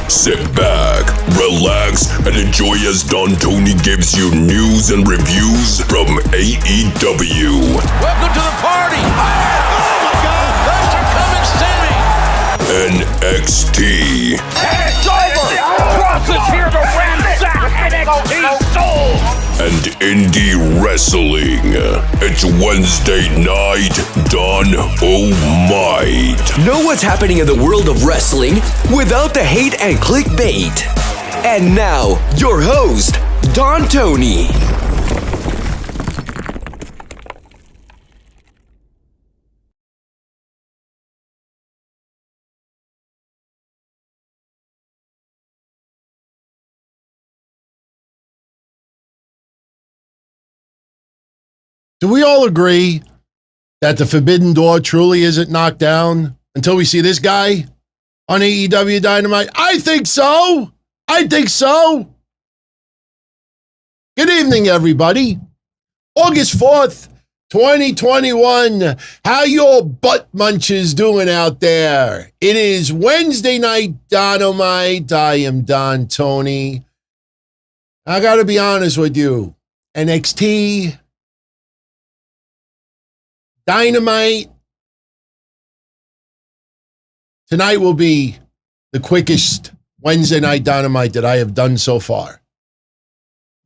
Sit back, relax, and enjoy as Don Tony gives you news and reviews from AEW. Welcome to the party! Oh my God! Thanks for coming, Sammy! NXT. It's over! Cross is here to ransack NXT soul! And indie wrestling. It's Wednesday night, Dynamite. Know what's happening in the world of wrestling without the hate and clickbait. And now, your host, Don Tony. Do we all agree that the Forbidden Door truly isn't knocked down until we see this guy on AEW Dynamite? I think so. I think so. Good evening, everybody. August 4th, 2021. How your butt munches doing out there? It is Wednesday night Dynamite. I am Don Tony. I got to be honest with you. NXT, Dynamite. Tonight will be the quickest Wednesday night Dynamite that I have done so far.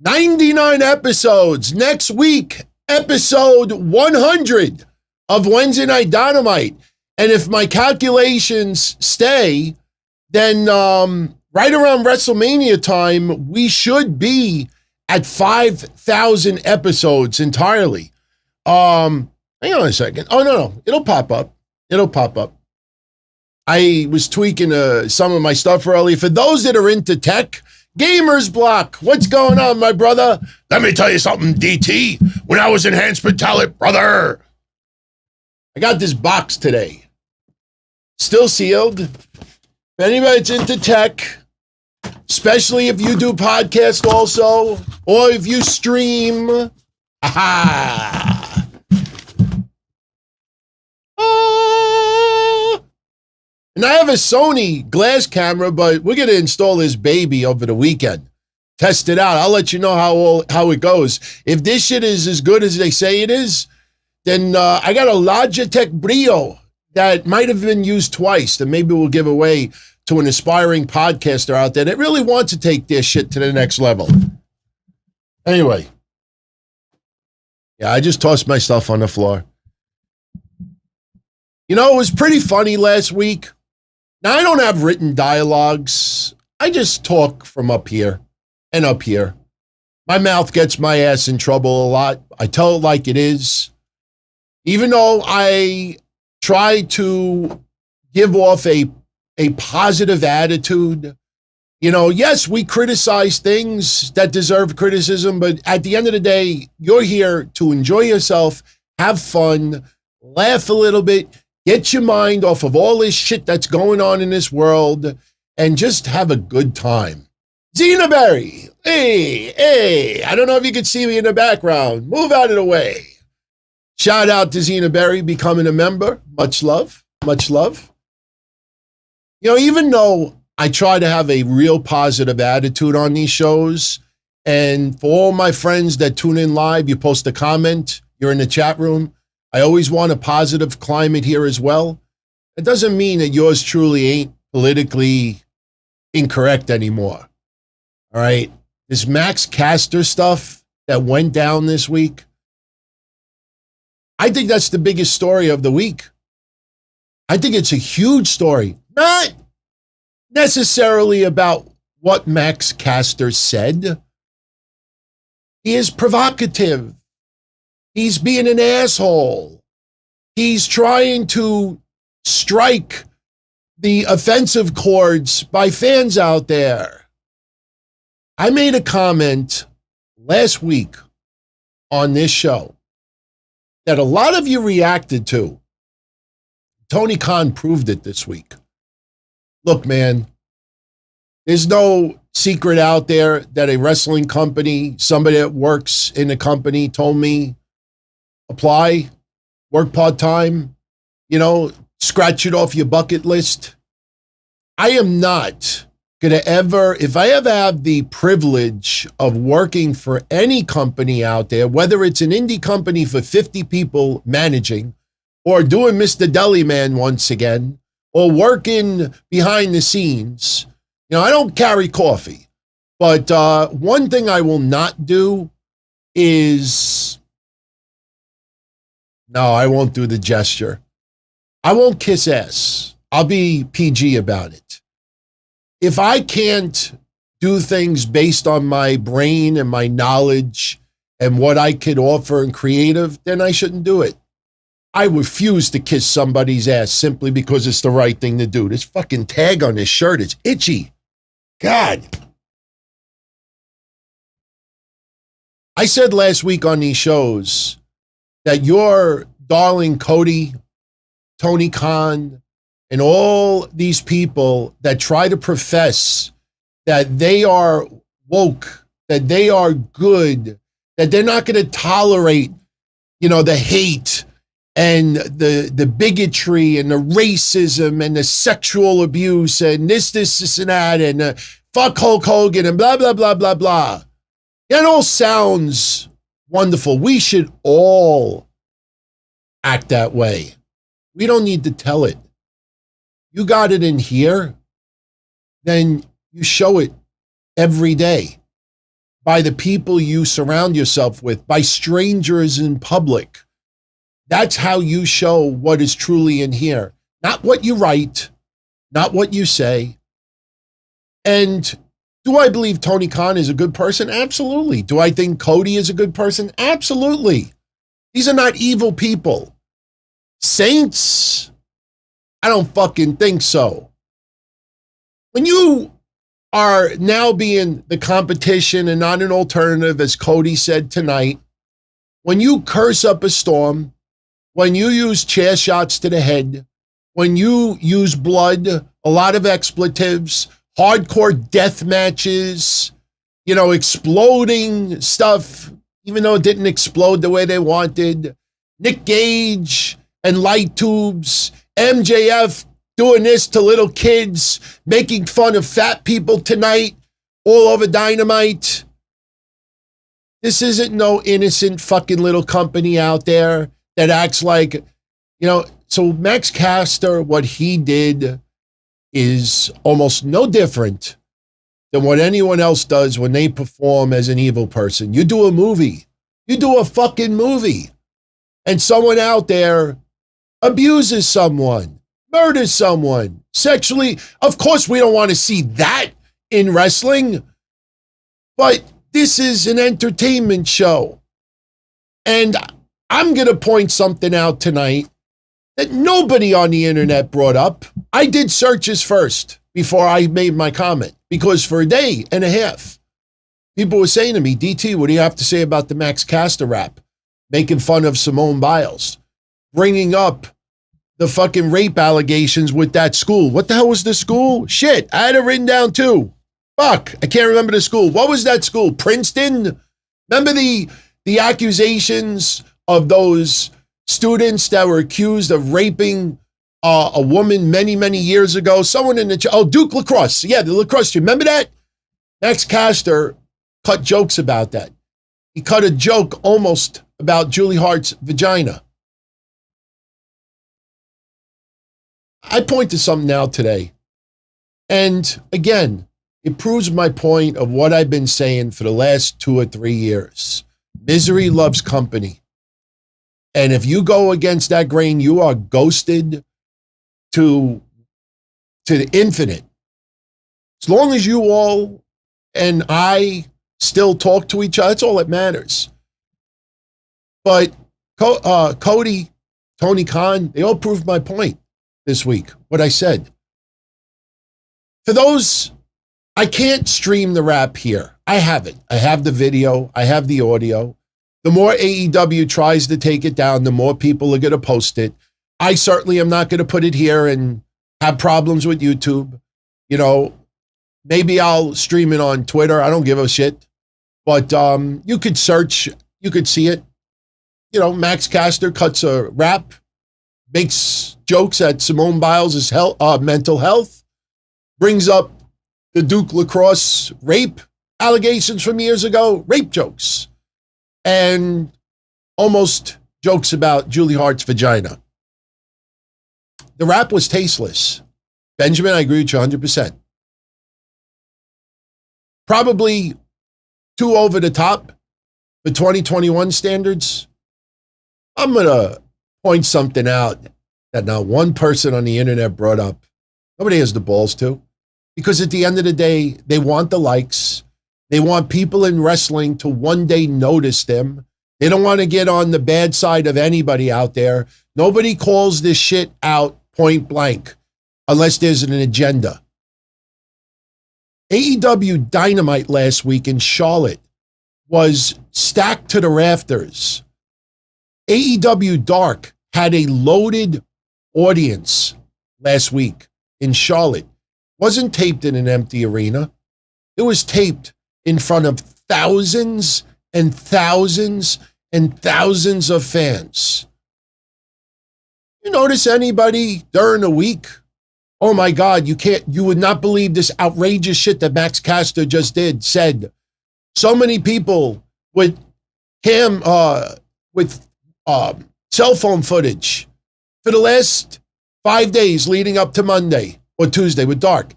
99 episodes. Next week, episode 100 of Wednesday night Dynamite. And if my calculations stay, then right around WrestleMania time, we should be at 5,000 episodes entirely. Hang on a second. Oh, no. It'll pop up. It'll pop up. I was tweaking some of my stuff earlier. For those that are into tech, Gamers Block, what's going on, my brother? Let me tell you something, DT. When I was enhancement talent, brother, I got this box today. Still sealed. If anybody's into tech, especially if you do podcast also, or if you stream, and I have a Sony glass camera, but we're going to install this baby over the weekend. Test it out. I'll let you know how it goes. If this shit is as good as they say it is, then I got a Logitech Brio that might have been used twice that maybe we'll give away to an aspiring podcaster out there that really wants to take their shit to the next level. Anyway. Yeah, I just tossed my stuff on the floor. You know, it was pretty funny last week. Now, I don't have written dialogues. I just talk from up here and up here. My mouth gets my ass in trouble a lot. I tell it like it is. Even though I try to give off a positive attitude, you know, yes, we criticize things that deserve criticism, but at the end of the day, you're here to enjoy yourself, have fun, laugh a little bit, get your mind off of all this shit that's going on in this world, and just have a good time. Zena Berry, hey, I don't know if you can see me in the background. Move out of the way. Shout out to Zena Berry becoming a member. Much love, much love. You know, even though I try to have a real positive attitude on these shows, and for all my friends that tune in live, you post a comment, you're in the chat room, I always want a positive climate here as well. It doesn't mean that yours truly ain't politically incorrect anymore. All right? This Max Caster stuff that went down this week, I think that's the biggest story of the week. I think it's a huge story. Not necessarily about what Max Caster said. He is provocative. He's being an asshole. He's trying to strike the offensive chords by fans out there. I made a comment last week on this show that a lot of you reacted to. Tony Khan proved it this week. Look, man, There's no secret out there that a wrestling company, somebody that works in a company told me, apply, work part-time, scratch it off your bucket list. I am not going to ever, if I ever have the privilege of working for any company out there, whether it's an indie company for 50 people managing, or doing Mr. Deli Man once again, or working behind the scenes, I don't carry coffee. But one thing I will not do is, no, I won't do the gesture. I won't kiss ass. I'll be PG about it. If I can't do things based on my brain and my knowledge and what I could offer in creative, then I shouldn't do it. I refuse to kiss somebody's ass simply because it's the right thing to do. This fucking tag on this shirt is itchy. God. I said last week on these shows that your darling Cody, Tony Khan, and all these people that try to profess that they are woke, that they are good, that they're not going to tolerate, the hate and the bigotry and the racism and the sexual abuse and this, and that, and fuck Hulk Hogan and blah, blah, blah, blah, blah. That all sounds wonderful. We should all act that way. We don't need to tell it. You got it in here, then you show it every day by the people you surround yourself with, by strangers in public. That's how you show what is truly in here. Not what you write, not what you say. And do I believe Tony Khan is a good person? Absolutely. Do I think Cody is a good person? Absolutely. These are not evil people. Saints? I don't fucking think so. When you are now being the competition and not an alternative, as Cody said tonight, when you curse up a storm, when you use chair shots to the head, when you use blood, a lot of expletives, hardcore death matches, exploding stuff, even though it didn't explode the way they wanted, Nick Gage and light tubes, MJF doing this to little kids, making fun of fat people tonight, all over Dynamite. This isn't no innocent fucking little company out there that acts like, so Max Caster, what he did is almost no different than what anyone else does when they perform as an evil person. You do a movie. You do a fucking movie. And someone out there abuses someone, murders someone, sexually. Of course, we don't want to see that in wrestling, but this is an entertainment show. And I'm going to point something out tonight that nobody on the internet brought up. I did searches first before I made my comment, because for a day and a half, people were saying to me, DT, what do you have to say about the Max Caster rap? Making fun of Simone Biles, bringing up the fucking rape allegations with that school. What the hell was the school? Shit, I had it written down too. Fuck, I can't remember the school. What was that school? Princeton? Remember the accusations of those students that were accused of raping a woman many, many years ago? Someone in the... Duke Lacrosse. Yeah, the lacrosse team. Remember that? Max Caster cut jokes about that. He cut a joke almost about Julie Hart's vagina. I point to something now today. And again, it proves my point of what I've been saying for the last 2 or 3 years. Misery loves company. And if you go against that grain, you are ghosted to the infinite. As long as you all and I still talk to each other, that's all that matters. But Cody, Tony Khan, they all proved my point this week, what I said. For those, I can't stream the rap here. I have it. I have the video. I have the audio. The more AEW tries to take it down, the more people are going to post it. I certainly am not going to put it here and have problems with YouTube. Maybe I'll stream it on Twitter. I don't give a shit. But you could search, you could see it. You know, Max Caster cuts a rap, makes jokes at Simone Biles' mental health, brings up the Duke Lacrosse rape allegations from years ago, rape jokes, and almost jokes about Julie Hart's vagina. The rap was tasteless. Benjamin, I agree with you 100%. Probably too over the top for 2021 standards. I'm going to point something out that not one person on the internet brought up. Nobody has the balls to. Because at the end of the day, they want the likes. They want people in wrestling to one day notice them. They don't want to get on the bad side of anybody out there. Nobody calls this shit out point blank unless there's an agenda. AEW Dynamite last week in Charlotte was stacked to the rafters. AEW Dark had a loaded audience last week in Charlotte. Wasn't taped in an empty arena. It was taped in front of thousands and thousands and thousands of fans. You notice anybody during the week? Oh my God, you would not believe this outrageous shit that Max Caster just said. So many people with cell phone footage for the last 5 days leading up to Monday or Tuesday with Dark.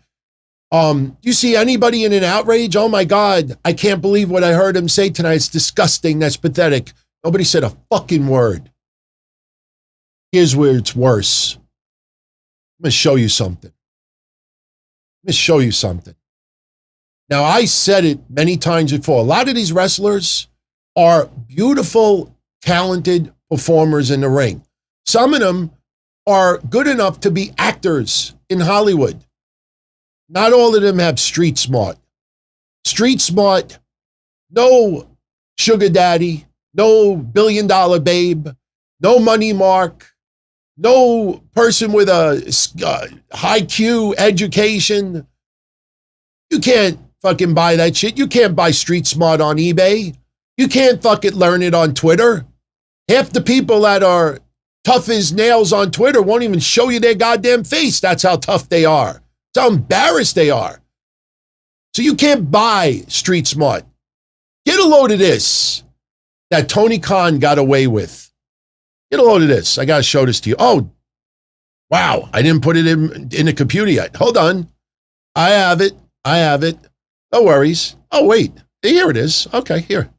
You see anybody in an outrage? Oh my God, I can't believe what I heard him say tonight. It's disgusting. That's pathetic. Nobody said a fucking word. Here's where it's worse. I'm going to show you something. Now, I said it many times before. A lot of these wrestlers are beautiful, talented performers in the ring. Some of them are good enough to be actors in Hollywood. Not all of them have street smart. Street smart, no sugar daddy, no billion-dollar babe, no money mark, no person with a high Q education. You can't fucking buy that shit. You can't buy street smart on eBay. You can't fucking learn it on Twitter. Half the people that are tough as nails on Twitter won't even show you their goddamn face. That's how tough they are. That's how embarrassed they are. So you can't buy street smart. Get a load of this that Tony Khan got away with. Get a load of this. I got to show this to you. Oh, wow. I didn't put it in the computer yet. Hold on. I have it. No worries. Oh, wait. Here it is. Okay, here.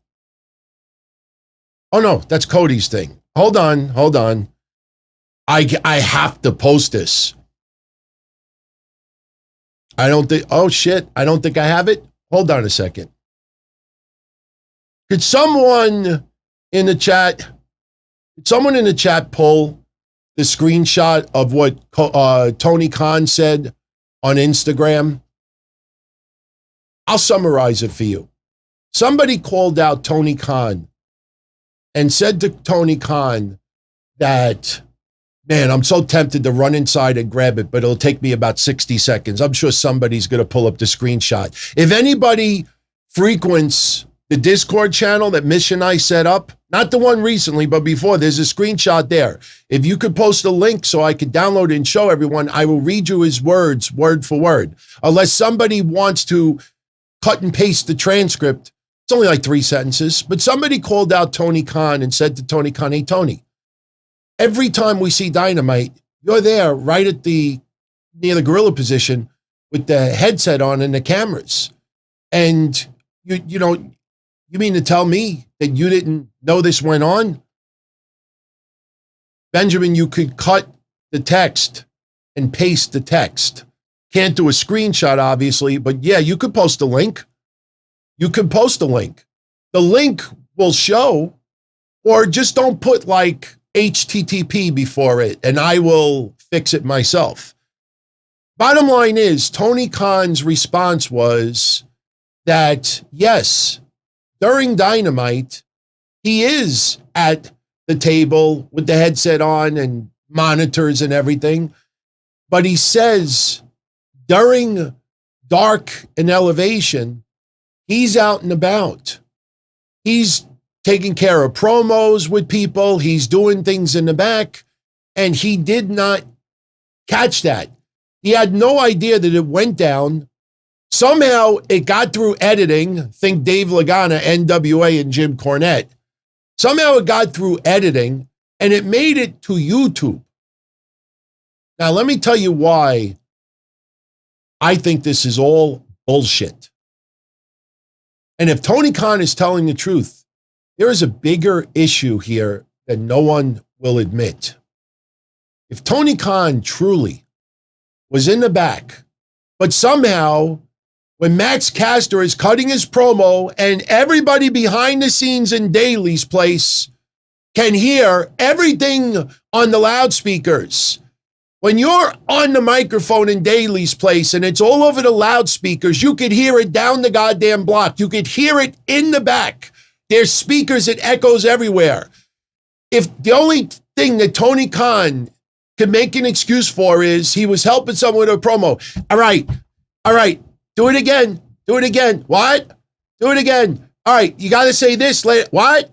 Oh, no. That's Cody's thing. Hold on. I have to post this. Oh, shit. I don't think I have it. Hold on a second. Could someone in the chat pull the screenshot of what Tony Khan said on Instagram? I'll summarize it for you. Somebody called out Tony Khan and said to Tony Khan that, man, I'm so tempted to run inside and grab it, but it'll take me about 60 seconds. I'm sure somebody's going to pull up the screenshot. If anybody frequents the Discord channel that Mish and I set up, not the one recently, but before, there's a screenshot there. If you could post a link so I could download it and show everyone, I will read you his words word for word. Unless somebody wants to cut and paste the transcript. It's only like 3 sentences, but somebody called out Tony Khan and said to Tony Khan, hey, Tony, every time we see Dynamite, you're there right at near the gorilla position with the headset on and the cameras. And you mean to tell me that you didn't know this went on? Benjamin, you could cut the text and paste the text. Can't do a screenshot, obviously, but yeah, you could post a link. The link will show, or just don't put like HTTP before it, and I will fix it myself. Bottom line is, Tony Khan's response was that, yes, during Dynamite, he is at the table with the headset on and monitors and everything. But he says during Dark and Elevation, he's out and about. He's taking care of promos with people. He's doing things in the back. And he did not catch that. He had no idea that it went down. Somehow it got through editing. Think Dave Lagana, NWA, and Jim Cornette. Somehow it got through editing and it made it to YouTube. Now, let me tell you why I think this is all bullshit. And if Tony Khan is telling the truth, there is a bigger issue here that no one will admit. If Tony Khan truly was in the back, but somehow when Max Caster is cutting his promo and everybody behind the scenes in Daly's place can hear everything on the loudspeakers. When you're on the microphone in Daly's place and it's all over the loudspeakers, you could hear it down the goddamn block. You could hear it in the back. There's speakers, it echoes everywhere. If the only thing that Tony Khan could make an excuse for is he was helping someone with a promo. All right. Do it again. What? Do it again. All right, you got to say this later. What?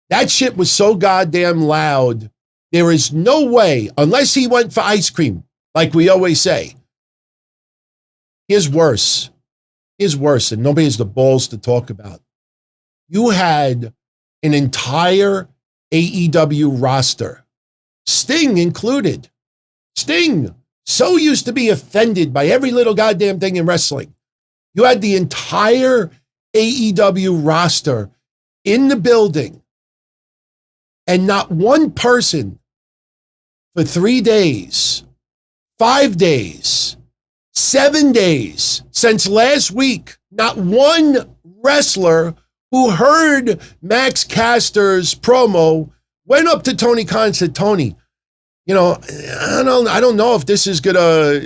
That shit was so goddamn loud. There is no way, unless he went for ice cream, like we always say. Here's worse, and nobody has the balls to talk about. You had an entire AEW roster, Sting included. Sting, so used to be offended by every little goddamn thing in wrestling. You had the entire AEW roster in the building, and not one person for 3 days, 5 days, 7 days, since last week, not one wrestler who heard Max Caster's promo went up to Tony Khan and said, Tony, I don't know if this is gonna,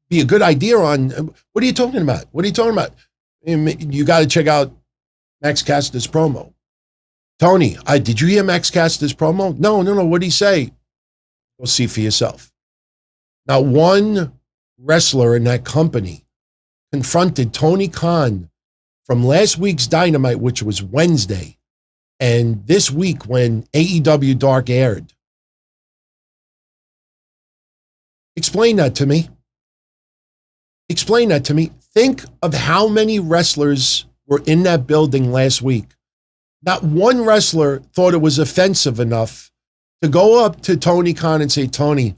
be a good idea on, what are you talking about? You got to check out Max Caster's promo. Tony, did you hear Max Caster's promo? No. What did he say? Go see for yourself. Not one wrestler in that company confronted Tony Khan from last week's Dynamite, which was Wednesday, and this week when AEW Dark aired. Explain that to me. Think of how many wrestlers were in that building last week. Not one wrestler thought it was offensive enough to go up to Tony Khan and say, Tony,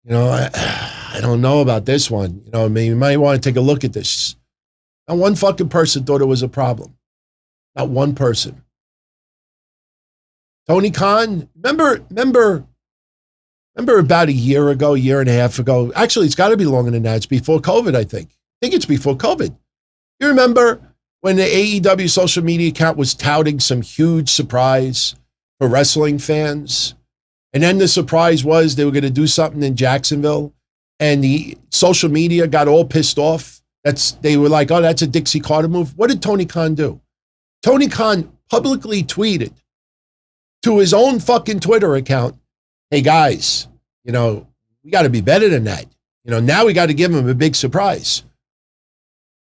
I don't know about this one. You might want to take a look at this. Not one fucking person thought it was a problem. Not one person. Tony Khan, remember about a year and a half ago. Actually, it's got to be longer than that. It's before COVID, I think. I think it's before COVID. You remember when the AEW social media account was touting some huge surprise for wrestling fans? And then the surprise was they were going to do something in Jacksonville, and the social media got all pissed off. They were like, oh, that's a Dixie Carter move. What did Tony Khan do? Tony Khan publicly tweeted to his own fucking Twitter account, hey guys, we got to be better than that. Now we got to give him a big surprise.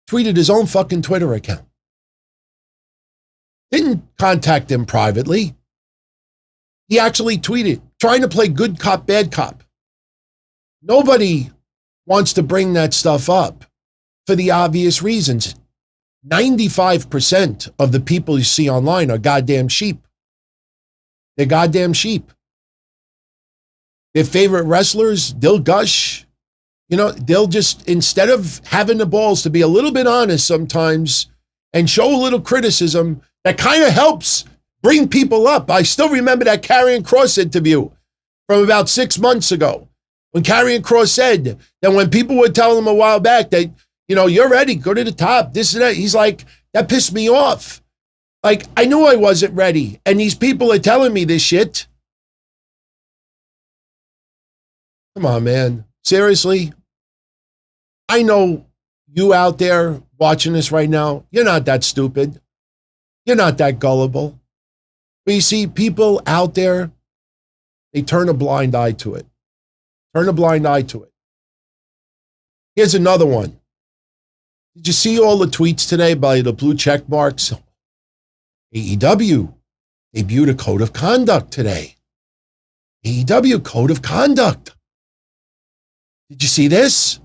Tweeted his own fucking Twitter account. Didn't contact him privately. He actually tweeted, trying to play good cop, bad cop. Nobody wants to bring that stuff up for the obvious reasons. 95% of the people you see online are goddamn sheep. They're goddamn sheep. Their favorite wrestlers, they'll gush. They'll just, instead of having the balls to be a little bit honest sometimes and show a little criticism that kind of helps bring people up. I still remember that Karrion Kross interview from about 6 months ago when Karrion Kross said that when people would tell him a while back that, you're ready, go to the top, this and that. He's like, that pissed me off. Like, I knew I wasn't ready. And these people are telling me this shit. Come on, man. Seriously? I know you out there watching this right now, you're not that stupid. You're not that gullible. But you see, people out there, they turn a blind eye to it. Turn a blind eye to it. Here's another one. Did you see all the tweets today by the blue check marks? AEW debuted a code of conduct today. AEW code of conduct. Did you see this?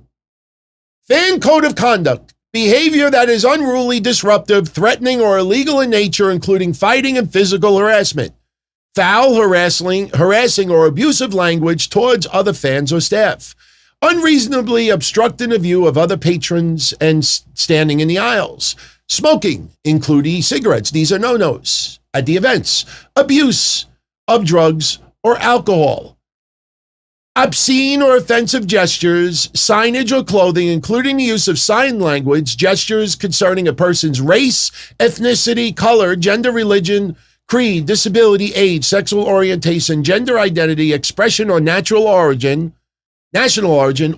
Fan code of conduct. Behavior that is unruly, disruptive, threatening, or illegal in nature, including fighting and physical harassment. Foul, harassing, or abusive language towards other fans or staff. Unreasonably obstructing the view of other patrons and standing in the aisles. Smoking, including cigarettes. These are no-nos at the events. Abuse of drugs or alcohol. Obscene or offensive gestures, signage or clothing, including the use of sign language, gestures concerning a person's race, ethnicity, color, gender, religion, creed, disability, age, sexual orientation, gender identity, expression, or national origin,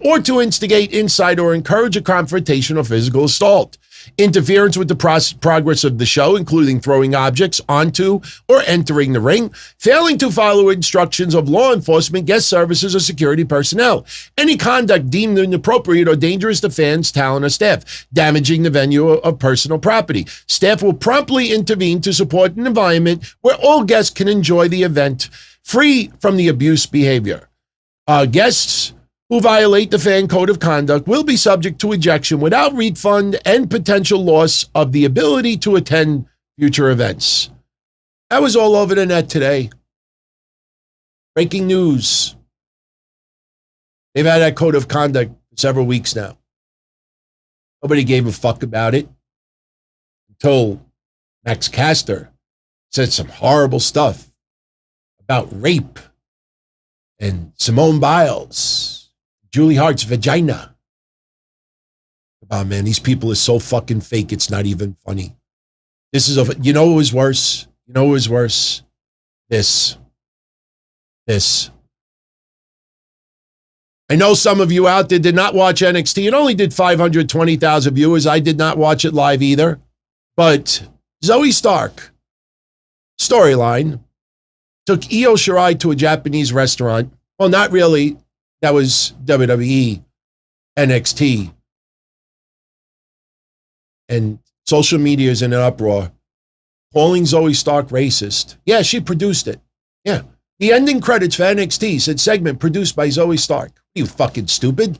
or to instigate, incite, or encourage a confrontation or physical assault. Interference with the progress of the show, including throwing objects onto or entering the ring, failing to follow instructions of law enforcement, guest services, or security personnel. Any conduct deemed inappropriate or dangerous to fans, talent, or staff, damaging the venue of personal property. Staff will promptly intervene to support an environment where all guests can enjoy the event free from the abuse behavior. Guests who violate the fan code of conduct will be subject to ejection without refund and potential loss of the ability to attend future events. That was all over the net today. Breaking news. They've had that code of conduct for several weeks now. Nobody gave a fuck about it until Max Caster said some horrible stuff about rape and Simone Biles. Julie Hart's vagina. Come on, man. These people are so fucking fake. It's not even funny. This is you know what was worse? You know what was worse? This. I know some of you out there did not watch NXT. It only did 520,000 viewers. I did not watch it live either. But Zoe Stark, storyline, took Io Shirai to a Japanese restaurant. Well, not really. That was WWE, NXT. And social media is in an uproar, calling Zoe Stark racist. Yeah, she produced it. Yeah. The ending credits for NXT said segment produced by Zoe Stark. Are you fucking stupid?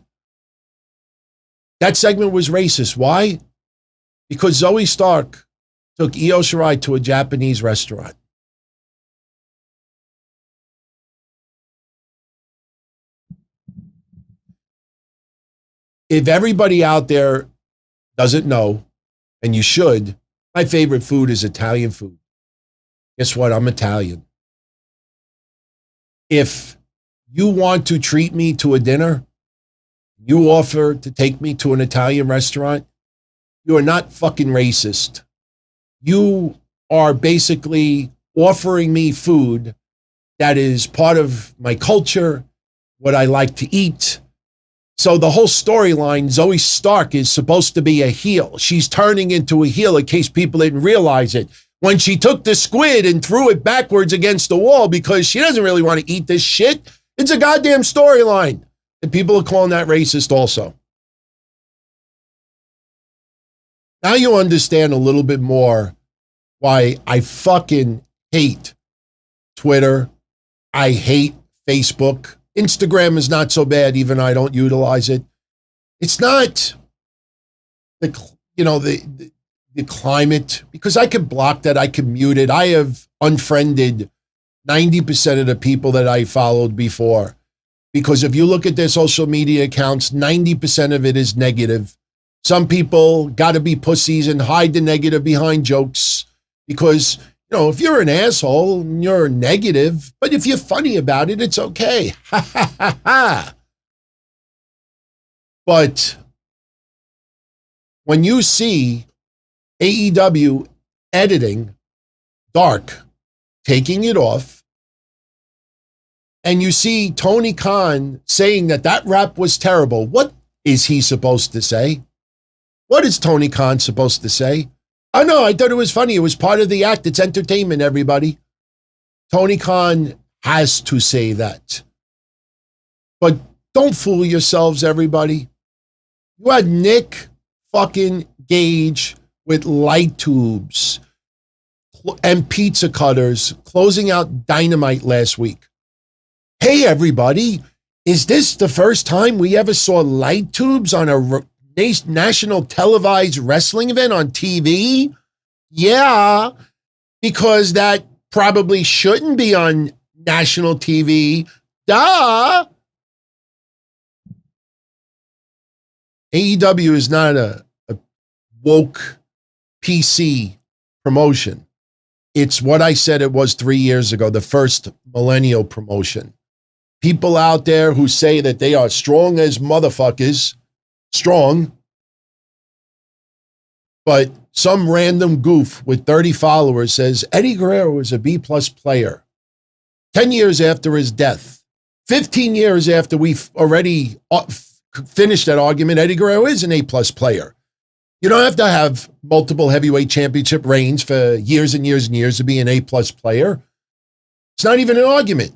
That segment was racist. Why? Because Zoe Stark took Io Shirai to a Japanese restaurant. If everybody out there doesn't know, and you should, my favorite food is Italian food. Guess what? I'm Italian. If you want to treat me to a dinner, you offer to take me to an Italian restaurant, you are not fucking racist. You are basically offering me food that is part of my culture, what I like to eat. So the whole storyline, Zoe Stark is supposed to be a heel. She's turning into a heel in case people didn't realize it. When she took the squid and threw it backwards against the wall because she doesn't really want to eat this shit, it's a goddamn storyline. And people are calling that racist also. Now you understand a little bit more why I fucking hate Twitter. I hate Facebook. Instagram is not so bad, even I don't utilize it. It's not the climate, because I can block that, I can mute it. I have unfriended 90% of the people that I followed before, because if you look at their social media accounts, 90% of it is negative. Some people got to be pussies and hide the negative behind jokes, because if you're an asshole, you're negative, but if you're funny about it, it's okay. Ha ha ha ha. But when you see AEW editing Dark, taking it off, and you see Tony Khan saying that rap was terrible, what is he supposed to say? What is Tony Khan supposed to say? Oh, no, I thought it was funny. It was part of the act. It's entertainment, everybody. Tony Khan has to say that. But Don't fool yourselves, everybody. You had Nick fucking Gage with light tubes and pizza cutters closing out Dynamite last week. Hey, everybody, is this the first time we ever saw light tubes on a national televised wrestling event on TV? Yeah, because that probably shouldn't be on national TV. Duh. AEW is not a woke PC promotion. It's what I said it was 3 years ago, the first millennial promotion. People out there who say that they are strong as motherfuckers, strong, but some random goof with 30 followers says Eddie Guerrero was a B-plus player 10 years after his death. 15 years after we've already finished that argument, Eddie Guerrero is an A-plus player. You don't have to have multiple heavyweight championship reigns for years and years and years to be an A-plus player. It's not even an argument.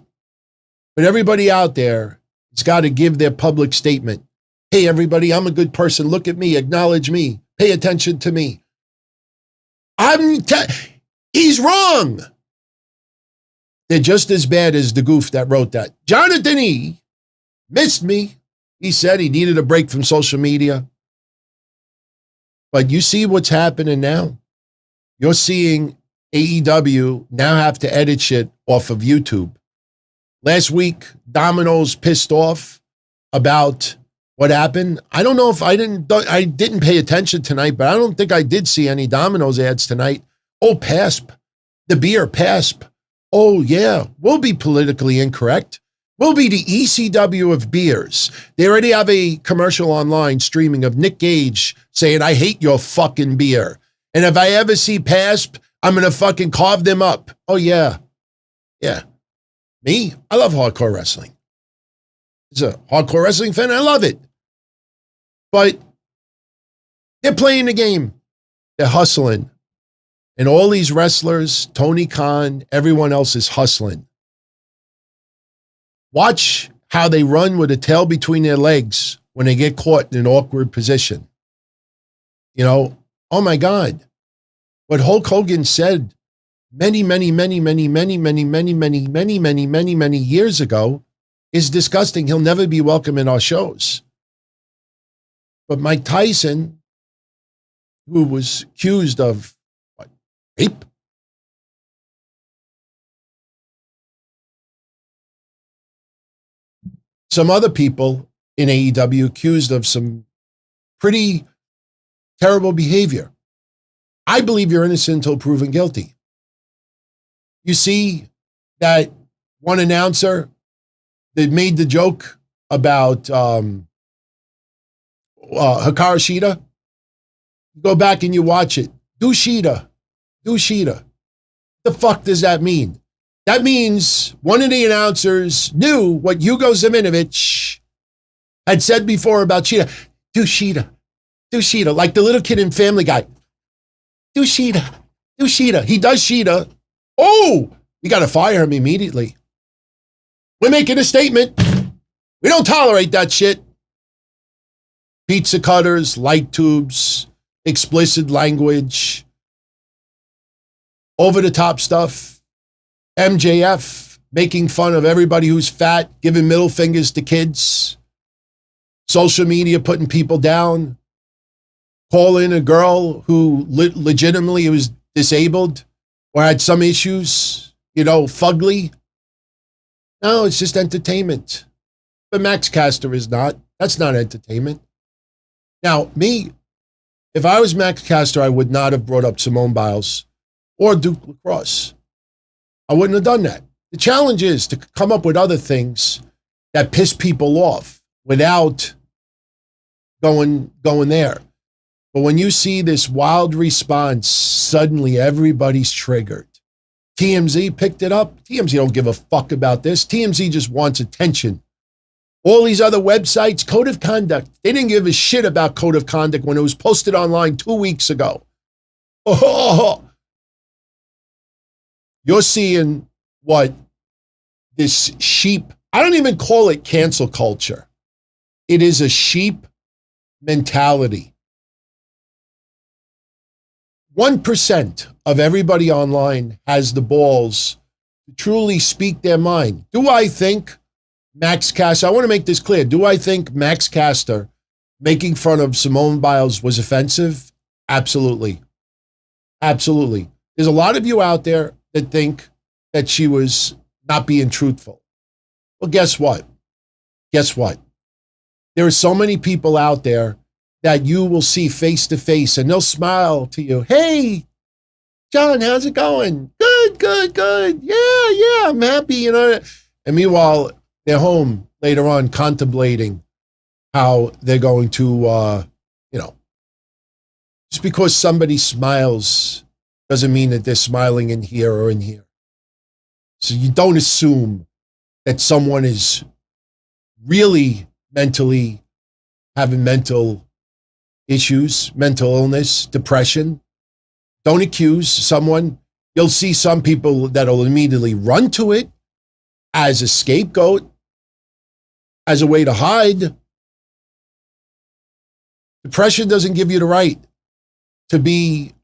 But everybody out there has got to give their public statement. Hey, everybody, I'm a good person. Look at me. Acknowledge me. Pay attention to me. He's wrong. They're just as bad as the goof that wrote that. Jonathan E. missed me. He said he needed a break from social media. But you see what's happening now. You're seeing AEW now have to edit shit off of YouTube. Last week, Domino's pissed off about what happened. I don't know if I didn't pay attention tonight, but I don't think I did see any Domino's ads tonight. Oh, PASP, the beer PASP. Oh, yeah, we'll be politically incorrect. We'll be the ECW of beers. They already have a commercial online streaming of Nick Gage saying, I hate your fucking beer. And if I ever see PASP, I'm going to fucking carve them up. Oh, yeah. Yeah. Me? I love hardcore wrestling. As a hardcore wrestling fan, I love it. But they're playing the game. They're hustling. And all these wrestlers, Tony Khan, everyone else is hustling. Watch how they run with a tail between their legs when they get caught in an awkward position. You know, oh my God. What Hulk Hogan said many years ago is disgusting. He'll never be welcome in our shows. But Mike Tyson, who was accused of rape, some other people in AEW accused of some pretty terrible behavior. I believe you're innocent until proven guilty. You see that one announcer that made the joke about Hikaru Shida? Go back and you watch it. Do Shida. The fuck does that mean? That means one of the announcers knew what Hugo Zeminovich had said before about Shida. Do Shida. Like the little kid in Family Guy. Do Shida. He does Shida. Oh, you got to fire him immediately. We're making a statement. We don't tolerate that shit. Pizza cutters, light tubes, explicit language, over-the-top stuff. MJF making fun of everybody who's fat, giving middle fingers to kids. Social media putting people down. Calling a girl who legitimately was disabled or had some issues, fugly. No, it's just entertainment. But Max Caster is not. That's not entertainment. Now, me, if I was Max Caster, I would not have brought up Simone Biles or Duke Lacrosse. I wouldn't have done that. The challenge is to come up with other things that piss people off without going there. But when you see this wild response, suddenly everybody's triggered. TMZ picked it up. TMZ don't give a fuck about this. TMZ just wants attention. All these other websites, Code of Conduct, they didn't give a shit about Code of Conduct when it was posted online 2 weeks ago. Oh, you're seeing what this sheep, I don't even call it cancel culture. It is a sheep mentality. 1% of everybody online has the balls to truly speak their mind. Do I think Max Caster, I want to make this clear. Do I think Max Caster making fun of Simone Biles was offensive? Absolutely. Absolutely. There's a lot of you out there that think that she was not being truthful. Well, guess what? Guess what? There are so many people out there that you will see face to face and they'll smile to you. Hey, John, how's it going? Good, good, good. Yeah, I'm happy, you know. And meanwhile, they're home later on contemplating how they're going to, just because somebody smiles doesn't mean that they're smiling in here or in here. So you don't assume that someone is really mentally having mental issues, mental illness, depression. Don't accuse someone. You'll see some people that'll immediately run to it as a scapegoat, as a way to hide. Depression doesn't give you the right to be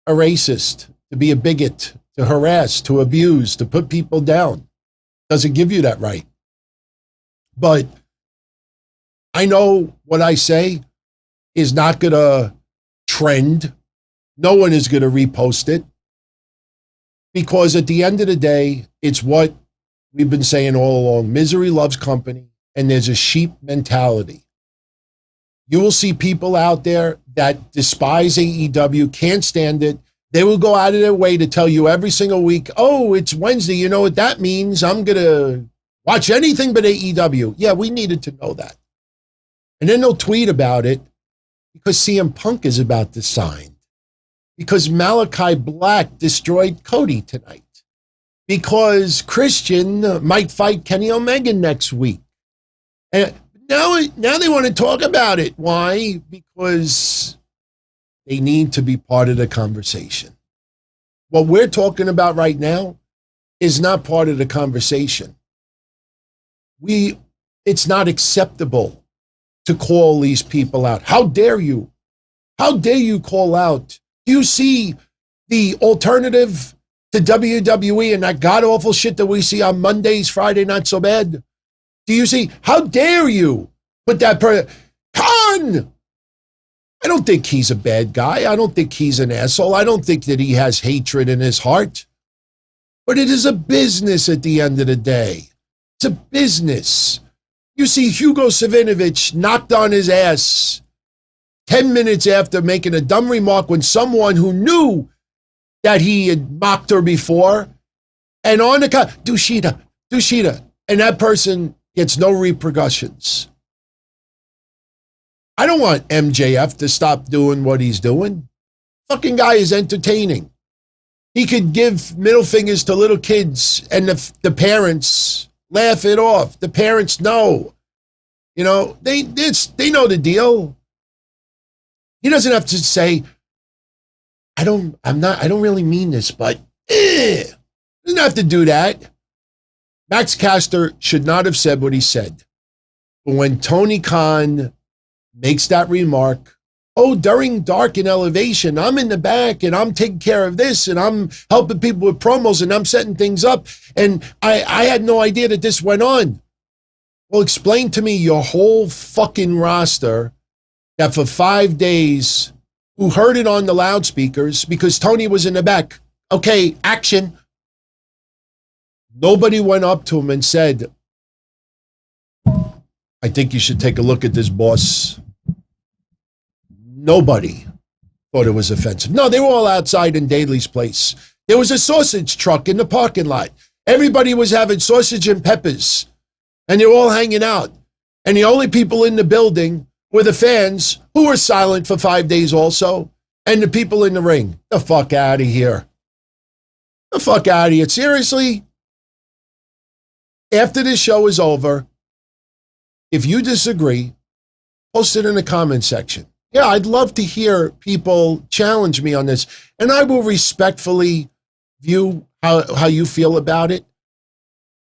a racist, to be a bigot, to harass, to abuse, to put people down. Doesn't give you that right. But I know what I say is not going to trend. No one is going to repost it. Because at the end of the day, it's what we've been saying all along. Misery loves company, and there's a sheep mentality. You will see people out there that despise AEW, can't stand it. They will go out of their way to tell you every single week, oh, it's Wednesday. You know what that means? I'm going to watch anything but AEW. Yeah, we needed to know that. And then they'll tweet about it because CM Punk is about to sign. Because Malakai Black destroyed Cody tonight. Because Christian might fight Kenny Omega next week. And now they want to talk about it. Why? Because they need to be part of the conversation. What we're talking about right now is not part of the conversation. It's not acceptable to call these people out. How dare you? How dare you call out? Do you see the alternative to WWE and that god-awful shit that we see on Mondays, Friday, not so bad? Do you see? How dare you put that Khan? I don't think he's a bad guy. I don't think he's an asshole. I don't think that he has hatred in his heart. But it is a business at the end of the day. It's a business. You see Hugo Savinovich knocked on his ass 10 minutes after making a dumb remark when someone who knew that he had mocked her before, and on the Dushita, and that person gets no repercussions. I don't want MJF to stop doing what he's doing. Fucking guy is entertaining. He could give middle fingers to little kids and the parents laugh it off. The parents know. You know, they know the deal. He doesn't have to say, I don't really mean this, but doesn't have to do that. Max Caster should not have said what he said. But when Tony Khan makes that remark, oh, during Dark and Elevation, I'm in the back and I'm taking care of this and I'm helping people with promos and I'm setting things up. And I had no idea that this went on. Well, explain to me your whole fucking roster that for 5 days, who heard it on the loudspeakers because Tony was in the back. Okay, action. Nobody went up to him and said, I think you should take a look at this, boss. Nobody thought it was offensive. No, they were all outside in Daly's place. There was a sausage truck in the parking lot. Everybody was having sausage and peppers, and they were all hanging out. And the only people in the building were the fans, who were silent for 5 days also, and the people in the ring. The fuck out of here. The fuck out of here. Seriously? After this show is over, if you disagree, post it in the comment section. Yeah, I'd love to hear people challenge me on this, and I will respectfully view how you feel about it.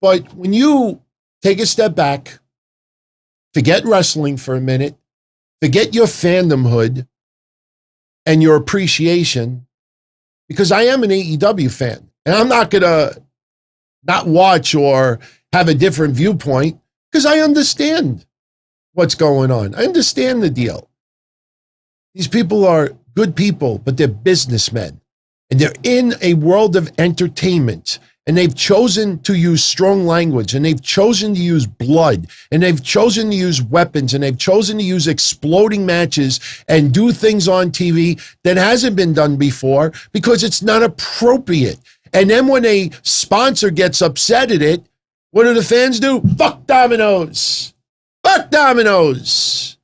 But when you take a step back, Forget wrestling for a minute. Forget your fandomhood and your appreciation, because I am an AEW fan, and I'm not going to not watch or have a different viewpoint because I understand what's going on. I understand the deal. These people are good people, but they're businessmen, and they're in a world of entertainment. And they've chosen to use strong language, and they've chosen to use blood, and they've chosen to use weapons, and they've chosen to use exploding matches and do things on TV that hasn't been done before because it's not appropriate. And then when a sponsor gets upset at it, what do the fans do? Fuck Domino's. Fuck Domino's.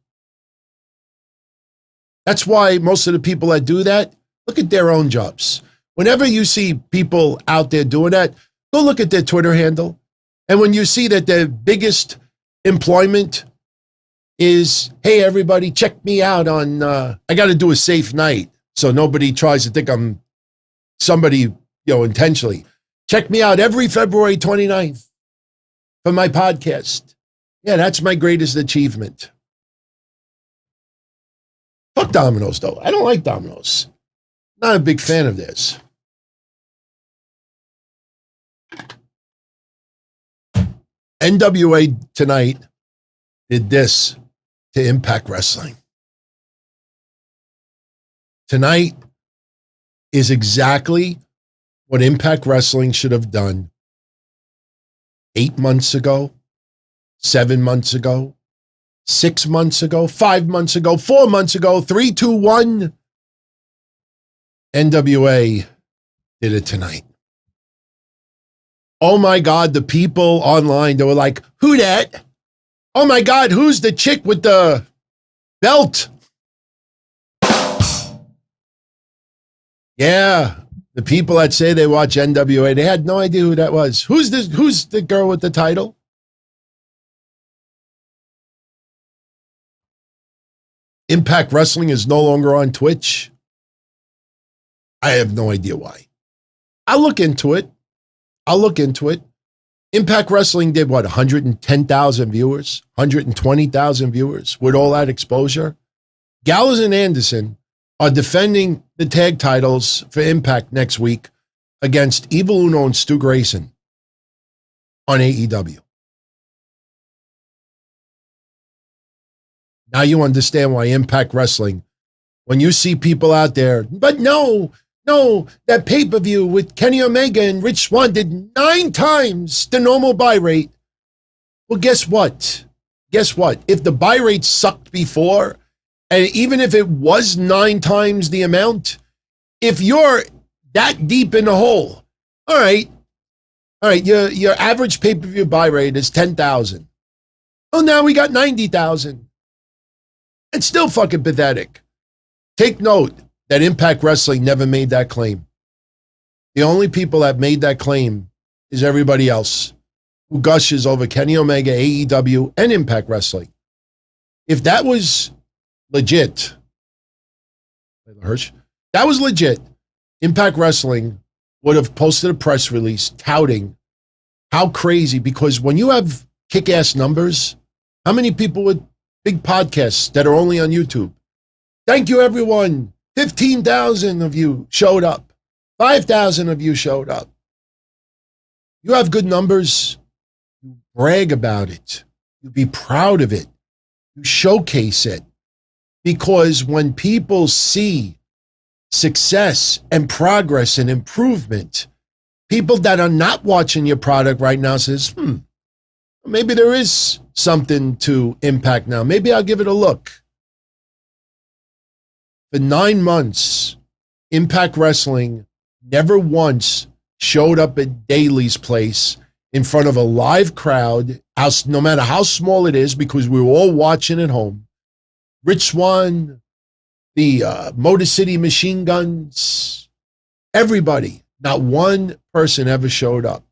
That's why most of the people that do that, look at their own jobs. Whenever you see people out there doing that, go look at their Twitter handle. And when you see that their biggest employment is, hey, everybody, check me out on, I got to do a safe night so nobody tries to think I'm somebody, intentionally. Check me out every February 29th for my podcast. Yeah, that's my greatest achievement. Fuck Domino's, though. I don't like Domino's. Not a big fan of this. NWA tonight did this to Impact Wrestling. Tonight is exactly what Impact Wrestling should have done 8 months ago, 7 months ago, 6 months ago, 5 months ago, 4 months ago, 3, 2, 1. NWA did it tonight. Oh my God, the people online, they were like, who that? Oh my God, who's the chick with the belt? Yeah, the people that say they watch NWA, they had no idea who that was. Who's the girl with the title? Impact Wrestling is no longer on Twitch. I have no idea why. I'll look into it. Impact Wrestling did what, 110,000 viewers, 120,000 viewers with all that exposure. Gallows and Anderson are defending the tag titles for Impact next week against Evil Uno and Stu Grayson on AEW. Now you understand why Impact Wrestling, when you see people out there, but no, that pay-per-view with Kenny Omega and Rich Swann did 9 times the normal buy rate. Well, guess what? If the buy rate sucked before, and even if it was 9 times the amount, if you're that deep in the hole, all right, your average pay-per-view buy rate is 10,000. Oh, now we got 90,000. It's still fucking pathetic. Take note that Impact Wrestling never made that claim. The only people that made that claim is everybody else who gushes over Kenny Omega, AEW, and Impact Wrestling. If that was legit, Hirsch, that was legit, Impact Wrestling would have posted a press release touting how crazy, because when you have kick-ass numbers, how many people with big podcasts that are only on YouTube? Thank you, everyone. 15,000 of you showed up. 5,000 of you showed up. You have good numbers. You brag about it. You be proud of it. You showcase it. Because when people see success and progress and improvement, people that are not watching your product right now says, maybe there is something to Impact now. Maybe I'll give it a look. For 9 months, Impact Wrestling never once showed up at Daly's place in front of a live crowd, no matter how small it is, because we were all watching at home. Rich Swann, the Motor City Machine Guns, everybody, not one person ever showed up.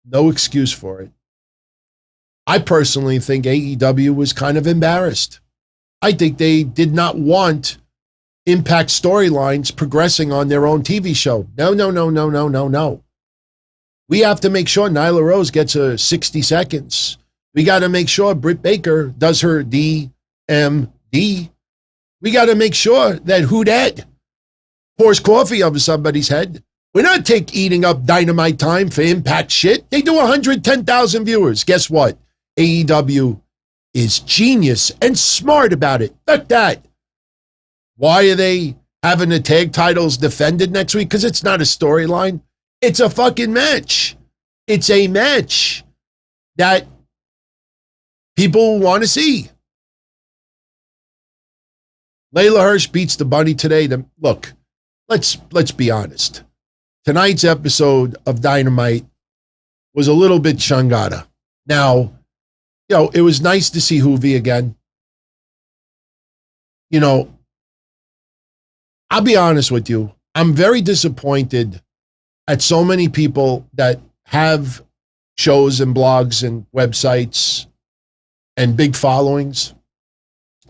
No excuse for it. I personally think AEW was kind of embarrassed. I think they did not want Impact storylines progressing on their own TV show. No. We have to make sure Nyla Rose gets her 60 seconds. We got to make sure Britt Baker does her DMD. We got to make sure that Who Dat pours coffee over somebody's head. We're not eating up Dynamite time for Impact shit. They do 110,000 viewers. Guess what? AEW is genius and smart about it. Fuck that. Why are they having the tag titles defended next week? Because it's not a storyline. It's a fucking match. It's a match that people want to see. Leyla Hirsch beats the Bunny today. Look, let's be honest. Tonight's episode of Dynamite was a little bit shangada. Now, it was nice to see Juvi again. I'll be honest with you. I'm very disappointed at so many people that have shows and blogs and websites and big followings,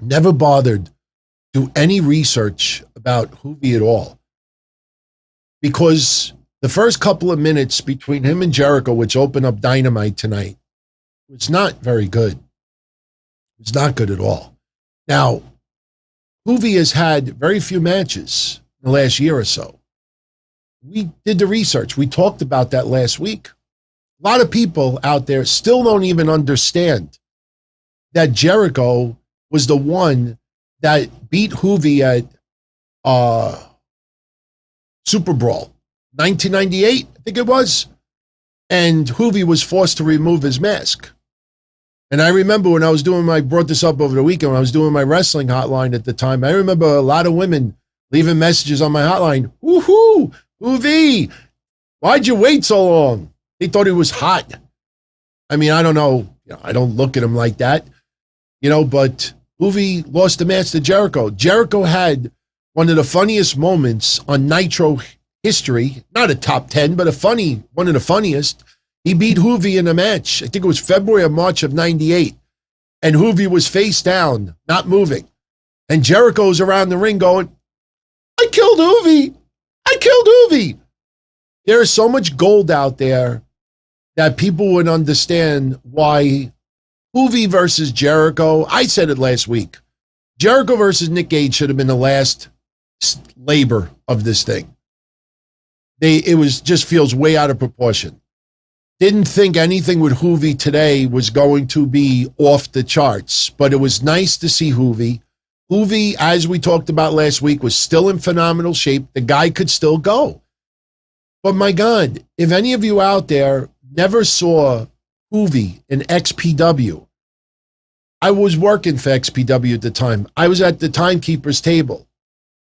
never bothered to do any research about Juvi at all. Because the first couple of minutes between him and Jericho, which opened up Dynamite tonight, was not very good. It's not good at all. Now, Juvi has had very few matches in the last year or so. We did the research. We talked about that last week. A lot of people out there still don't even understand that Jericho was the one that beat Juvi at Super Brawl 1998, I think it was. And Juvi was forced to remove his mask. And I remember when I brought this up over the weekend, when I was doing my wrestling hotline at the time, I remember a lot of women leaving messages on my hotline. Woohoo, Juvi, why'd you wait so long? They thought he was hot. I mean, I don't know. I don't look at him like that, but Juvi lost the match to Jericho. Jericho had one of the funniest moments on Nitro history, not a top 10, but one of the funniest. He beat Juvi in a match. I think it was February or March of 98. And Juvi was face down, not moving. And Jericho's around the ring going, I killed Juvi. I killed Juvi. There is so much gold out there that people would understand why Juvi versus Jericho. I said it last week. Jericho versus Nick Gage should have been the last labor of this thing. It just feels way out of proportion. Didn't think anything with Juvi today was going to be off the charts, but it was nice to see Juvi. Juvi, as we talked about last week, was still in phenomenal shape. The guy could still go. But my God, if any of you out there never saw Juvi in XPW, I was working for XPW at the time. I was at the timekeeper's table.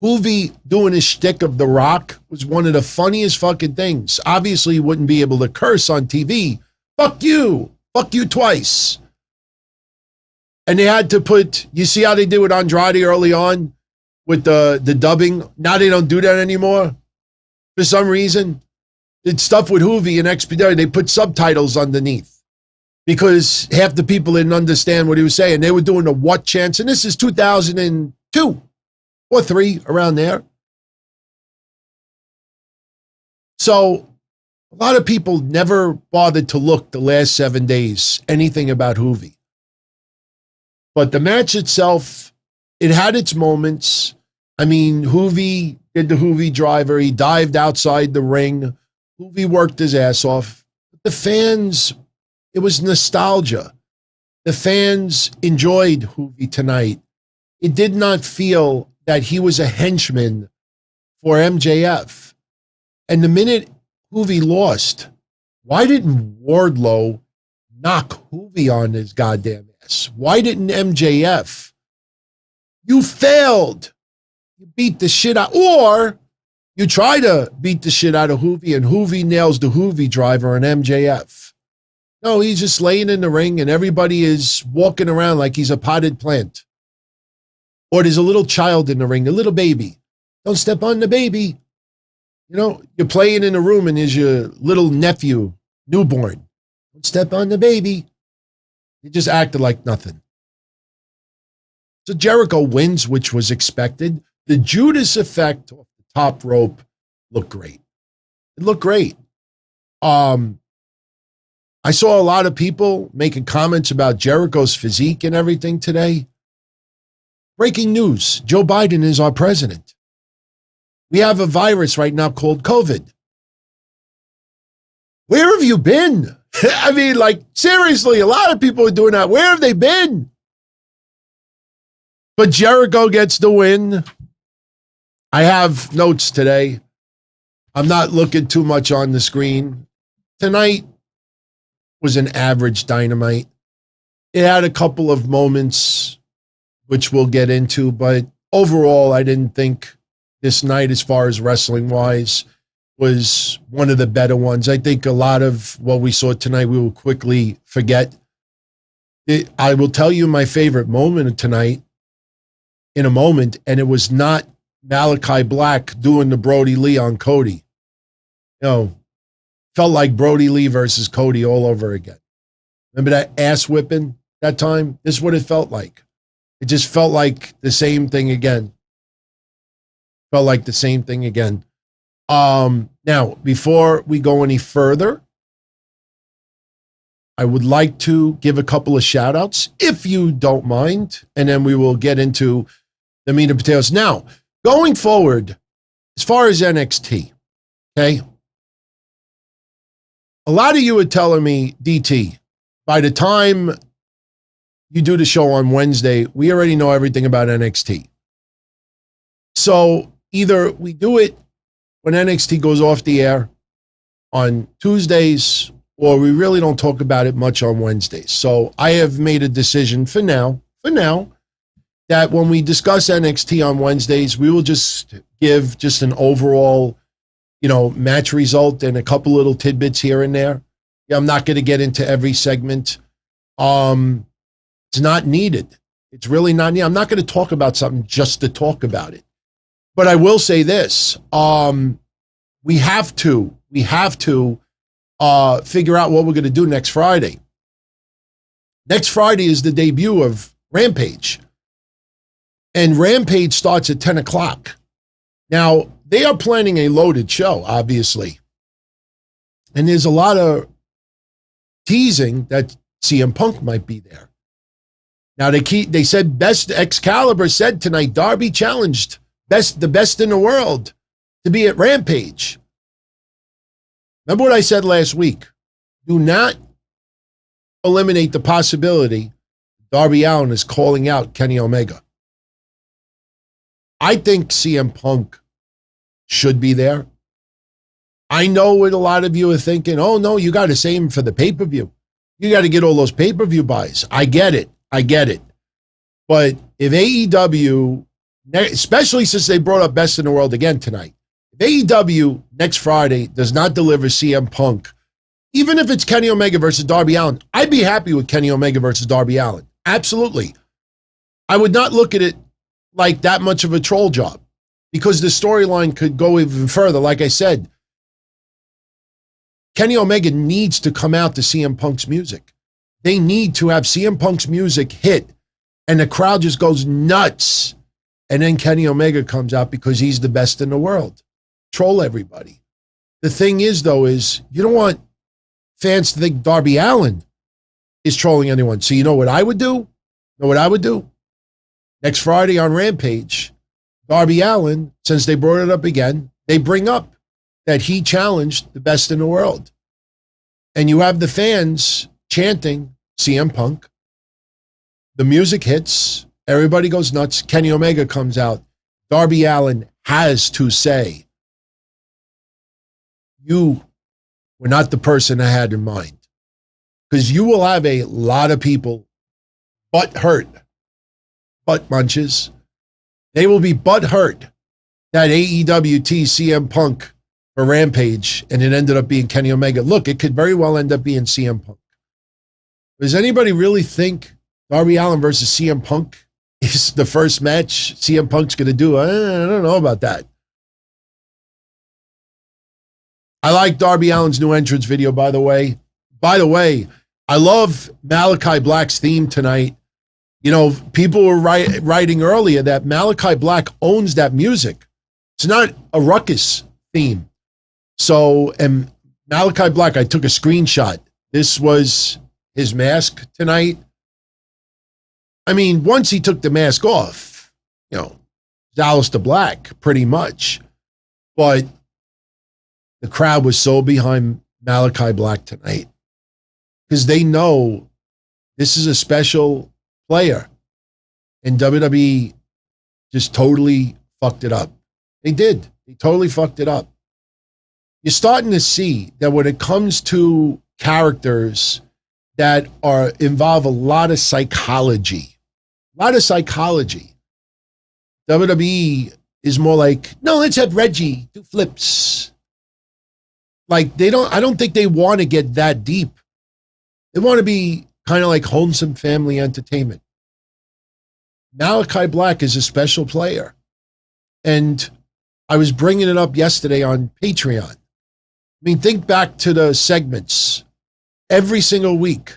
Juvi doing his shtick of The Rock was one of the funniest fucking things. Obviously, you wouldn't be able to curse on TV. Fuck you twice. And they had to you see how they did with Andrade early on with the dubbing? Now they don't do that anymore. For some reason, it's stuff with Juvi and XPW. They put subtitles underneath because half the people didn't understand what he was saying. They were doing the what chants, and this is 2002. Or 3, around there. So a lot of people never bothered to look the last 7 days, anything about Juvi. But the match itself, it had its moments. I mean, Juvi did the Juvi driver. He dived outside the ring. Juvi worked his ass off. The fans, it was nostalgia. The fans enjoyed Juvi tonight. It did not feel that he was a henchman for MJF. And the minute Juvi lost, why didn't Wardlow knock Juvi on his goddamn ass? Why didn't MJF? You failed. You beat the shit out, or you try to beat the shit out of Juvi and Juvi nails the Juvi driver on MJF. No, he's just laying in the ring and everybody is walking around like he's a potted plant. Or there's a little child in the ring, a little baby. Don't step on the baby. You're playing in a room and there's your little nephew, newborn. Don't step on the baby. He just acted like nothing. So Jericho wins, which was expected. The Judas effect off the top rope looked great. It looked great. I I saw a lot of people making comments about Jericho's physique and everything today. Breaking news, Joe Biden is our president. We have a virus right now called COVID. Where have you been? I mean, like, seriously, a lot of people are doing that. Where have they been? But Jericho gets the win. I have notes today. I'm not looking too much on the screen. Tonight was an average Dynamite. It had a couple of moments, which we'll get into, but overall, I didn't think this night, as far as wrestling-wise, was one of the better ones. I think a lot of what we saw tonight, we will quickly forget. I will tell you my favorite moment of tonight in a moment, and it was not Malakai Black doing the Brody Lee on Cody. You know, felt like Brody Lee versus Cody all over again. Remember that ass whipping that time? This is what it felt like. It just felt like the same thing again. Felt like the same thing again. Now, before we go any further, I would like to give a couple of shout outs, if you don't mind, and then we will get into the meat and potatoes. Now, going forward, as far as NXT, okay, a lot of you are telling me, DT, by the time you do the show on Wednesday, we already know everything about NXT. So either we do it when NXT goes off the air on Tuesdays, or we really don't talk about it much on Wednesdays. So I have made a decision for now, that when we discuss NXT on Wednesdays, we will just give just an overall, match result and a couple little tidbits here and there. Yeah, I'm not going to get into every segment. It's not needed. It's really not needed. I'm not going to talk about something just to talk about it. But I will say this. We have to figure out what we're going to do next Friday. Next Friday is the debut of Rampage. And Rampage starts at 10 o'clock. Now, they are planning a loaded show, obviously. And there's a lot of teasing that CM Punk might be there. Now, they said Excalibur said tonight, Darby challenged the best in the world to be at Rampage. Remember what I said last week? Do not eliminate the possibility Darby Allin is calling out Kenny Omega. I think CM Punk should be there. I know what a lot of you are thinking. Oh, no, you got to save him for the pay-per-view. You got to get all those pay-per-view buys. I get it. But if AEW, especially since they brought up Best in the World again tonight, if AEW next Friday does not deliver CM Punk, even if it's Kenny Omega versus Darby Allin, I'd be happy with Kenny Omega versus Darby Allin. Absolutely. I would not look at it like that much of a troll job, because the storyline could go even further. Like I said, Kenny Omega needs to come out to CM Punk's music. They need to have CM Punk's music hit, and the crowd just goes nuts. And then Kenny Omega comes out because he's the best in the world. Troll everybody. The thing is, though, is you don't want fans to think Darby Allin is trolling anyone. So you know what I would do? Next Friday on Rampage, Darby Allin, since they brought it up again, they bring up that he challenged the best in the world. And you have the fans chanting CM Punk. The music hits. Everybody goes nuts. Kenny Omega comes out. Darby Allin has to say, you were not the person I had in mind. Because you will have a lot of people butt munches. They will be butt hurt that AEW teased CM Punk for Rampage, and it ended up being Kenny Omega. Look, it could very well end up being CM Punk. Does anybody really think Darby Allin versus CM Punk is the first match CM Punk's going to do? I don't know about that. I like Darby Allin's new entrance video, by the way. I love Malakai Black's theme tonight. People were writing earlier that Malakai Black owns that music. It's not a ruckus theme. So, and Malakai Black, I took a screenshot this was his mask tonight. I mean, once he took the mask off, you know, Dallas to Black, pretty much. But the crowd was so behind Malakai Black tonight because they know this is a special player. And WWE just totally fucked it up. They did. They totally fucked it up. You're starting to see that when it comes to characters that involve a lot of psychology, WWE is more like, no, let's have Reggie do flips. Like I don't think they want to get that deep. They want to be kind of like wholesome family entertainment. Malakai Black is a special player. And I was bringing it up yesterday on Patreon. I mean, think back to the segments. Every single week,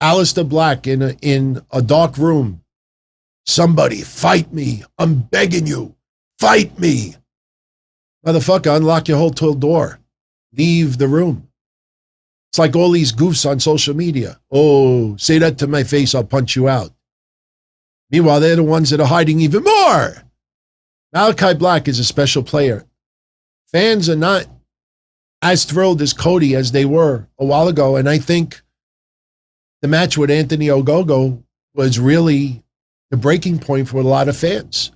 Aleister Black in a dark room. Somebody fight me. I'm begging you. Fight me. Motherfucker, unlock your hotel door. Leave the room. It's like all these goofs on social media. Oh, say that to my face, I'll punch you out. Meanwhile, they're the ones that are hiding even more. Malakai Black is a special player. Fans are not as thrilled as Cody as they were a while ago. And I think the match with Anthony Ogogo was really the breaking point for a lot of fans.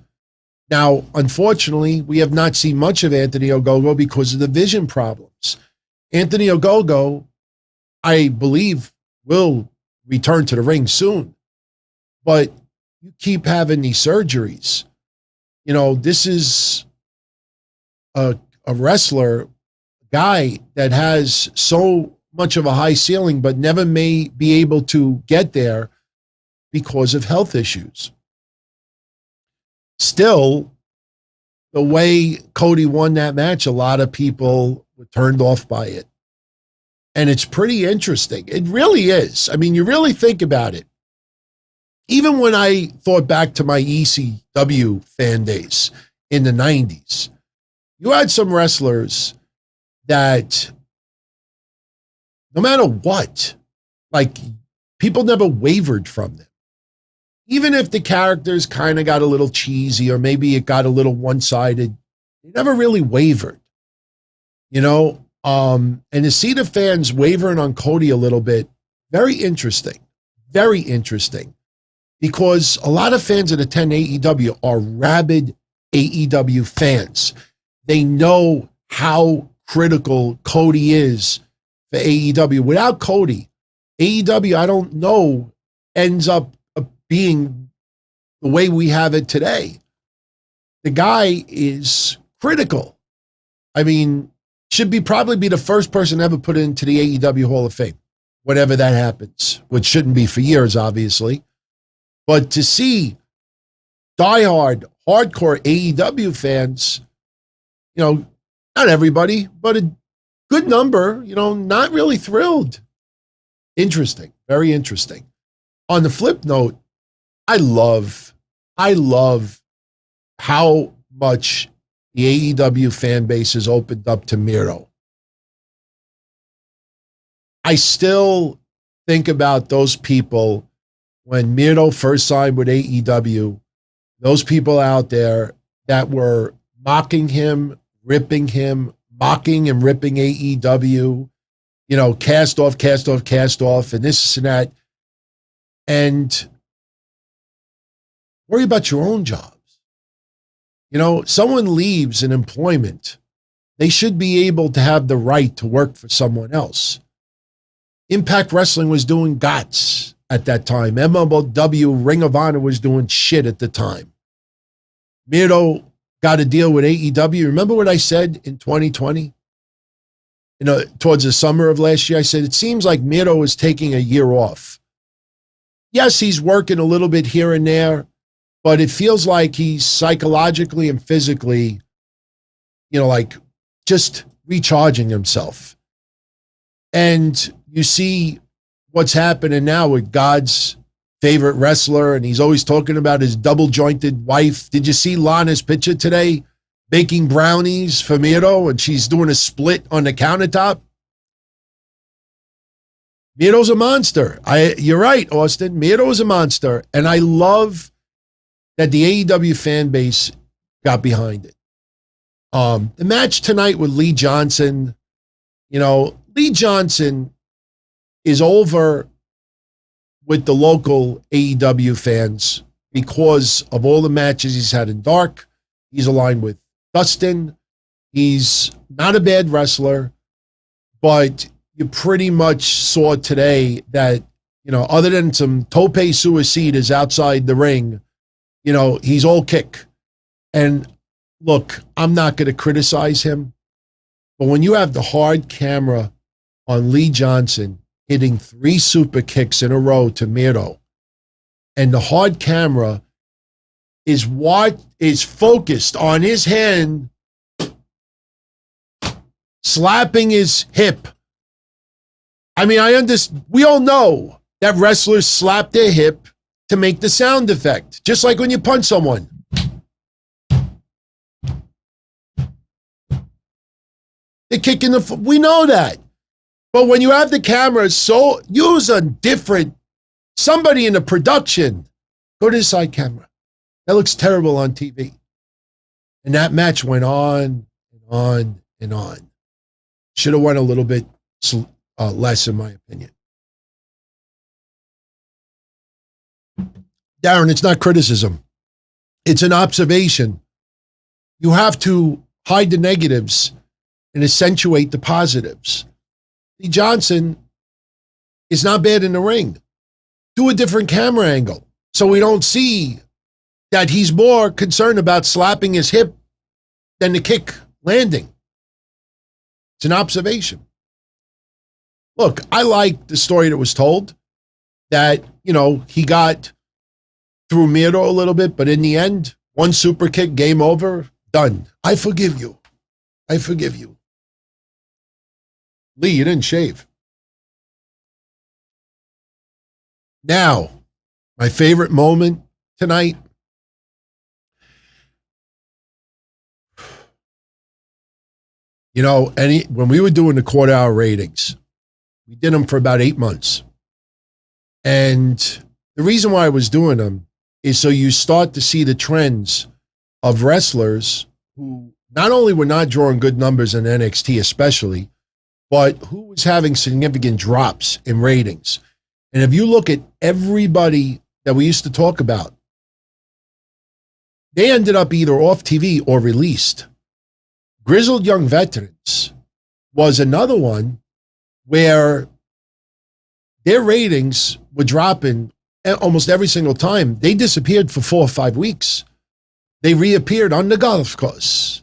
Now, unfortunately, we have not seen much of Anthony Ogogo because of the vision problems. Anthony Ogogo, I believe, will return to the ring soon. But you keep having these surgeries. You know, this is a wrestler, guy that has so much of a high ceiling, but never may be able to get there because of health issues. Still, the way Cody won that match, a lot of people were turned off by it. And it's pretty interesting. It really is. I mean, you really think about it. Even when I thought back to my ECW fan days in the 90s, you had some wrestlers that no matter what, like, people never wavered from them. Even if the characters kind of got a little cheesy or maybe it got a little one-sided, they never really wavered, you know? And to see the fans wavering on Cody a little bit, very interesting, because a lot of fans that attend AEW are rabid AEW fans. They know how critical Cody is for AEW. Without Cody, AEW, I don't know, ends up being the way we have it today. The guy is critical. I mean, should probably be the first person ever put into the AEW Hall of Fame, whenever that happens, which shouldn't be for years, obviously. But to see diehard, hardcore AEW fans, you know, not everybody, but a good number, you know, not really thrilled. Interesting, very interesting. On the flip note, I love how much the AEW fan base has opened up to Miro. I still think about those people when Miro first signed with AEW, those people out there that were mocking him, ripping him, mocking and ripping AEW, you know, cast off, and this and that. And worry about your own jobs. You know, someone leaves an employment, they should be able to have the right to work for someone else. Impact Wrestling was doing GOTS at that time. MLW, Ring of Honor was doing shit at the time. Miro got a deal with AEW. Remember what I said in 2020? You know, towards the summer of last year, I said, it seems like Miro is taking a year off. Yes, he's working a little bit here and there, but it feels like he's psychologically and physically, you know, like just recharging himself. And you see what's happening now with God's favorite wrestler, and he's always talking about his double-jointed wife. Did you see Lana's picture today? Baking brownies for Miro, and she's doing a split on the countertop. Miro's a monster. You're right, Austin. Miro is a monster. And I love that the AEW fan base got behind it. The match tonight with Lee Johnson, Lee Johnson is over with the local AEW fans because of all the matches he's had in Dark. He's aligned with Dustin. He's not a bad wrestler, but you pretty much saw today that, other than some tope suicidas outside the ring, he's all kick. And look, I'm not going to criticize him, but when you have the hard camera on Lee Johnson hitting 3 super kicks in a row to Miro, and the hard camera is what is focused on his hand slapping his hip. I mean, we all know that wrestlers slap their hip to make the sound effect, just like when you punch someone. They're kicking we know that. But when you have the camera, use somebody in the production. Go to the side camera. That looks terrible on TV. And that match went on and on and on. Should have went a little bit less, in my opinion. Darren, it's not criticism. It's an observation. You have to hide the negatives and accentuate the positives. Lee Johnson is not bad in the ring. Do a different camera angle so we don't see that he's more concerned about slapping his hip than the kick landing. It's an observation. Look, I like the story that was told that, he got through Miro a little bit, but in the end, one super kick, game over, done. I forgive you. I forgive you. Lee, you didn't shave. Now, my favorite moment tonight. When we were doing the quarter-hour ratings, we did them for about 8 months. And the reason why I was doing them is so you start to see the trends of wrestlers who not only were not drawing good numbers in NXT especially, but who was having significant drops in ratings. And if you look at everybody that we used to talk about, they ended up either off TV or released. Grizzled Young Veterans was another one where their ratings were dropping almost every single time. They disappeared for 4 or 5 weeks. They reappeared on the golf course.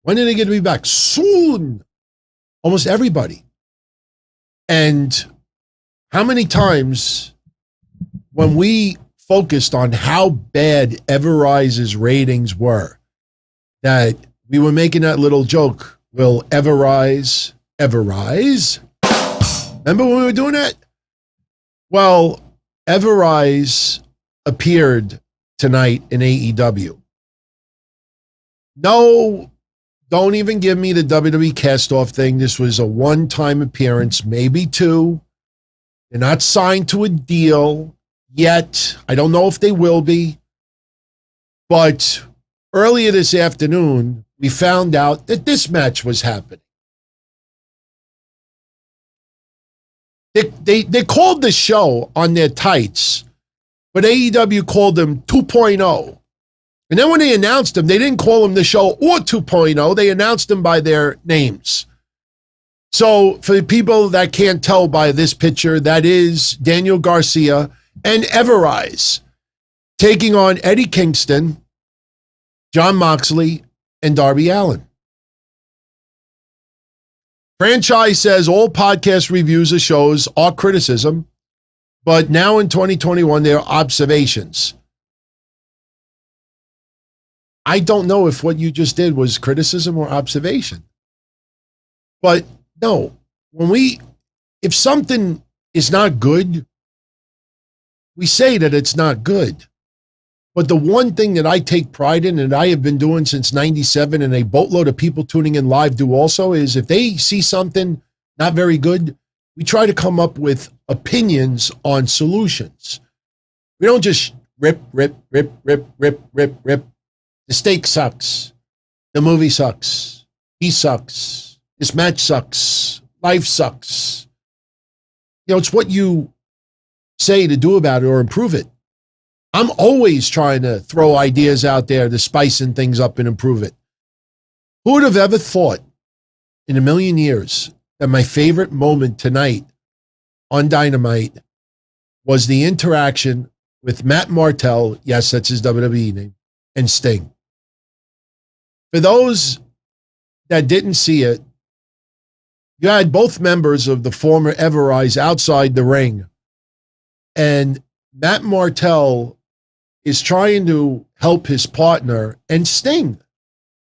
When are they going to be back? Soon. Almost everybody. And how many times when we focused on how bad Everrise's ratings were, that we were making that little joke, will Everrise ever rise? Remember when we were doing that? Well, Everrise appeared tonight in AEW. No, don't even give me the WWE cast-off thing. This was a one-time appearance, maybe 2. They're not signed to a deal yet. I don't know if they will be. But earlier this afternoon, we found out that this match was happening. They called the show on their tights, but AEW called them 2.0. And then when they announced them, they didn't call them the show or 2.0. They announced them by their names. So for the people that can't tell by this picture, that is Daniel Garcia and Everrise taking on Eddie Kingston, Jon Moxley, and Darby Allin. Franchise says all podcast reviews of shows are criticism, but now in 2021, they're observations. I don't know if what you just did was criticism or observation. But no, if something is not good, we say that it's not good. But the one thing that I take pride in and I have been doing since 97 and a boatload of people tuning in live do also is if they see something not very good, we try to come up with opinions on solutions. We don't just rip. The steak sucks. The movie sucks. He sucks. This match sucks. Life sucks. It's what you say to do about it or improve it. I'm always trying to throw ideas out there to spicing things up and improve it. Who would have ever thought in a million years that my favorite moment tonight on Dynamite was the interaction with Matt Martel, yes, that's his WWE name, and Sting. For those that didn't see it, you had both members of the former Everrise outside the ring, and Matt Martel is trying to help his partner, and Sting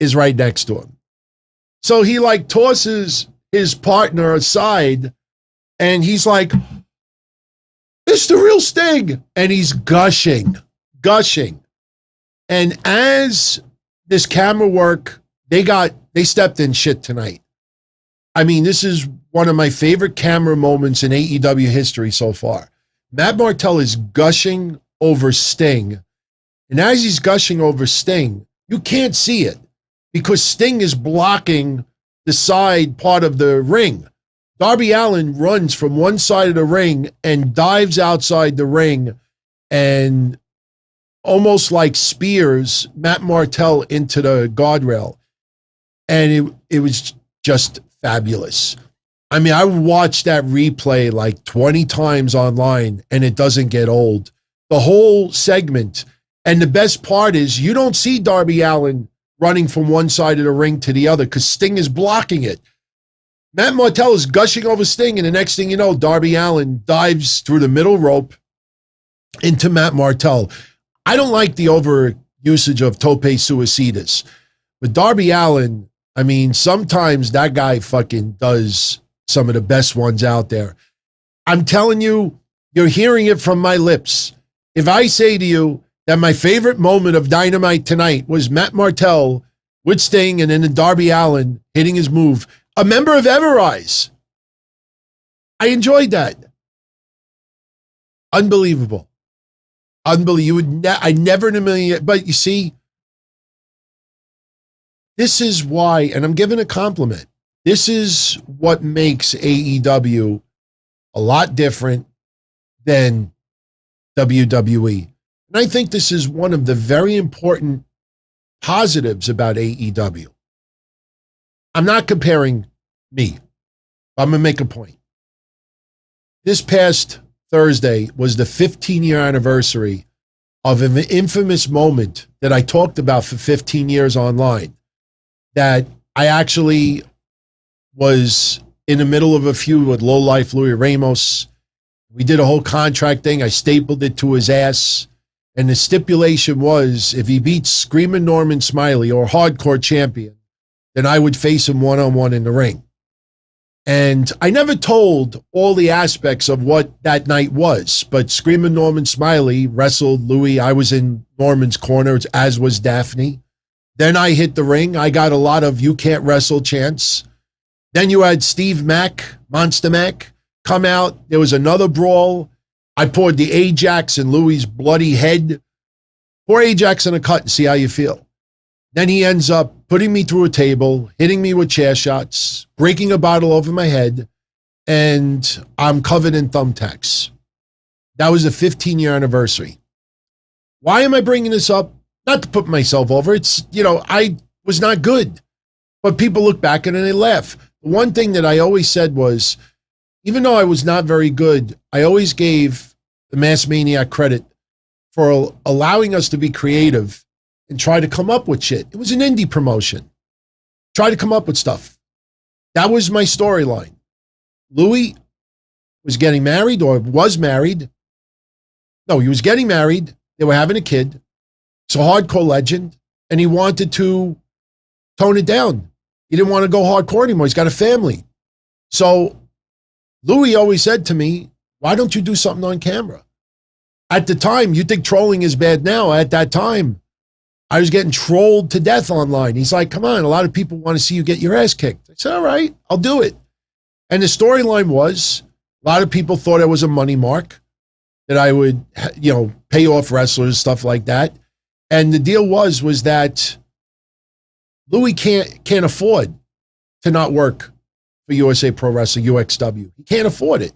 is right next to him. So he tosses his partner aside, and he's like, "It's the real Sting," and he's gushing. And as this camera work, they stepped in shit tonight. I mean, this is one of my favorite camera moments in AEW history so far. Matt Martel is gushing over Sting. And as he's gushing over Sting, you can't see it because Sting is blocking the side part of the ring. Darby Allin runs from one side of the ring and dives outside the ring and almost like spears Matt Martel into the guardrail. And it was just fabulous. I mean, I watched that replay like 20 times online and it doesn't get old. The whole segment. And the best part is you don't see Darby Allin running from one side of the ring to the other because Sting is blocking it. Matt Martel is gushing over Sting, and the next thing you know, Darby Allin dives through the middle rope into Matt Martel. I don't like the over usage of tope suicidas, but Darby Allin, I mean, sometimes that guy fucking does some of the best ones out there. I'm telling you, you're hearing it from my lips. If I say to you that my favorite moment of Dynamite tonight was Matt Martel with Sting and then Darby Allin hitting his move, a member of Everrise. I enjoyed that. Unbelievable. Unbelievable. I never in a million, but you see, this is why, and I'm giving a compliment, this is what makes AEW a lot different than WWE. And I think this is one of the very important positives about AEW. I'm not comparing me. I'm going to make a point. This past Thursday was the 15-year anniversary of an infamous moment that I talked about for 15 years online, that I actually was in the middle of a feud with lowlife Louis Ramos. We did a whole contract thing. I stapled it to his ass. And the stipulation was if he beats Screaming Norman Smiley or Hardcore Champion, then I would face him one-on-one in the ring. And I never told all the aspects of what that night was, but Screaming Norman Smiley wrestled Louis. I was in Norman's corner, as was Daphne. Then I hit the ring. I got a lot of "you can't wrestle" chants. Then you had Steve Mack, Monster Mack, come out. There was another brawl. I poured the Ajax in Louis' bloody head. Pour Ajax in a cut and see how you feel. Then he ends up putting me through a table, hitting me with chair shots, breaking a bottle over my head, and I'm covered in thumbtacks. That was the 15-year anniversary. Why am I bringing this up? Not to put myself over. It's, I was not good. But people look back at it and they laugh. The one thing that I always said was, even though I was not very good, I always gave the Mass Maniac credit for allowing us to be creative and try to come up with shit. It was an indie promotion. Try to come up with stuff. That was my storyline. Louis was getting married or was married. No, he was getting married. They were having a kid. It's a hardcore legend. And he wanted to tone it down. He didn't want to go hardcore anymore. He's got a family. So Louis always said to me, why don't you do something on camera? At the time, you think trolling is bad now. At that time, I was getting trolled to death online. He's like, come on, a lot of people want to see you get your ass kicked. I said, all right, I'll do it. And the storyline was A lot of people thought it was a money mark, that I would, pay off wrestlers, stuff like that. And the deal was that Louis can't afford to not work for USA Pro Wrestling, UXW. He can't afford it.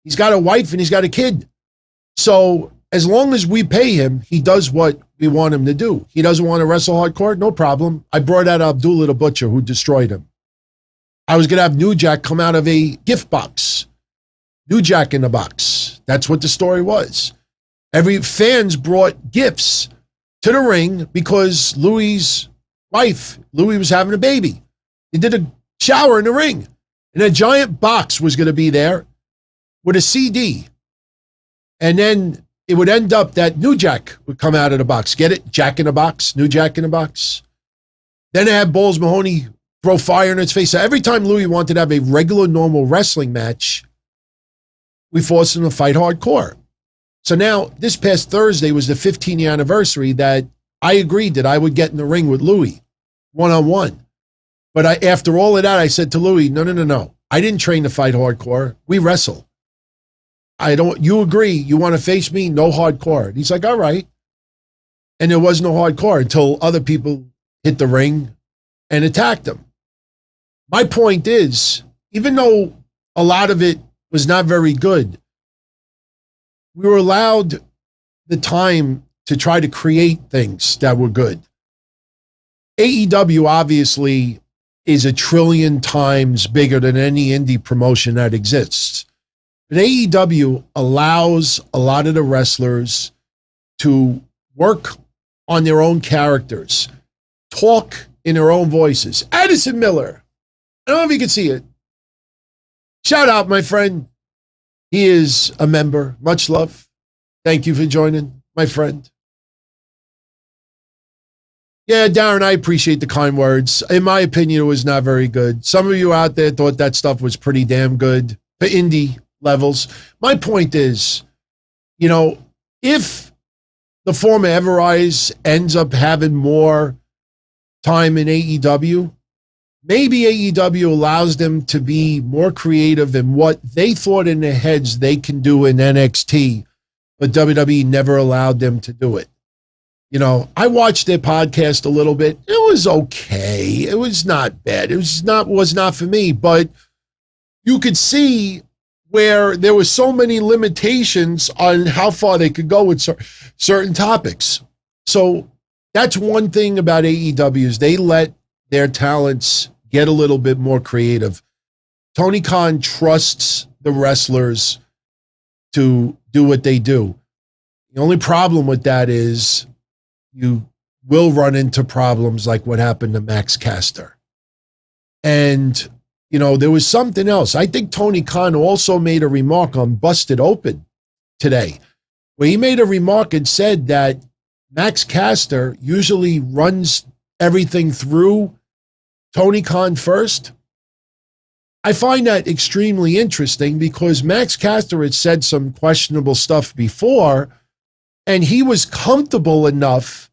He's got a wife and he's got a kid. So as long as we pay him, he does what we want him to do. He doesn't want to wrestle hardcore? No problem. I brought out Abdullah the Butcher, who destroyed him. I was going to have New Jack come out of a gift box. New Jack in the box. That's what the story was. Fans brought gifts to the ring because Louis' wife, Louis was having a baby. They did a shower in the ring. And a giant box was going to be there with a CD. And then it would end up that New Jack would come out of the box. Get it? Jack in the box. New Jack in the box. Then they had Balls Mahoney throw fire in its face. So every time Louis wanted to have a regular, normal wrestling match, we forced him to fight hardcore. So now, this past Thursday was the 15th anniversary that I agreed that I would get in the ring with Louis, one-on-one. But after all of that, I said to Louis, no. I didn't train to fight hardcore. We wrestle. You agree, you want to face me? No hardcore. And he's like, all right. And there was no hardcore until other people hit the ring and attacked him. My point is, even though a lot of it was not very good, we were allowed the time to try to create things that were good. AEW obviously is 1 trillion times bigger than any indie promotion that exists. But AEW allows a lot of the wrestlers to work on their own characters, talk in their own voices. Addison Miller, I don't know if you can see it. Shout out, my friend. He is a member. Much love. Thank you for joining, my friend. Yeah, Darren, I appreciate the kind words. In my opinion, it was not very good. Some of you out there thought that stuff was pretty damn good for indie levels. My point is, if the former Everrise ends up having more time in AEW, maybe AEW allows them to be more creative in what they thought in their heads they can do in NXT, but WWE never allowed them to do it. I watched their podcast a little bit. It was okay. It was not bad. It was not for me, but you could see where there were so many limitations on how far they could go with certain topics. So that's one thing about AEW is they let their talents get a little bit more creative. Tony Khan trusts the wrestlers to do what they do. The only problem with that is you will run into problems like what happened to Max Caster. And, there was something else. I think Tony Khan also made a remark on Busted Open today, where he made a remark and said that Max Caster usually runs everything through Tony Khan first. I find that extremely interesting because Max Caster had said some questionable stuff before, and he was comfortable enough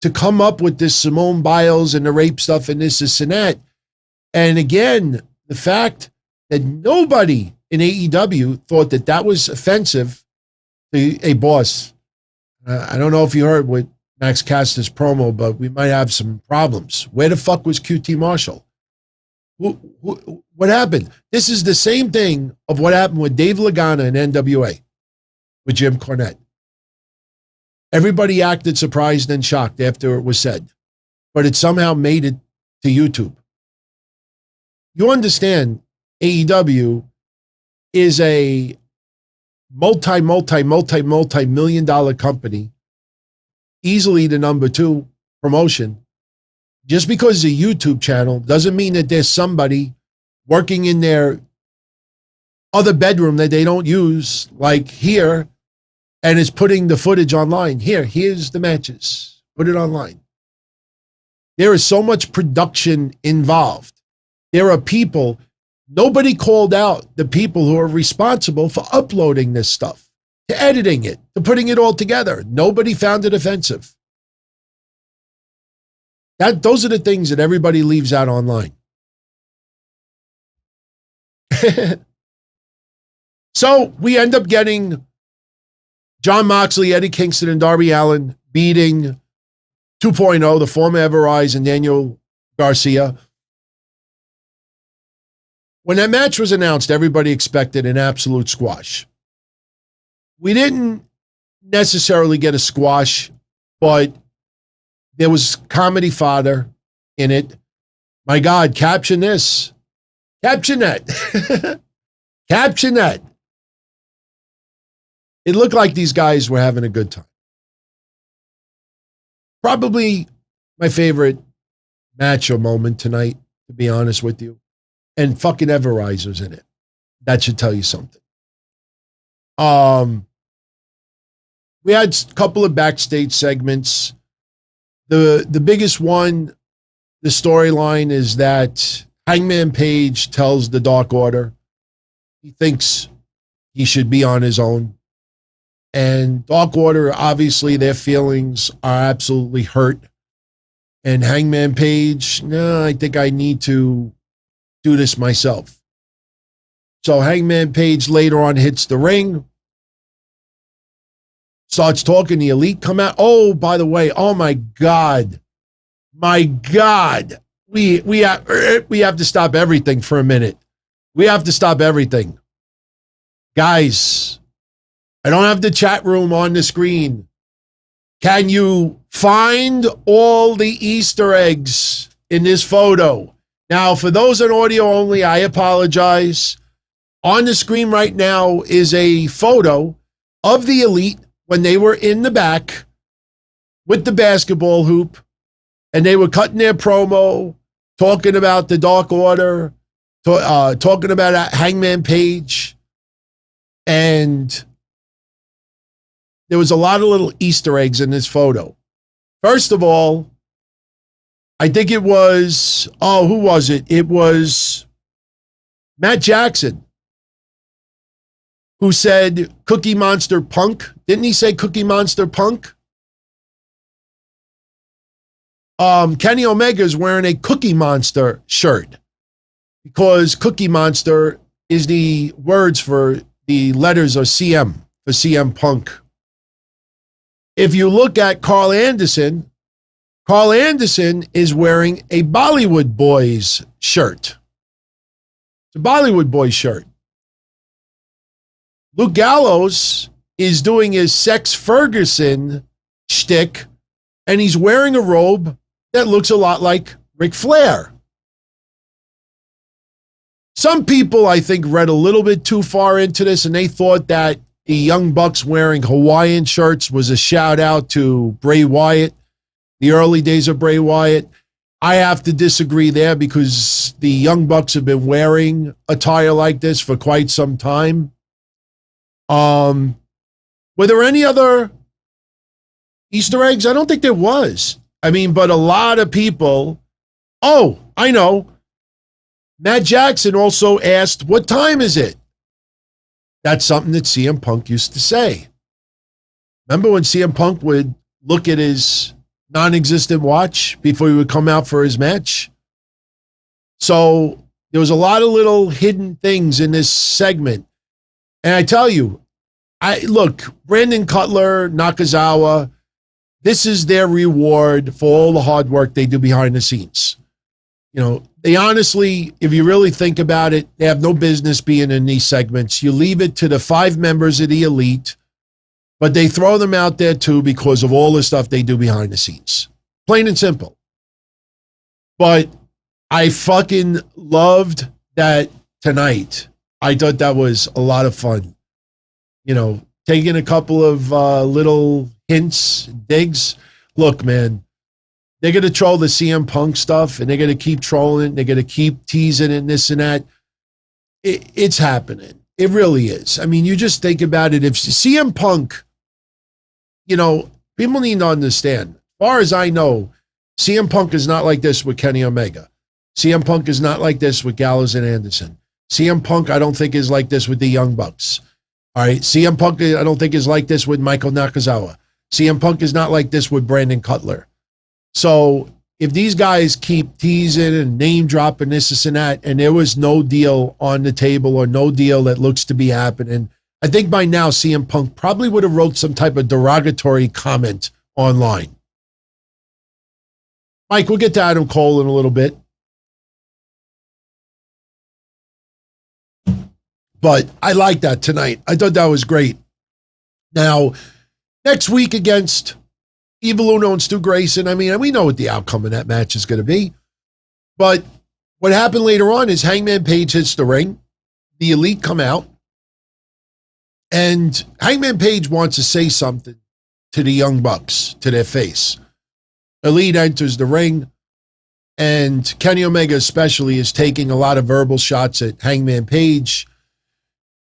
to come up with this Simone Biles and the rape stuff and this and that. And again, the fact that nobody in AEW thought that was offensive to a boss. I don't know if you heard with Max Caster's promo, but we might have some problems. Where the fuck was QT Marshall? What happened? This is the same thing of what happened with Dave Lagana and NWA with Jim Cornette. Everybody acted surprised and shocked after it was said, but it somehow made it to YouTube. You understand, AEW is a multi-million dollar company, easily the number 2 promotion. Just because it's a YouTube channel doesn't mean that there's somebody working in their other bedroom that they don't use, like here, and is putting the footage online. Here's the matches. Put it online. There is so much production involved. There are people, nobody called out the people who are responsible for uploading this stuff, to editing it, to putting it all together. Nobody found it offensive. Those are the things that everybody leaves out online. So we end up getting Jon Moxley, Eddie Kingston, and Darby Allin beating 2.0, the former Ever-Rise, and Daniel Garcia. When that match was announced, everybody expected an absolute squash. We didn't necessarily get a squash, but there was comedy fodder in it. My God, caption this. Caption that. Caption that. It looked like these guys were having a good time. Probably my favorite match or moment tonight, to be honest with you. And fucking Ever-Riser's in it. That should tell you something. We had a couple of backstage segments. The biggest one, the storyline is that Hangman Page tells the Dark Order he thinks he should be on his own. And Dark Order, obviously, their feelings are absolutely hurt. And Hangman Page, no, I think I need to do this myself. So Hangman Page later on hits the ring, starts talking. The Elite come out. Oh, by the way, oh my God. My God. We have to stop everything for a minute. We have to stop everything. Guys, I don't have the chat room on the screen. Can you find all the Easter eggs in this photo? Now, for those on audio only, I apologize. On the screen right now is a photo of the Elite when they were in the back with the basketball hoop, and they were cutting their promo, talking about the Dark Order, talking about Hangman Page, and there was a lot of little Easter eggs in this photo. First of all, I think it was, who was it? It was Matt Jackson who said Cookie Monster Punk. Didn't he say Cookie Monster Punk? Kenny Omega is wearing a Cookie Monster shirt because Cookie Monster is the words for the letters of CM, for CM Punk. If you look at Carl Anderson is wearing a Bollywood Boys shirt. It's a Bollywood Boys shirt. Luke Gallows is doing his Sex Ferguson shtick, and he's wearing a robe that looks a lot like Ric Flair. Some people, I think, read a little bit too far into this, and they thought that the Young Bucks wearing Hawaiian shirts was a shout out to Bray Wyatt, the early days of Bray Wyatt. I have to disagree there because the Young Bucks have been wearing attire like this for quite some time. Were there any other Easter eggs? I don't think there was. I mean, but a lot of people. Oh, I know. Matt Jackson also asked, what time is it? That's something that CM Punk used to say. Remember when CM Punk would look at his non-existent watch before he would come out for his match? So there was a lot of little hidden things in this segment. And I tell you, look, Brandon Cutler, Nakazawa, this is their reward for all the hard work they do behind the scenes. You know, they honestly, if you really think about it, they have no business being in these segments. You leave it to the 5 members of the Elite, but they throw them out there too because of all the stuff they do behind the scenes. Plain and simple. But I fucking loved that tonight. I thought that was a lot of fun. You know, taking a couple of little hints, digs. Look, man, they're going to troll the CM Punk stuff, and they're going to keep trolling. They're going to keep teasing and this and that. It's happening. It really is. I mean, you just think about it. If CM Punk, you know, people need to understand. As far as I know, CM Punk is not like this with Kenny Omega. CM Punk is not like this with Gallows and Anderson. CM Punk, I don't think, is like this with the Young Bucks. All right. CM Punk, I don't think, is like this with Michael Nakazawa. CM Punk is not like this with Brandon Cutler. So if these guys keep teasing and name dropping this and that, and there was no deal on the table or no deal that looks to be happening, I think by now CM Punk probably would have wrote some type of derogatory comment online. Mike, we'll get to Adam Cole in a little bit. But I like that tonight. I thought that was great. Now, next week against Evil Uno and Stu Grayson, I mean, we know what the outcome of that match is going to be. But what happened later on is Hangman Page hits the ring. The Elite come out. And Hangman Page wants to say something to the Young Bucks, to their face. Elite enters the ring. And Kenny Omega especially is taking a lot of verbal shots at Hangman Page,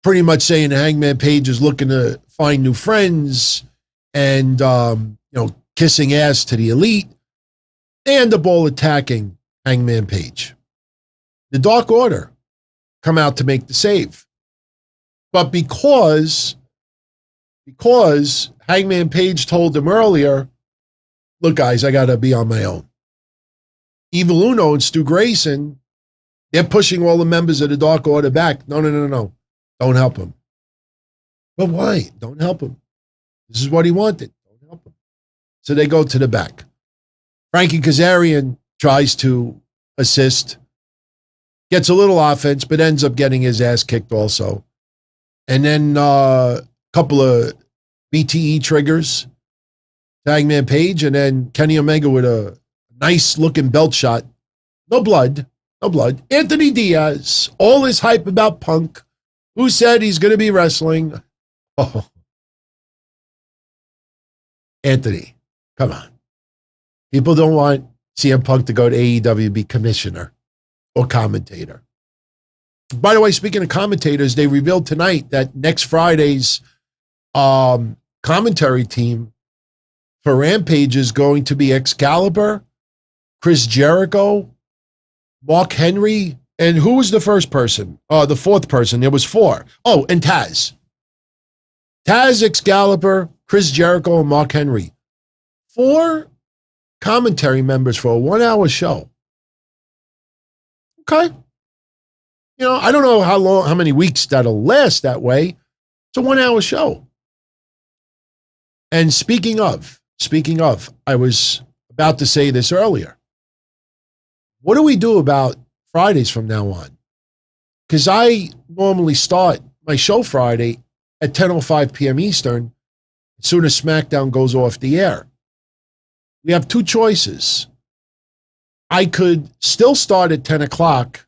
pretty much saying Hangman Page is looking to find new friends and, kissing ass to the Elite, and the Ball attacking Hangman Page. The Dark Order come out to make the save. But because Hangman Page told them earlier, look, guys, I got to be on my own. Evil Uno and Stu Grayson, they're pushing all the members of the Dark Order back. No. Don't help him. But why? Don't help him. This is what he wanted. Don't help him. So they go to the back. Frankie Kazarian tries to assist, gets a little offense, but ends up getting his ass kicked also. And then a couple of BTE triggers, Hangman Page, and then Kenny Omega with a nice-looking belt shot. No blood. Anthony Diaz, all his hype about Punk. Who said he's going to be wrestling? Oh. Anthony, come on. People don't want CM Punk to go to AEW, be commissioner or commentator. By the way, speaking of commentators, they revealed tonight that next Friday's commentary team for Rampage is going to be Excalibur, Chris Jericho, Mark Henry, and who was the first person? The fourth person. There was four. Oh, and Taz. Taz, Excalibur, Chris Jericho, and Mark Henry. 4 commentary members for a 1-hour show. Okay. I don't know how many weeks that'll last that way. It's a 1-hour show. And speaking of, I was about to say this earlier. What do we do about Fridays from now on? Because I normally start my show Friday at 10:05 p.m. Eastern as soon as SmackDown goes off the air. We have 2 choices. I could still start at 10 o'clock,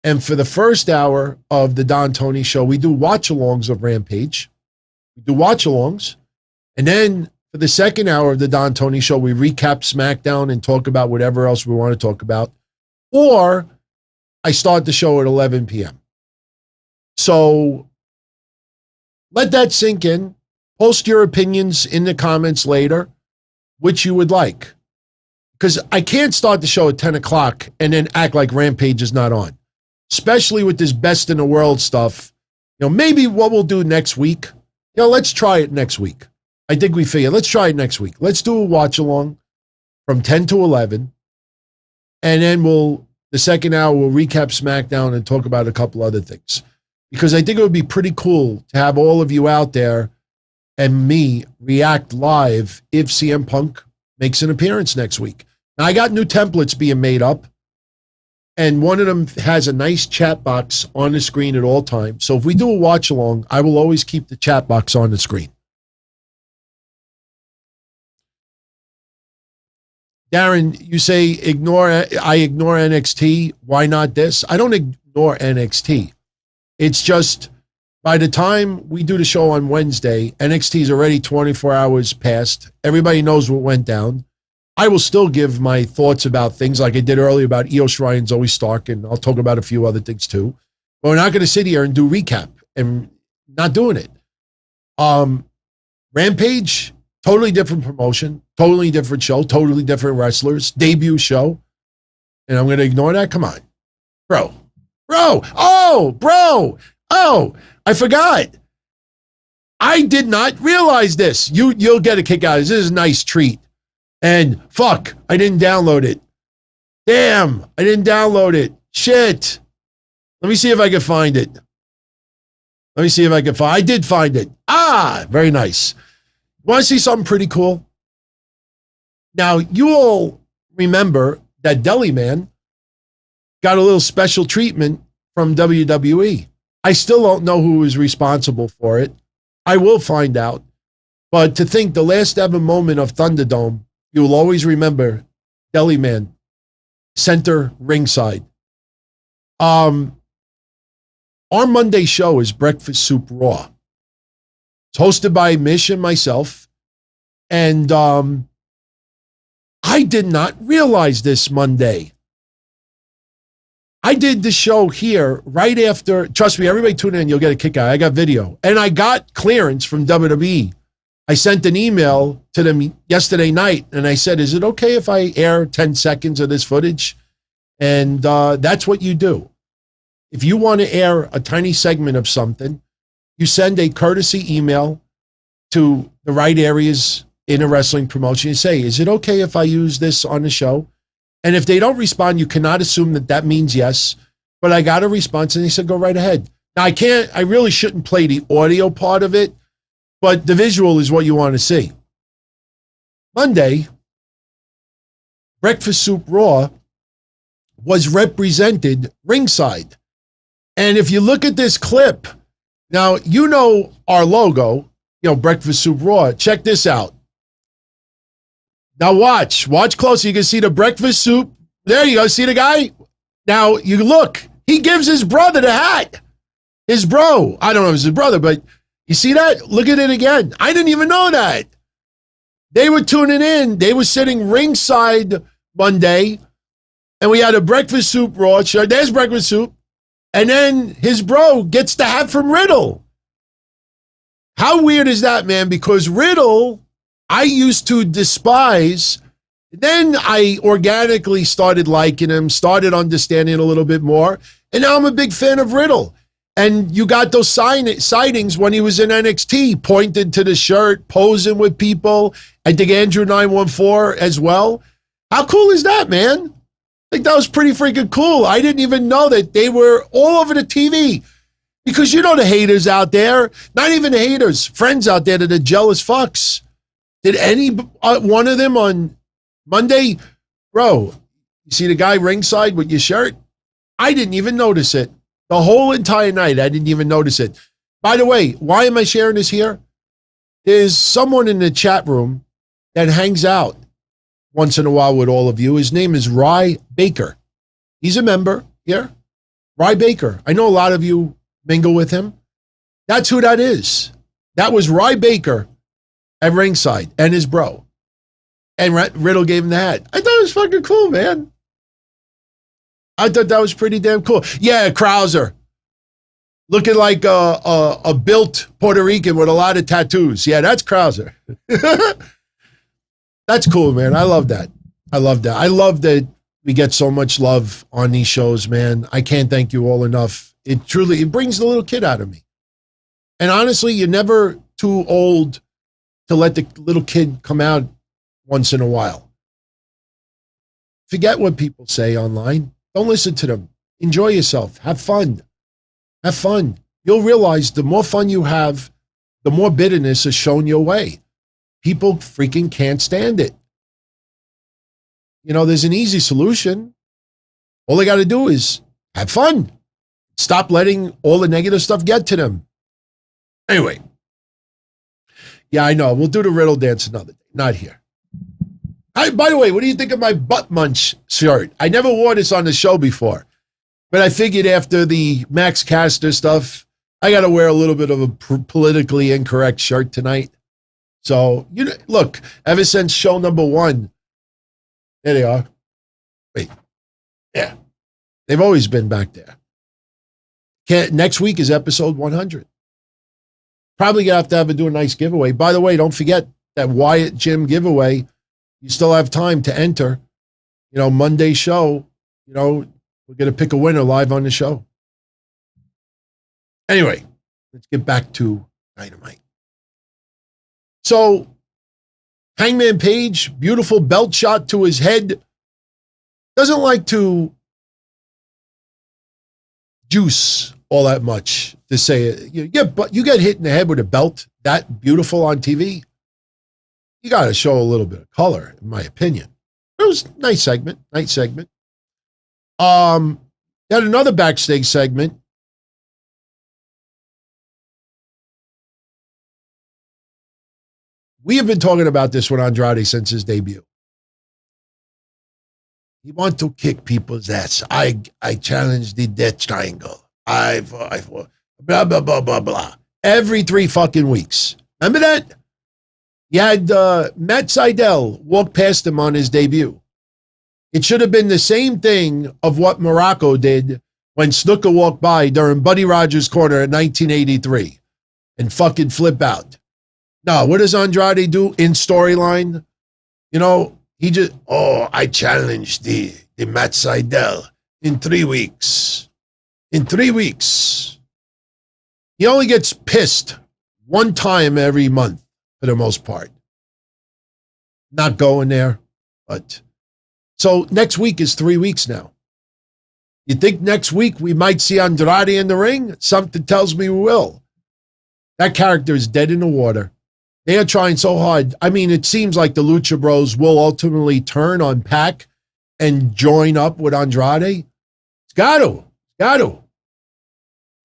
and for the first hour of the Don Tony show, we do watch-alongs of Rampage. We do watch-alongs, and then for the second hour of the Don Tony show, we recap SmackDown and talk about whatever else we want to talk about. Or I start the show at 11 p.m. So let that sink in. Post your opinions in the comments later, which you would like. Because I can't start the show at 10 o'clock and then act like Rampage is not on. Especially with this best in the world stuff. Maybe what we'll do next week, let's try it next week. I think we figured, let's try it next week. Let's do a watch along from 10 to 11. And then the second hour, we'll recap SmackDown and talk about a couple other things. Because I think it would be pretty cool to have all of you out there and me react live if CM Punk makes an appearance next week. Now, I got new templates being made up. And one of them has a nice chat box on the screen at all times. So if we do a watch along, I will always keep the chat box on the screen. Darren, you say I ignore NXT. Why not this? I don't ignore NXT. It's just by the time we do the show on Wednesday, NXT is already 24 hours past. Everybody knows what went down. I will still give my thoughts about things like I did earlier about Io Shirai and Zoe Stark, and I'll talk about a few other things too. But we're not going to sit here and do recap and not doing it. Rampage, totally different promotion, totally different show, totally different wrestlers, debut show. And I'm going to ignore that? Come on. Bro, I forgot. I did not realize this. You'll get a kick out of this. This is a nice treat. And fuck, I didn't download it. Damn, I didn't download it. Shit. Let me see if I can find it. I did find it. Ah, very nice. Want to see something pretty cool? Now, you all remember that Deli Man got a little special treatment from WWE. I still don't know who was responsible for it. I will find out. But to think the last ever moment of Thunderdome, you will always remember Deli Man, center ringside. Our Monday show is Breakfast Soup Raw. It's hosted by Mish and myself. And I did not realize this Monday. I did the show here right after. Trust me, everybody tune in, you'll get a kick out. I got video. And I got clearance from WWE. I sent an email to them yesterday night, and I said, is it okay if I air 10 seconds of this footage? And that's what you do. If you want to air a tiny segment of something, you send a courtesy email to the right areas in a wrestling promotion. You say, is it okay if I use this on the show? And if they don't respond, you cannot assume that that means yes. But I got a response, and they said, go right ahead. Now, I really shouldn't play the audio part of it, but the visual is what you want to see. Monday, Breakfast Soup Raw was represented ringside. And if you look at this clip, now, you know our logo, Breakfast Soup Raw. Check this out. Now watch closely. You can see the breakfast soup. There you go. See the guy? Now you look, he gives his brother the hat. His bro. I don't know if it's his brother, but you see that? Look at it again. I didn't even know that. They were tuning in. They were sitting ringside Monday, and we had a Breakfast Soup Raw. There's breakfast soup. And then his bro gets the hat from Riddle. How weird is that, man? Because Riddle, I used to despise. Then I organically started liking him, started understanding a little bit more. And now I'm a big fan of Riddle. And you got those sightings when he was in NXT, pointed to the shirt, posing with people. I think Andrew 914 as well. How cool is that, man? I think that was pretty freaking cool. I didn't even know that they were all over the TV. Because you know the haters out there, not even the haters, friends out there that are jealous fucks. Did any one of them on Monday, bro, you see the guy ringside with your shirt? I didn't even notice it. The whole entire night, I didn't even notice it. By the way, why am I sharing this here? There's someone in the chat room that hangs out once in a while with all of you. His name is Rye Baker. He's a member here. Rye Baker. I know a lot of you mingle with him. That's who that is. That was Rye Baker at ringside and his bro. And Riddle gave him the hat. I thought it was fucking cool, man. I thought that was pretty damn cool. Yeah, Krauser. Looking like a built Puerto Rican with a lot of tattoos. Yeah, that's Krauser. That's cool, man. I love that. I love that we get so much love on these shows, man. I can't thank you all enough. It brings the little kid out of me. And honestly, you're never too old to let the little kid come out once in a while. Forget what people say online. Don't listen to them. Enjoy yourself. Have fun. Have fun. You'll realize the more fun you have, the more bitterness is shown your way. People freaking can't stand it. There's an easy solution. All they got to do is have fun. Stop letting all the negative stuff get to them. Anyway. Yeah, I know. We'll do the riddle dance another day. Not here. By the way, what do you think of my butt munch shirt? I never wore this on the show before. But I figured after the Max Caster stuff, I got to wear a little bit of a politically incorrect shirt tonight. So, look, ever since show number 1, there they are. Wait. Yeah. They've always been back there. Next week is episode 100. Probably going to have to do a nice giveaway. By the way, don't forget that Wyatt Gym giveaway. You still have time to enter. Monday show, we're going to pick a winner live on the show. Anyway, let's get back to Dynamite. So Hangman Page, beautiful belt shot to his head. Doesn't like to juice all that much to say it. But you get hit in the head with a belt that beautiful on TV. You got to show a little bit of color, in my opinion. It was a nice segment. Had another backstage segment. We have been talking about this with Andrade since his debut. He wants to kick people's ass. I challenge the Death Triangle. I blah, blah, blah, blah, blah. Every 3 fucking weeks. Remember that? You had Matt Sydal walk past him on his debut. It should have been the same thing of what Morocco did when Snuka walked by during Buddy Rogers' Corner in 1983 and fucking flip out. No, what does Andrade do in storyline? He just, I challenged the Matt Sydal in 3 weeks. In 3 weeks. He only gets pissed 1 time every month for the most part. Not going there, but so next week is 3 weeks now. You think next week we might see Andrade in the ring? Something tells me we will. That character is dead in the water. They are trying so hard. I mean, it seems like the Lucha Bros will ultimately turn on Pac and join up with Andrade. It's got to.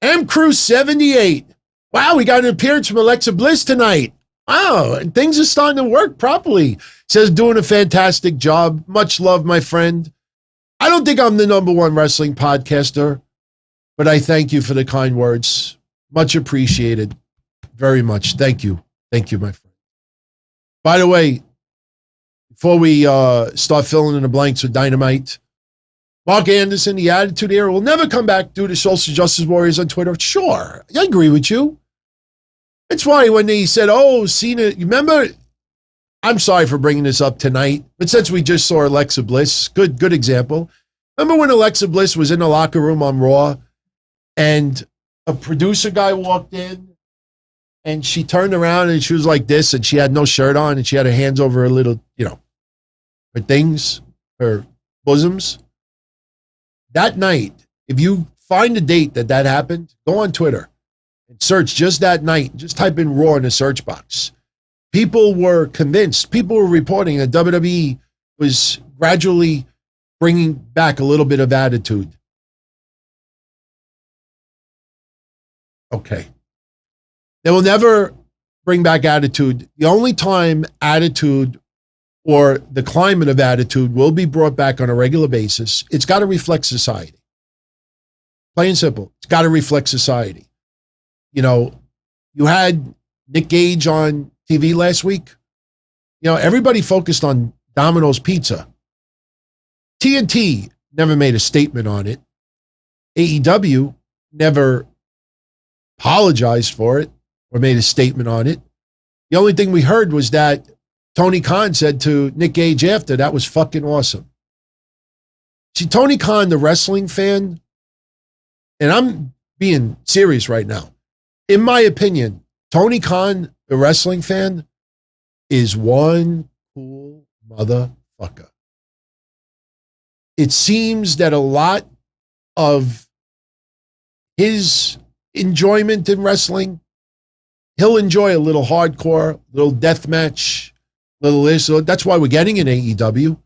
M Crew 78. Wow, we got an appearance from Alexa Bliss tonight. Wow, and things are starting to work properly. Says doing a fantastic job. Much love, my friend. I don't think I'm the #1 wrestling podcaster, but I thank you for the kind words. Much appreciated. Very much. Thank you. Thank you, my friend. By the way, before we start filling in the blanks with Dynamite, Mark Anderson, the Attitude Era will never come back due to Social Justice Warriors on Twitter. Sure, I agree with you. That's why when they said, Cena, you remember? I'm sorry for bringing this up tonight, but since we just saw Alexa Bliss, good example. Remember when Alexa Bliss was in the locker room on Raw and a producer guy walked in and she turned around and she was like this and she had no shirt on and she had her hands over her little, her things, her bosoms. That night, if you find the date that happened, go on Twitter and search just that night. Just type in Raw in the search box. People were convinced, people were reporting that WWE was gradually bringing back a little bit of attitude. Okay. They will never bring back attitude. The only time attitude or the climate of attitude will be brought back on a regular basis, it's got to reflect society. Plain and simple. It's got to reflect society. You had Nick Gage on TV last week. Everybody focused on Domino's Pizza. TNT never made a statement on it. AEW never apologized for it or made a statement on it. The only thing we heard was that Tony Khan said to Nick Gage after, that was fucking awesome. See, Tony Khan, the wrestling fan, and I'm being serious right now. In my opinion, Tony Khan, the wrestling fan, is one cool motherfucker. It seems that a lot of his enjoyment in wrestling, he'll enjoy a little hardcore, little death match, little this. So that's why we're getting an AEW.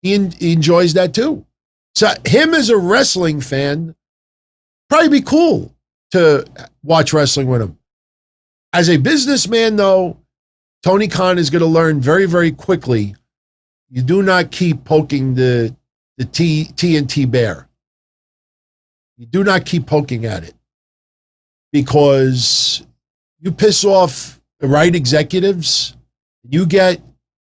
He enjoys that too. So him as a wrestling fan, probably be cool to watch wrestling with him. As a businessman, though, Tony Khan is going to learn very, very quickly. You do not keep poking the TNT bear. You do not keep poking at it because you piss off the right executives. You get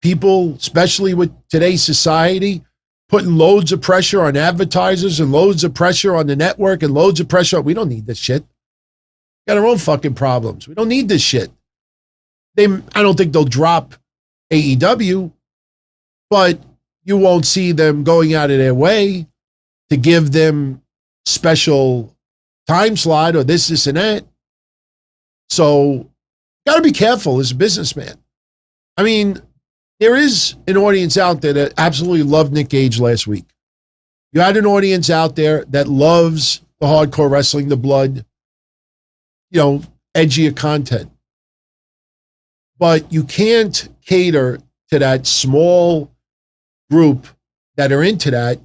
people, especially with today's society, putting loads of pressure on advertisers and loads of pressure on the network and loads of pressure. We don't need this shit. We got our own fucking problems. We don't need this shit. I don't think they'll drop AEW, but you won't see them going out of their way to give them special time slot or this, and that. So got to be careful as a businessman. I mean, there is an audience out there that absolutely loved Nick Gage last week. You had an audience out there that loves the hardcore wrestling, the blood, edgier content. But you can't cater to that small group that are into that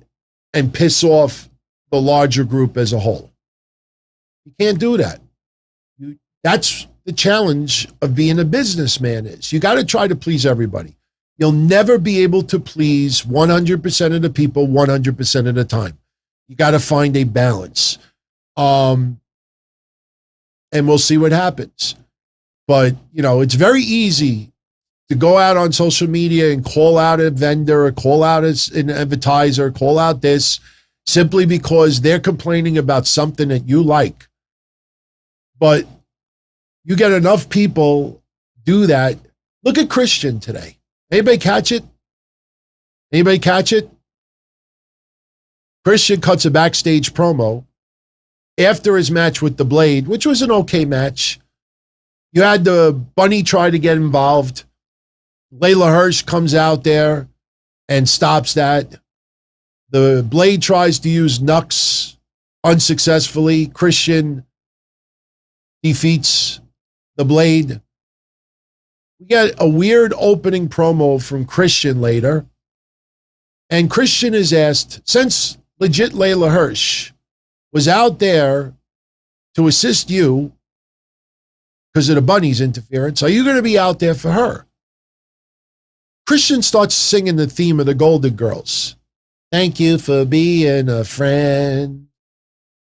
and piss off the larger group as a whole. You can't do that. That's the challenge of being a businessman is. You got to try to please everybody. You'll never be able to please 100% of the people 100% of the time. You got to find a balance. And we'll see what happens. But, it's very easy to go out on social media and call out a vendor or call out an advertiser, call out this, simply because they're complaining about something that you like. But you get enough people do that. Look at Christian today. Anybody catch it? Anybody catch it? Christian cuts a backstage promo after his match with the Blade, which was an okay match. You had the Bunny try to get involved. Leyla Hirsch comes out there and stops that. The Blade tries to use Nux unsuccessfully. Christian defeats the Blade. We get a weird opening promo from Christian later. And Christian is asked, since legit Leyla Hirsch was out there to assist you because of the Bunny's interference, are you going to be out there for her? Christian starts singing the theme of the Golden Girls. Thank you for being a friend.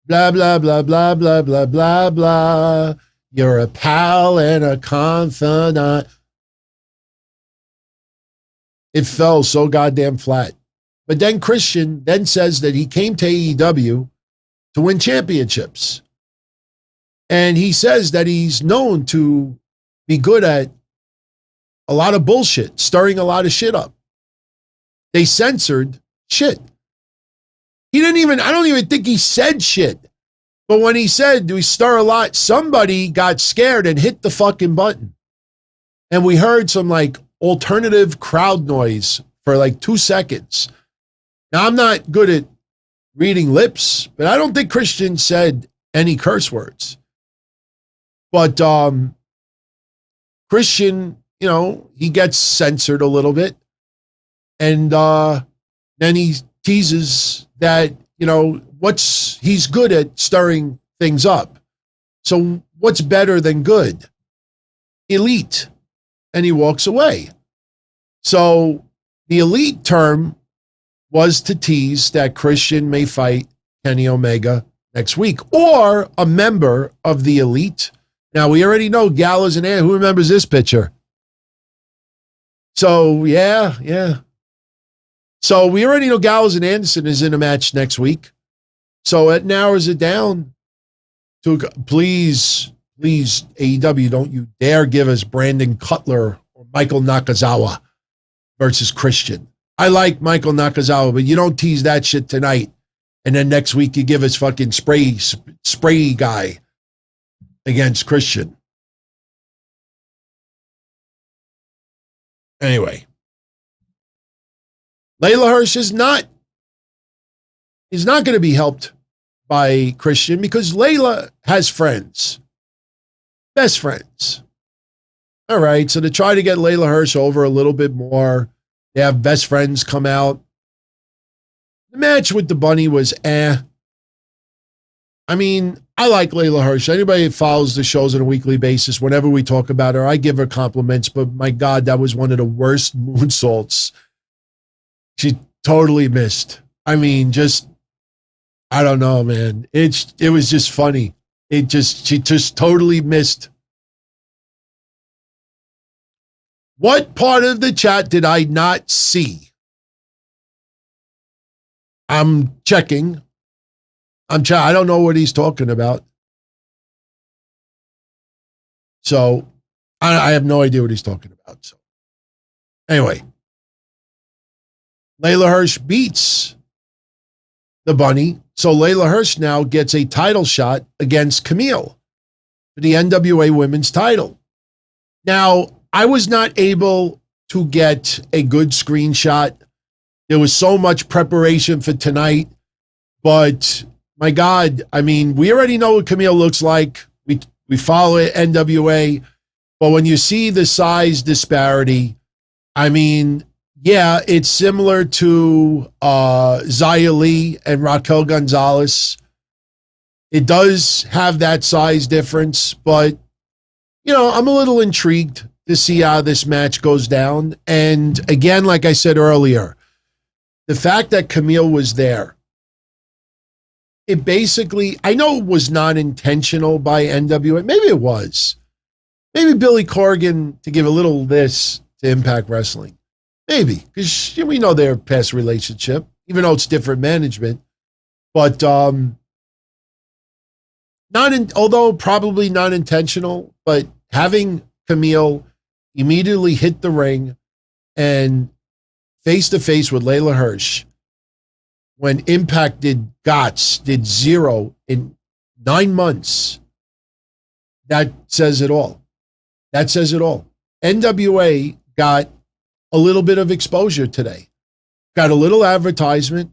Blah, blah, blah, blah, blah, blah, blah, blah. You're a pal and a confidant. It fell so goddamn flat. But then Christian then says that he came to AEW to win championships. And he says that he's known to be good at a lot of bullshit, stirring a lot of shit up. They censored shit. I don't even think he said shit. But when he said, do we stir a lot? Somebody got scared and hit the fucking button. And we heard some alternative crowd noise for 2 seconds. Now, I'm not good at reading lips, but I don't think Christian said any curse words. But Christian, he gets censored a little bit. And then he teases that, he's good at stirring things up. So what's better than good? Elite. And he walks away. So the elite term was to tease that Christian may fight Kenny Omega next week or a member of the elite. Now, we already know Gallows and Who remembers this picture? So, yeah. So we already know Gallows and Anderson is in a match next week. So it narrows it down to, please, AEW, don't you dare give us Brandon Cutler or Michael Nakazawa versus Christian. I like Michael Nakazawa, but you don't tease that shit tonight. And then next week you give us fucking spray guy against Christian. Anyway. Leyla Hirsch is not going to be helped by Christian because Leyla has friends. Best friends. All right, so to try to get Leyla Hirsch over a little bit more, they have best friends come out. The match with the Bunny was I mean, I like Leyla Hirsch. Anybody that follows the shows on a weekly basis, whenever we talk about her, I give her compliments, but my God, that was one of the worst moonsaults she totally missed. I mean, I don't know, man. It was just funny. She just totally missed. What part of the chat did I not see? I'm checking. I don't know what he's talking about. So I have no idea what he's talking about. So anyway. Leyla Hirsch beats the Bunny. So Leyla Hirsch now gets a title shot against Camille for the NWA Women's title. Now, I was not able to get a good screenshot. There was so much preparation for tonight, but my God, I mean, we already know what Camille looks like. We follow it, NWA, but when you see the size disparity, I mean, yeah, it's similar to Xia Li and Raquel Gonzalez. It does have that size difference, but, you know, I'm a little intrigued to see how this match goes down. And again, like I said earlier, the fact that Camille was there, it basically, I know it was not intentional by NWA. Maybe it was. Maybe Billy Corgan to give a little this to Impact Wrestling. Maybe, because we know their past relationship, even though it's different management. But although probably not intentional, but having Camille immediately hit the ring and face-to-face with Leyla Hirsch when Impact did zero in 9 months, that says it all. That says it all. NWA got a little bit of exposure today. Got a little advertisement.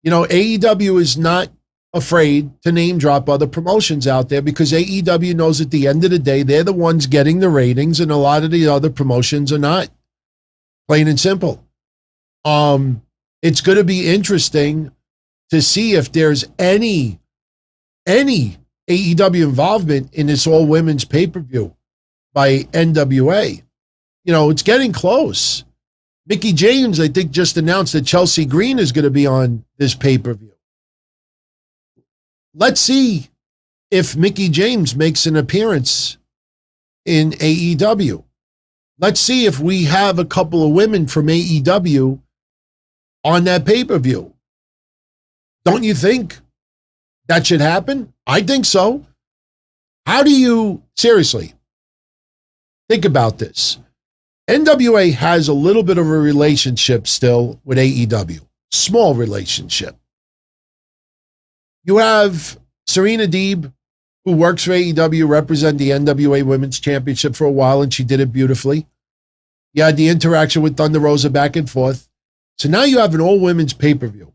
You know, AEW is not afraid to name drop other promotions out there because AEW knows at the end of the day, they're the ones getting the ratings and a lot of the other promotions are not. Plain and simple. It's going to be interesting to see if there's any AEW involvement in this all women's pay-per-view by NWA. You know, it's getting close. Mickie James, I think, just announced that Chelsea Green is going to be on this pay-per-view. Let's see if Mickie James makes an appearance in AEW. Let's see if we have a couple of women from AEW on that pay-per-view. Don't you think that should happen? I think so. How do you, seriously, think about this. NWA has a little bit of a relationship still with AEW. Small relationship. You have Serena Deeb, who works for AEW, represent the NWA Women's Championship for a while, and she did it beautifully. You had the interaction with Thunder Rosa back and forth. So now you have an all-women's pay-per-view.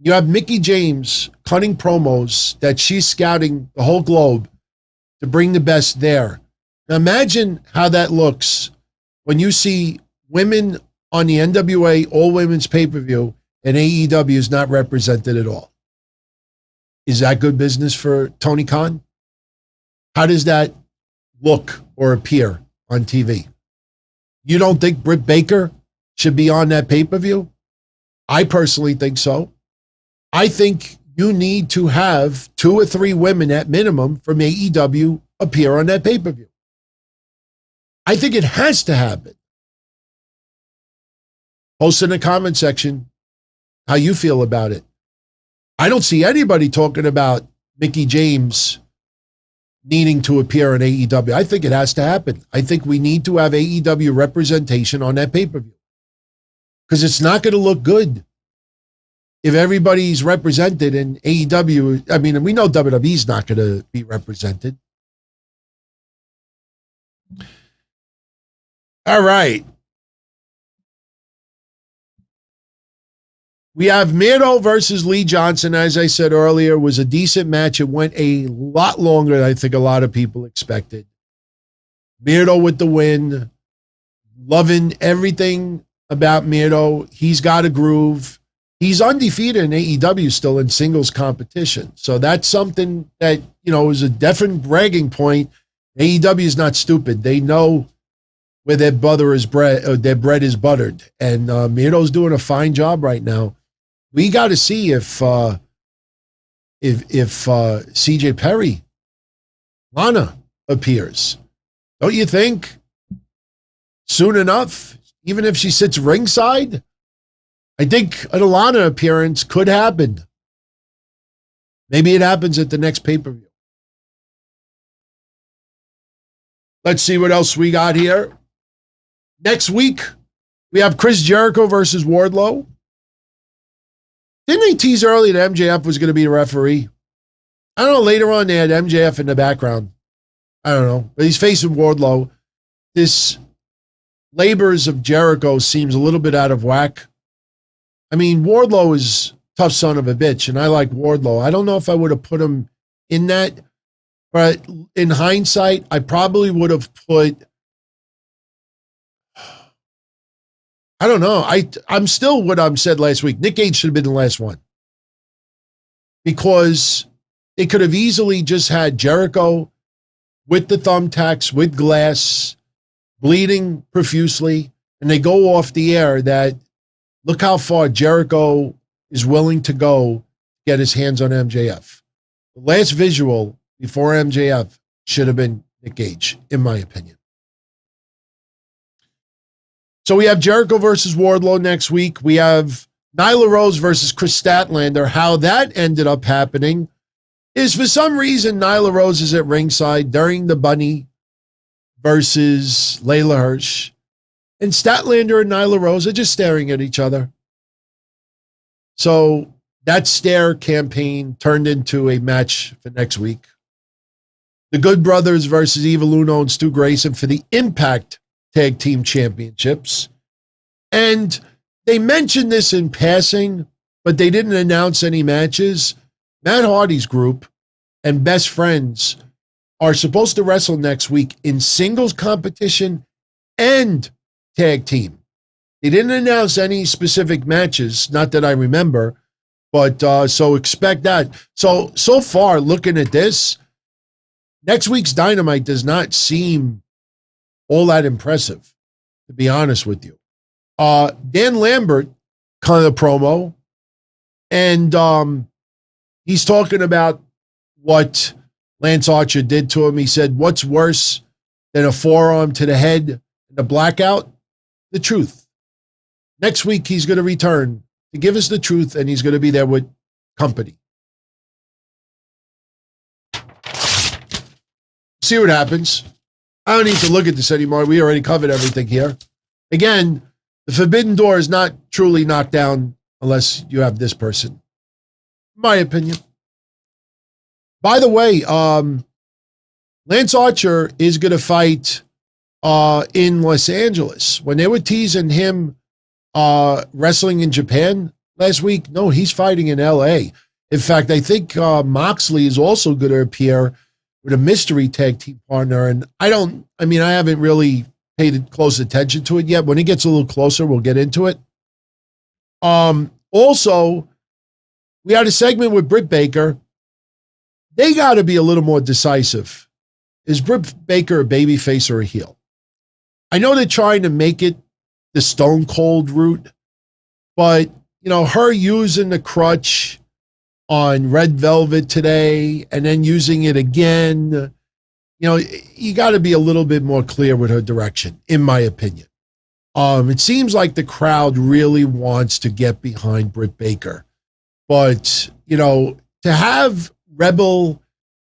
You have Mickie James cutting promos that she's scouting the whole globe to bring the best there. Now imagine how that looks when you see women on the NWA all-women's pay-per-view and AEW is not represented at all. Is that good business for Tony Khan? How does that look or appear on TV? You don't think Britt Baker should be on that pay-per-view? I personally think so. I think you need to have 2 or 3 women at minimum from AEW appear on that pay-per-view. I think it has to happen. Post in the comment section how you feel about it. I don't see anybody talking about Mickie James needing to appear on AEW. I think it has to happen. I think we need to have AEW representation on that pay-per-view. Because it's not going to look good if everybody's represented in AEW. I mean, we know WWE's not going to be represented. All right. We have Miro versus Lee Johnson. As I said earlier, was a decent match. It went a lot longer than I think a lot of people expected. Miro with the win. Loving everything about Miro. He's got a groove. He's undefeated in AEW still in singles competition. So that's something that, you know, is a definite bragging point. AEW is not stupid. They know where their butter is bread, or their bread is buttered. And Miro's doing a fine job right now. We got to see if CJ Perry, Lana appears. Don't you think? Soon enough, even if she sits ringside, I think an Lana appearance could happen. Maybe it happens at the next pay-per-view. Let's see what else we got here. Next week, we have Chris Jericho versus Wardlow. Didn't they tease early that MJF was going to be a referee? I don't know. Later on, they had MJF in the background. I don't know. But he's facing Wardlow. This labors of Jericho seems a little bit out of whack. I mean, Wardlow is tough son of a bitch, and I like Wardlow. I don't know if I would have put him in that, but in hindsight, I probably would have put, I don't know. I'm still what I said last week. Nick Gage should have been the last one, because they could have easily just had Jericho with the thumbtacks, with glass, bleeding profusely, and they go off the air that look how far Jericho is willing to go to get his hands on MJF. The last visual before MJF should have been Nick Gage, in my opinion. So we have Jericho versus Wardlow next week. We have Nyla Rose versus Chris Statlander. How that ended up happening is, for some reason, Nyla Rose is at ringside during the Bunny versus Leyla Hirsch, and Statlander and Nyla Rose are just staring at each other. So that stare campaign turned into a match for next week. The Good Brothers versus Evil Uno and Stu Grayson for the Impact Tag Team Championships. And they mentioned this in passing, but they didn't announce any matches. Matt Hardy's group and Best Friends are supposed to wrestle next week in singles competition and tag team. They didn't announce any specific matches, not that I remember, but so expect that. So far, looking at this, next week's Dynamite does not seem all that impressive, to be honest with you. Dan Lambert kind of promo, and he's talking about what Lance Archer did to him. He said, what's worse than a forearm to the head and a blackout? The truth. Next week, he's going to return to give us the truth, and he's going to be there with company. See what happens. I don't need to look at this anymore. We already covered everything here. Again, the forbidden door is not truly knocked down unless you have this person. My opinion. By the way, Lance Archer is going to fight in Los Angeles. When they were teasing him wrestling in Japan last week, no, he's fighting in LA. In fact, I think Moxley is also going to appear with a mystery tag team partner. And I haven't really paid close attention to it yet. When it gets a little closer, we'll get into it. Also, we had a segment with Britt Baker. They got to be a little more decisive. Is Britt Baker a babyface or a heel? I know they're trying to make it the Stone Cold route, but, her using the crutch on Red Velvet today and then using it again, you got to be a little bit more clear with her direction, in my opinion. It seems like the crowd really wants to get behind Britt Baker, but, to have Rebel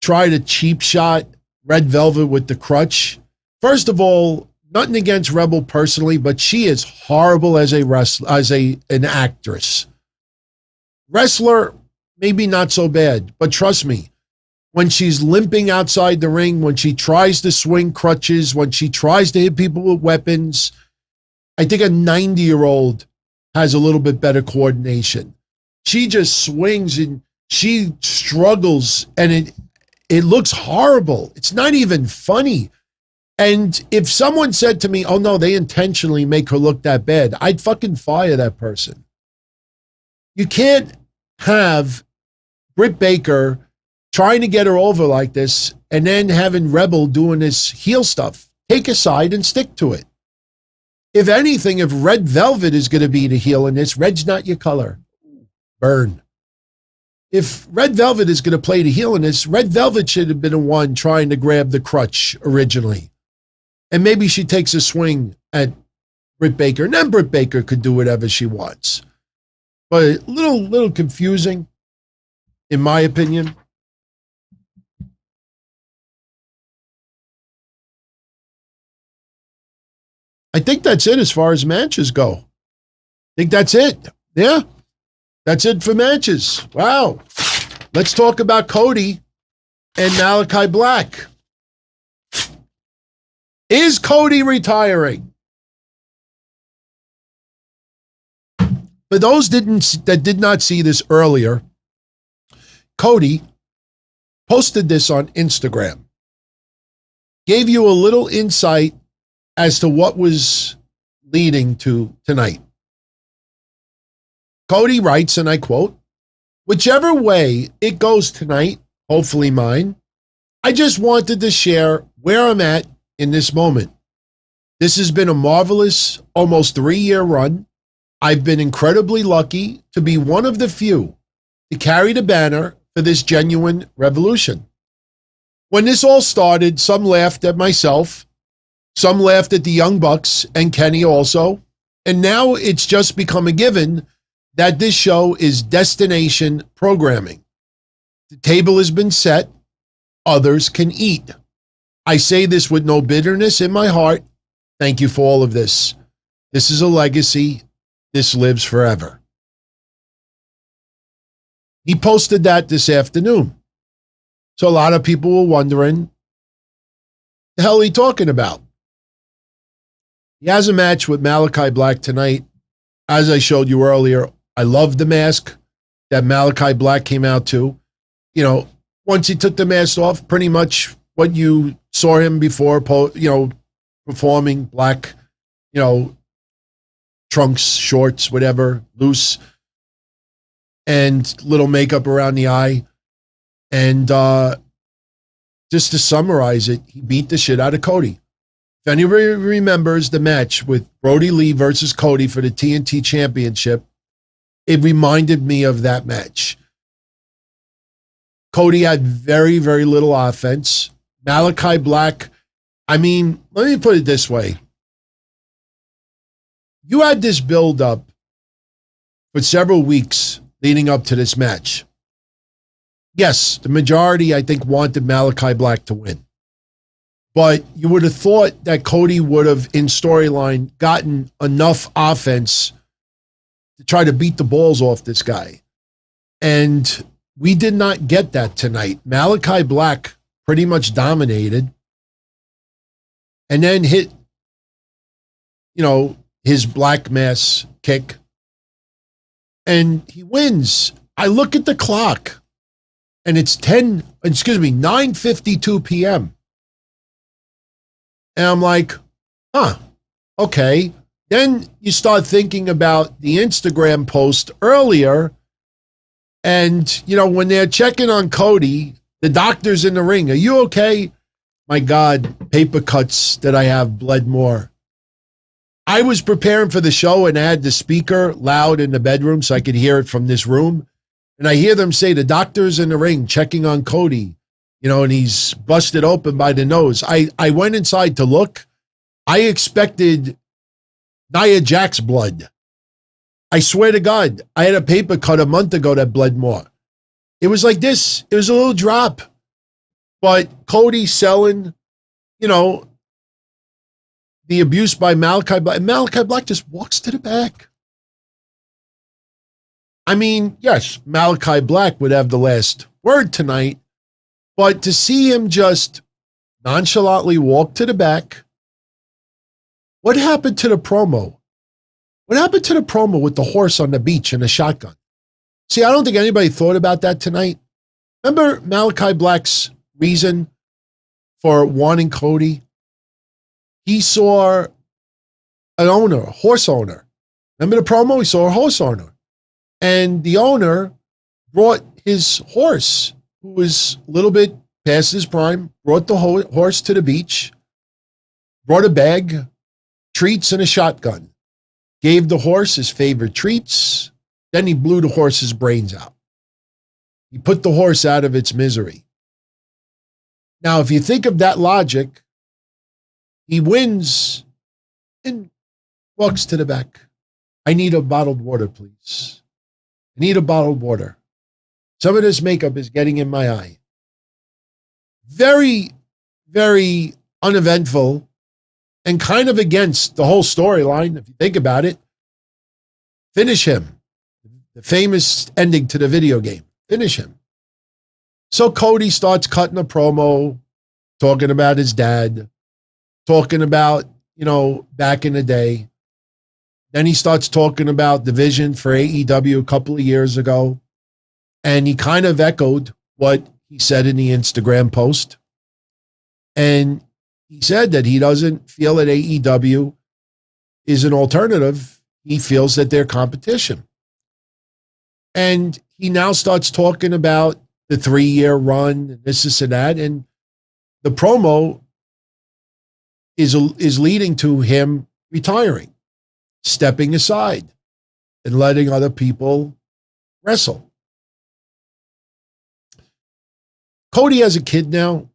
try to cheap shot Red Velvet with the crutch, first of all, nothing against Rebel personally, but she is horrible as a wrestler, an actress. Wrestler, maybe not so bad, but trust me, when she's limping outside the ring, when she tries to swing crutches, when she tries to hit people with weapons, I think a 90-year-old has a little bit better coordination. She just swings and she struggles, and it looks horrible. It's not even funny. And if someone said to me, oh no, they intentionally make her look that bad, I'd fucking fire that person. You can't have Britt Baker trying to get her over like this and then having Rebel doing this heel stuff. Take a side and stick to it. If anything, if Red Velvet is going to be the heel in this, red's not your color. Burn. If Red Velvet is going to play the heel in this, Red Velvet should have been the one trying to grab the crutch originally. And maybe she takes a swing at Britt Baker, and then Britt Baker could do whatever she wants. But a little confusing, in my opinion. I think that's it as far as matches go. I think that's it. Yeah, that's it for matches. Wow. Let's talk about Cody and Malakai Black. Is Cody retiring? For those that did not see this earlier, Cody posted this on Instagram. Gave you a little insight as to what was leading to tonight. Cody writes, and I quote, "Whichever way it goes tonight, hopefully mine, I just wanted to share where I'm at in this moment. This has been a marvelous, almost 3-year run. I've been incredibly lucky to be one of the few to carry the banner for this genuine revolution. When this all started, some laughed at myself, some laughed at the Young Bucks and Kenny also, and now it's just become a given that this show is destination programming. The table has been set, others can eat. I say this with no bitterness in my heart. Thank you for all of this. This is a legacy. This lives forever." He posted that this afternoon. So a lot of people were wondering, the hell are he talking about? He has a match with Malakai Black tonight. As I showed you earlier, I love the mask that Malakai Black came out to. You know, once he took the mask off, pretty much what you saw him before, performing black, trunks, shorts, whatever, loose, and little makeup around the eye. And just to summarize it, he beat the shit out of Cody. If anybody remembers the match with Brody Lee versus Cody for the TNT Championship, it reminded me of that match. Cody had very, very little offense. Malakai Black, let me put it this way. You had this build-up for several weeks leading up to this match. Yes, the majority, I think, wanted Malakai Black to win. But you would have thought that Cody would have, in storyline, gotten enough offense to try to beat the balls off this guy. And we did not get that tonight. Malakai Black pretty much dominated and then hit, his black mass kick. And he wins. I look at the clock and it's 9:52 p.m. And I'm like, okay. Then you start thinking about the Instagram post earlier. And, when they're checking on Cody, the doctor's in the ring. Are you okay? My God, paper cuts that I have bled more. I was preparing for the show and I had the speaker loud in the bedroom so I could hear it from this room. And I hear them say, the doctor's in the ring checking on Cody, and he's busted open by the nose. I went inside to look. I expected Nia Jax's blood. I swear to God, I had a paper cut a month ago that bled more. It was like this. It was a little drop. But Cody selling, the abuse by Malakai Black. And Malakai Black just walks to the back. Yes, Malakai Black would have the last word tonight. But to see him just nonchalantly walk to the back. What happened to the promo? What happened to the promo with the horse on the beach and the shotgun? See, I don't think anybody thought about that tonight. Remember Malakai Black's reason for wanting Cody? He saw an owner, a horse owner. Remember the promo? He saw a horse owner. And the owner brought his horse, who was a little bit past his prime, brought the horse to the beach, brought a bag, treats, and a shotgun. Gave the horse his favorite treats. Then he blew the horse's brains out. He put the horse out of its misery. Now, if you think of that logic, he wins and walks to the back. I need a bottled water, please. I need a bottled water. Some of this makeup is getting in my eye. Very, very uneventful and kind of against the whole storyline, if you think about it. Finish him. The famous ending to the video game. Finish him. So Cody starts cutting a promo, talking about his dad, talking about, back in the day. Then he starts talking about the vision for AEW a couple of years ago. And he kind of echoed what he said in the Instagram post. And he said that he doesn't feel that AEW is an alternative. He feels that they're competition. And he now starts talking about the 3-year run, this, and that. And the promo is leading to him retiring, stepping aside, and letting other people wrestle. Cody has a kid now.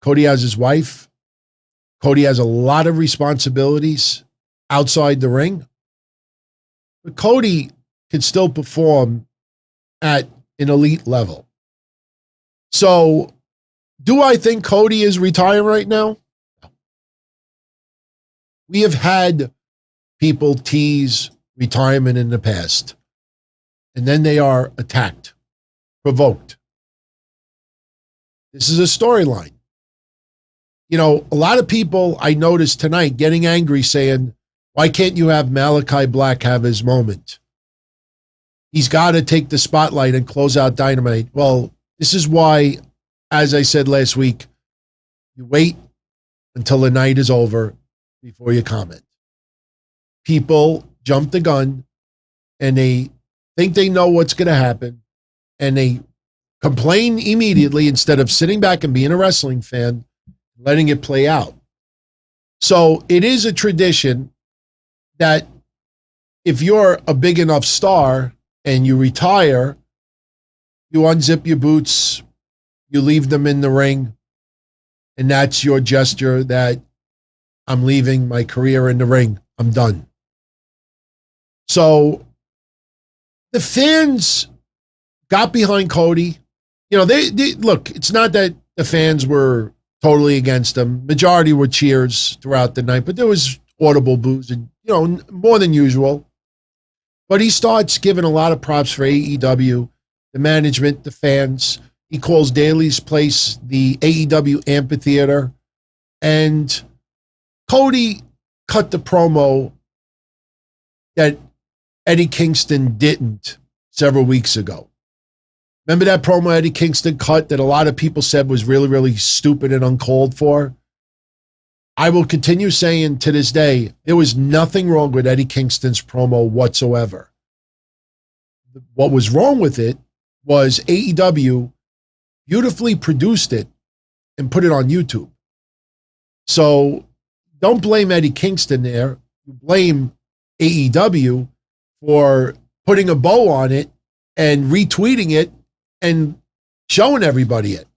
Cody has his wife. Cody has a lot of responsibilities outside the ring. But Cody can still perform at an elite level. So, do I think Cody is retiring right now? We have had people tease retirement in the past, and then they are attacked, provoked. This is a storyline. You know, a lot of people I noticed tonight getting angry saying, why can't you have Malakai Black have his moment? He's got to take the spotlight and close out Dynamite. Well, this is why, as I said last week, you wait until the night is over before you comment. People jump the gun and they think they know what's going to happen and they complain immediately instead of sitting back and being a wrestling fan, letting it play out. So it is a tradition that if you're a big enough star and you retire, you unzip your boots, you leave them in the ring, and that's your gesture that I'm leaving my career in the ring. I'm done. So the fans got behind Cody. You know, they look, it's not that the fans were totally against him. Majority were cheers throughout the night, but there was audible boos and, you know, more than usual. But he starts giving a lot of props for AEW, the management, the fans. He calls Daly's Place the AEW amphitheater. And Cody cut the promo that Eddie Kingston didn't several weeks ago. Remember that promo Eddie Kingston cut that a lot of people said was really, really stupid and uncalled for? I will continue saying to this day, there was nothing wrong with Eddie Kingston's promo whatsoever. What was wrong with it was AEW beautifully produced it and put it on YouTube. So don't blame Eddie Kingston there. Blame AEW for putting a bow on it and retweeting it and showing everybody it.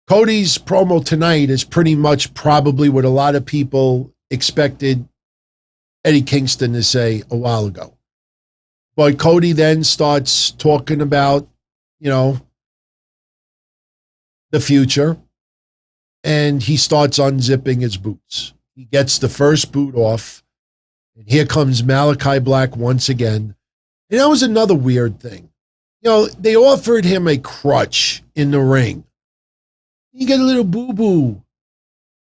Cody's promo tonight is pretty much probably what a lot of people expected Eddie Kingston to say a while ago. But Cody then starts talking about, you know, the future, and he starts unzipping his boots. He gets the first boot off, and here comes Malakai Black once again. And that was another weird thing. You know, they offered him a crutch in the ring. You get a little boo-boo.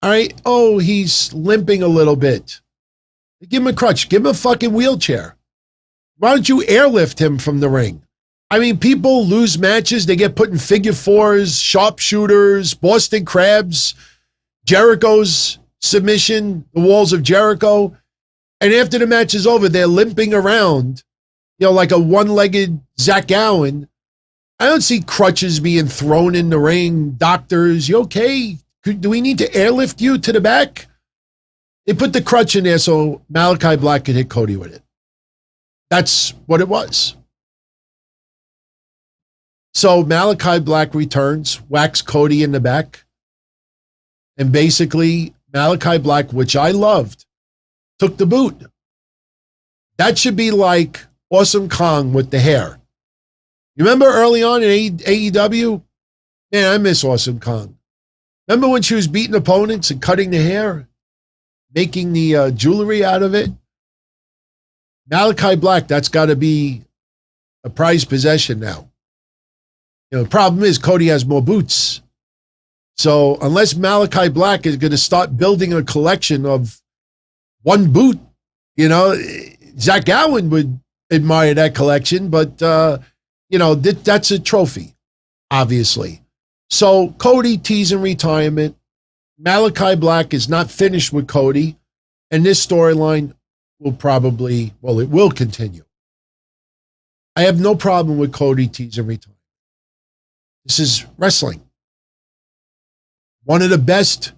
All right? Oh, he's limping a little bit. Give him a crutch. Give him a fucking wheelchair. Why don't you airlift him from the ring? I mean, people lose matches. They get put in figure fours, sharpshooters, Boston Crabs, Jericho's submission, the walls of Jericho. And after the match is over, they're limping around, you know, like a one-legged Zach Allen. I don't see crutches being thrown in the ring. Doctors, you okay? Do we need to airlift you to the back? They put the crutch in there so Malakai Black could hit Cody with it. That's what it was. So Malakai Black returns, whacks Cody in the back. And basically, Malakai Black, which I loved, took the boot. That should be like Awesome Kong with the hair. You remember early on in AEW? Man, I miss Awesome Kong. Remember when she was beating opponents and cutting the hair? Making the jewelry out of it? Malakai Black, that's got to be a prized possession now. You know, the problem is Cody has more boots. So unless Malakai Black is going to start building a collection of one boot Zach Allen would admire that collection, but, that's a trophy, obviously. So Cody teasing retirement. Malakai Black is not finished with Cody, and this storyline it will continue. I have no problem with Cody teasing retirement. This is wrestling. One of the best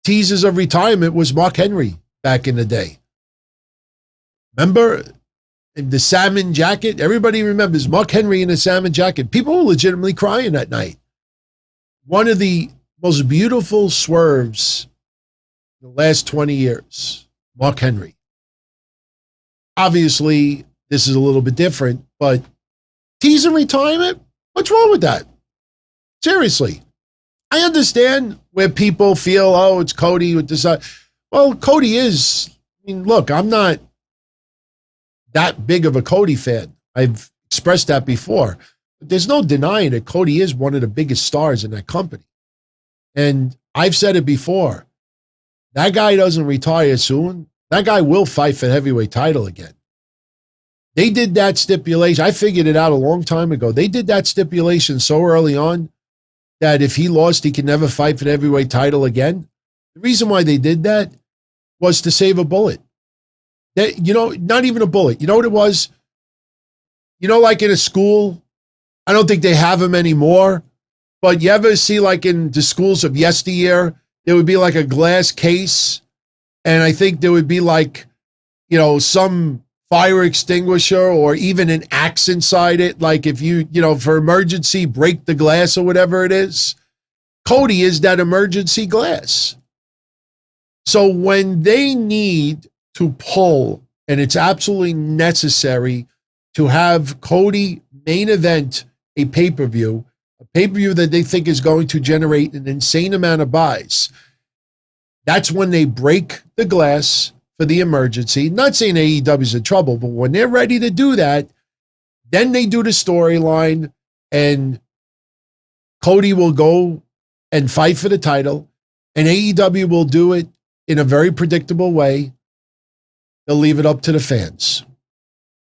teasers of retirement was Mark Henry back in the day. Remember the salmon jacket? Everybody remembers Mark Henry in the salmon jacket. People were legitimately crying that night. One of the most beautiful swerves in the last 20 years, Mark Henry. Obviously, this is a little bit different, but teasing retirement? What's wrong with that? Seriously. I understand where people feel, it's Cody with this. Well, Cody is, look, I'm not that big of a Cody fan. I've expressed that before. But there's no denying that Cody is one of the biggest stars in that company. And I've said it before. That guy doesn't retire soon. That guy will fight for the heavyweight title again. They did that stipulation. I figured it out a long time ago. They did that stipulation so early on that if he lost, he could never fight for the heavyweight title again. The reason why they did that was to save a bullet. Not even a bullet. You know what it was? Like in a school, I don't think they have them anymore, but you ever see like in the schools of yesteryear, there would be like a glass case, and I think there would be like, some fire extinguisher or even an axe inside it. Like if you, for emergency, break the glass or whatever it is. Cody is that emergency glass. So when they need to pull, and it's absolutely necessary to have Cody main event a pay-per-view that they think is going to generate an insane amount of buys, that's when they break the glass for the emergency. Not saying AEW's in trouble, but when they're ready to do that, then they do the storyline, and Cody will go and fight for the title, and AEW will do it in a very predictable way. They'll leave it up to the fans.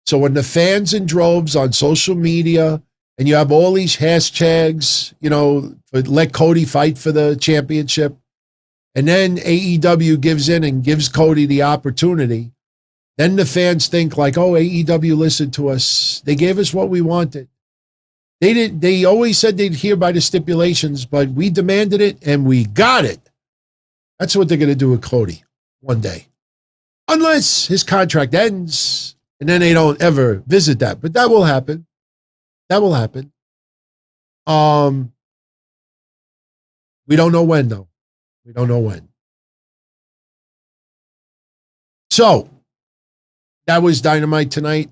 So when the fans in droves on social media, and you have all these hashtags, let Cody fight for the championship, and then AEW gives in and gives Cody the opportunity, then the fans think like, AEW listened to us. They gave us what we wanted. They always said they'd hear by the stipulations, but we demanded it and we got it. That's what they're going to do with Cody one day. Unless his contract ends and then they don't ever visit that. But that will happen. That will happen. We don't know when, though. We don't know when. So, that was Dynamite tonight.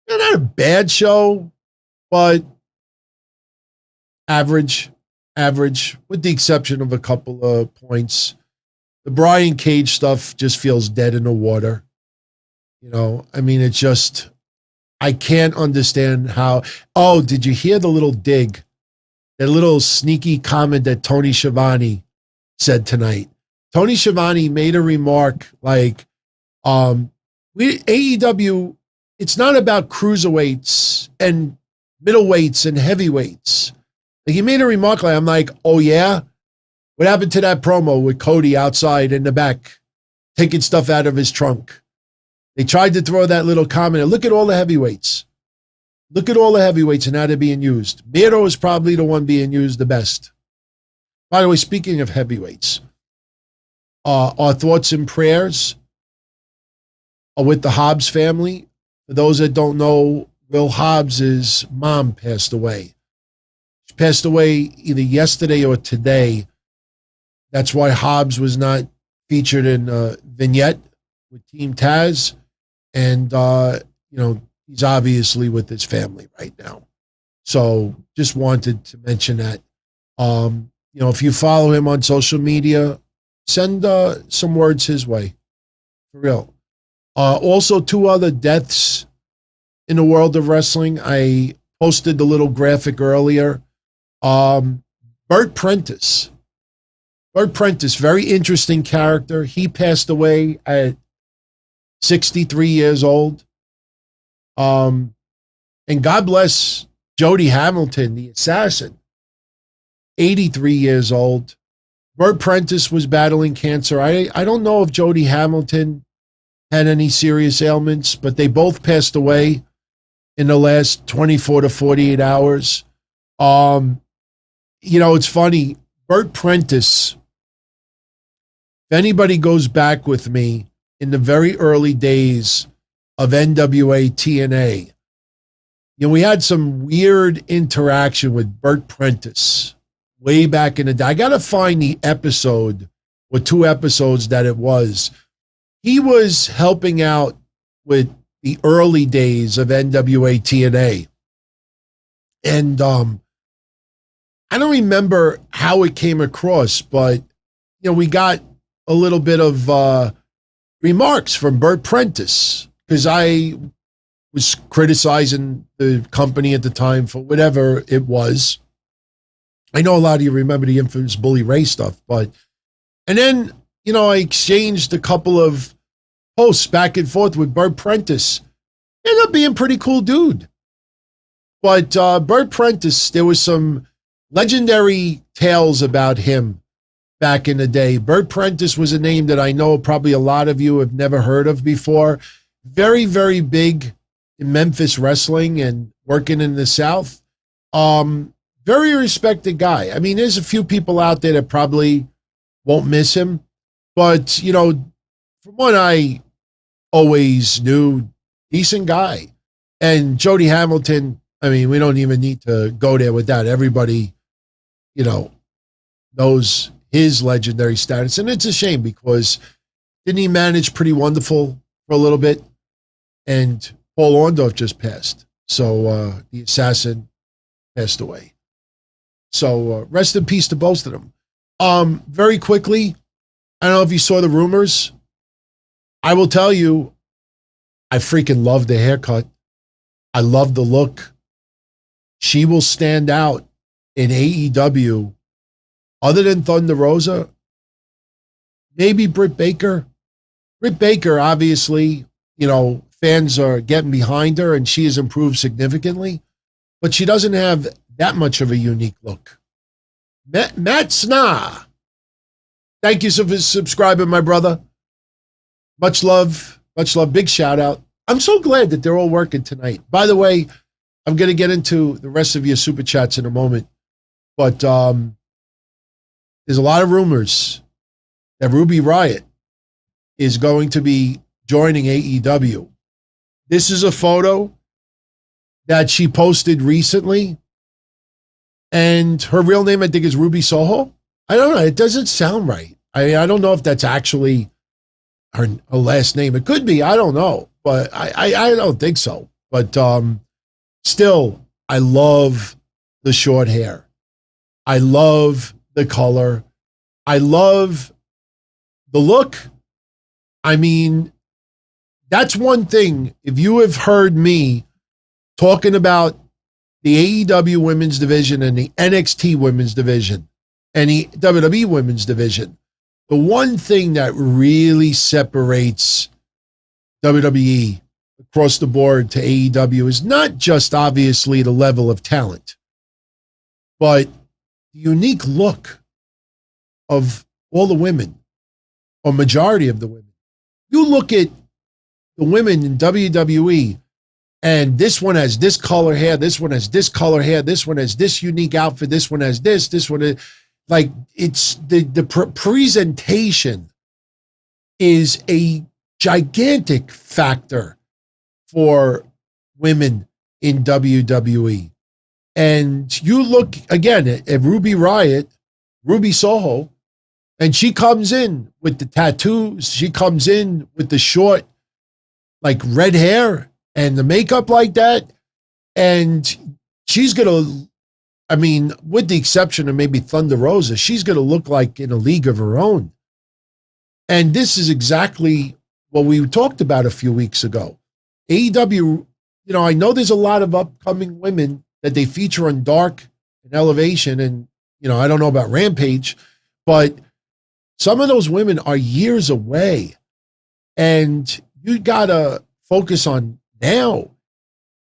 Not a bad show, but average, with the exception of a couple of points. The Brian Cage stuff just feels dead in the water. It's just, I can't understand how. Oh, did you hear the little dig? That little sneaky comment that Tony Schiavone said tonight. Tony Schiavone made a remark like, AEW, it's not about cruiserweights and middleweights and heavyweights. Like he made a remark like, I'm like, oh yeah? What happened to that promo with Cody outside in the back, taking stuff out of his trunk? They tried to throw that little comment. Look at all the heavyweights. Look at all the heavyweights and how they're being used. Miro is probably the one being used the best. By the way, speaking of heavyweights, our thoughts and prayers are with the Hobbs family. For those that don't know, Will Hobbs' mom passed away. She passed away either yesterday or today. That's why Hobbs was not featured in Vignette with Team Taz. And, he's obviously with his family right now. So just wanted to mention that. If you follow him on social media, send some words his way. For real. Also, 2 other deaths in the world of wrestling. I posted the little graphic earlier. Bert Prentice. Bert Prentice, very interesting character. He passed away at 63 years old. And God bless Jody Hamilton, the assassin, 83 years old. Bert Prentice was battling cancer. I don't know if Jody Hamilton had any serious ailments, but they both passed away in the last 24 to 48 hours. It's funny. Bert Prentice, if anybody goes back with me in the very early days of NWA TNA, we had some weird interaction with Bert Prentice way back in the day. I got to find the episode or 2 episodes that it was. He was helping out with the early days of NWA TNA. And I don't remember how it came across, but we got a little bit of remarks from Bert Prentice because I was criticizing the company at the time for whatever it was. I know a lot of you remember the infamous Bully Ray stuff, and then, I exchanged a couple of posts back and forth with Bert Prentice. Ended up being a pretty cool dude. But Bert Prentice, there was some legendary tales about him back in the day. Bert Prentice was a name that I know probably a lot of you have never heard of before. Very, very big in Memphis wrestling and working in the South. Very respected guy. I mean, there's a few people out there that probably won't miss him. But, from what I always knew, decent guy. And Jody Hamilton, I mean, we don't even need to go there with that. Everybody, knows his legendary status. And it's a shame because didn't he manage Pretty Wonderful for a little bit? And Paul Orndorff just passed. So the assassin passed away. So rest in peace to both of them. Very quickly, I don't know if you saw the rumors. I will tell you, I freaking love the haircut. I love the look. She will stand out in AEW. Other than Thunder Rosa, maybe Britt Baker. Britt Baker, obviously, fans are getting behind her and she has improved significantly, but she doesn't have that much of a unique look. Matt Sna. Thank you for subscribing, my brother. Much love. Much love. Big shout out. I'm so glad that they're all working tonight. By the way, I'm going to get into the rest of your super chats in a moment, but there's a lot of rumors that Ruby Riott is going to be joining AEW. This is a photo that she posted recently, and her real name, I think, is Ruby Soho. I don't know. It doesn't sound right. I don't know if that's actually her last name. It could be. I don't know. But I don't think so. But still, I love the short hair. I love the color. I love the look. I mean, that's one thing. If you have heard me talking about the AEW women's division and the NXT women's division and the WWE women's division, the one thing that really separates WWE across the board to AEW is not just obviously the level of talent, but the unique look of all the women, or majority of the women. You look at the women in WWE, and this one has this color hair, this one has this color hair, this one has this unique outfit, this one has this one is, like, it's the presentation is a gigantic factor for women in WWE. And you look again at Ruby Riott, Ruby Soho, and she comes in with the tattoos. She comes in with the short, like, red hair and the makeup like that. And she's going to, I mean, with the exception of maybe Thunder Rosa, she's going to look like in a league of her own. And this is exactly what we talked about a few weeks ago. AEW, I know there's a lot of upcoming women that they feature on Dark and Elevation, and, I don't know about Rampage, but some of those women are years away. And you got to focus on now.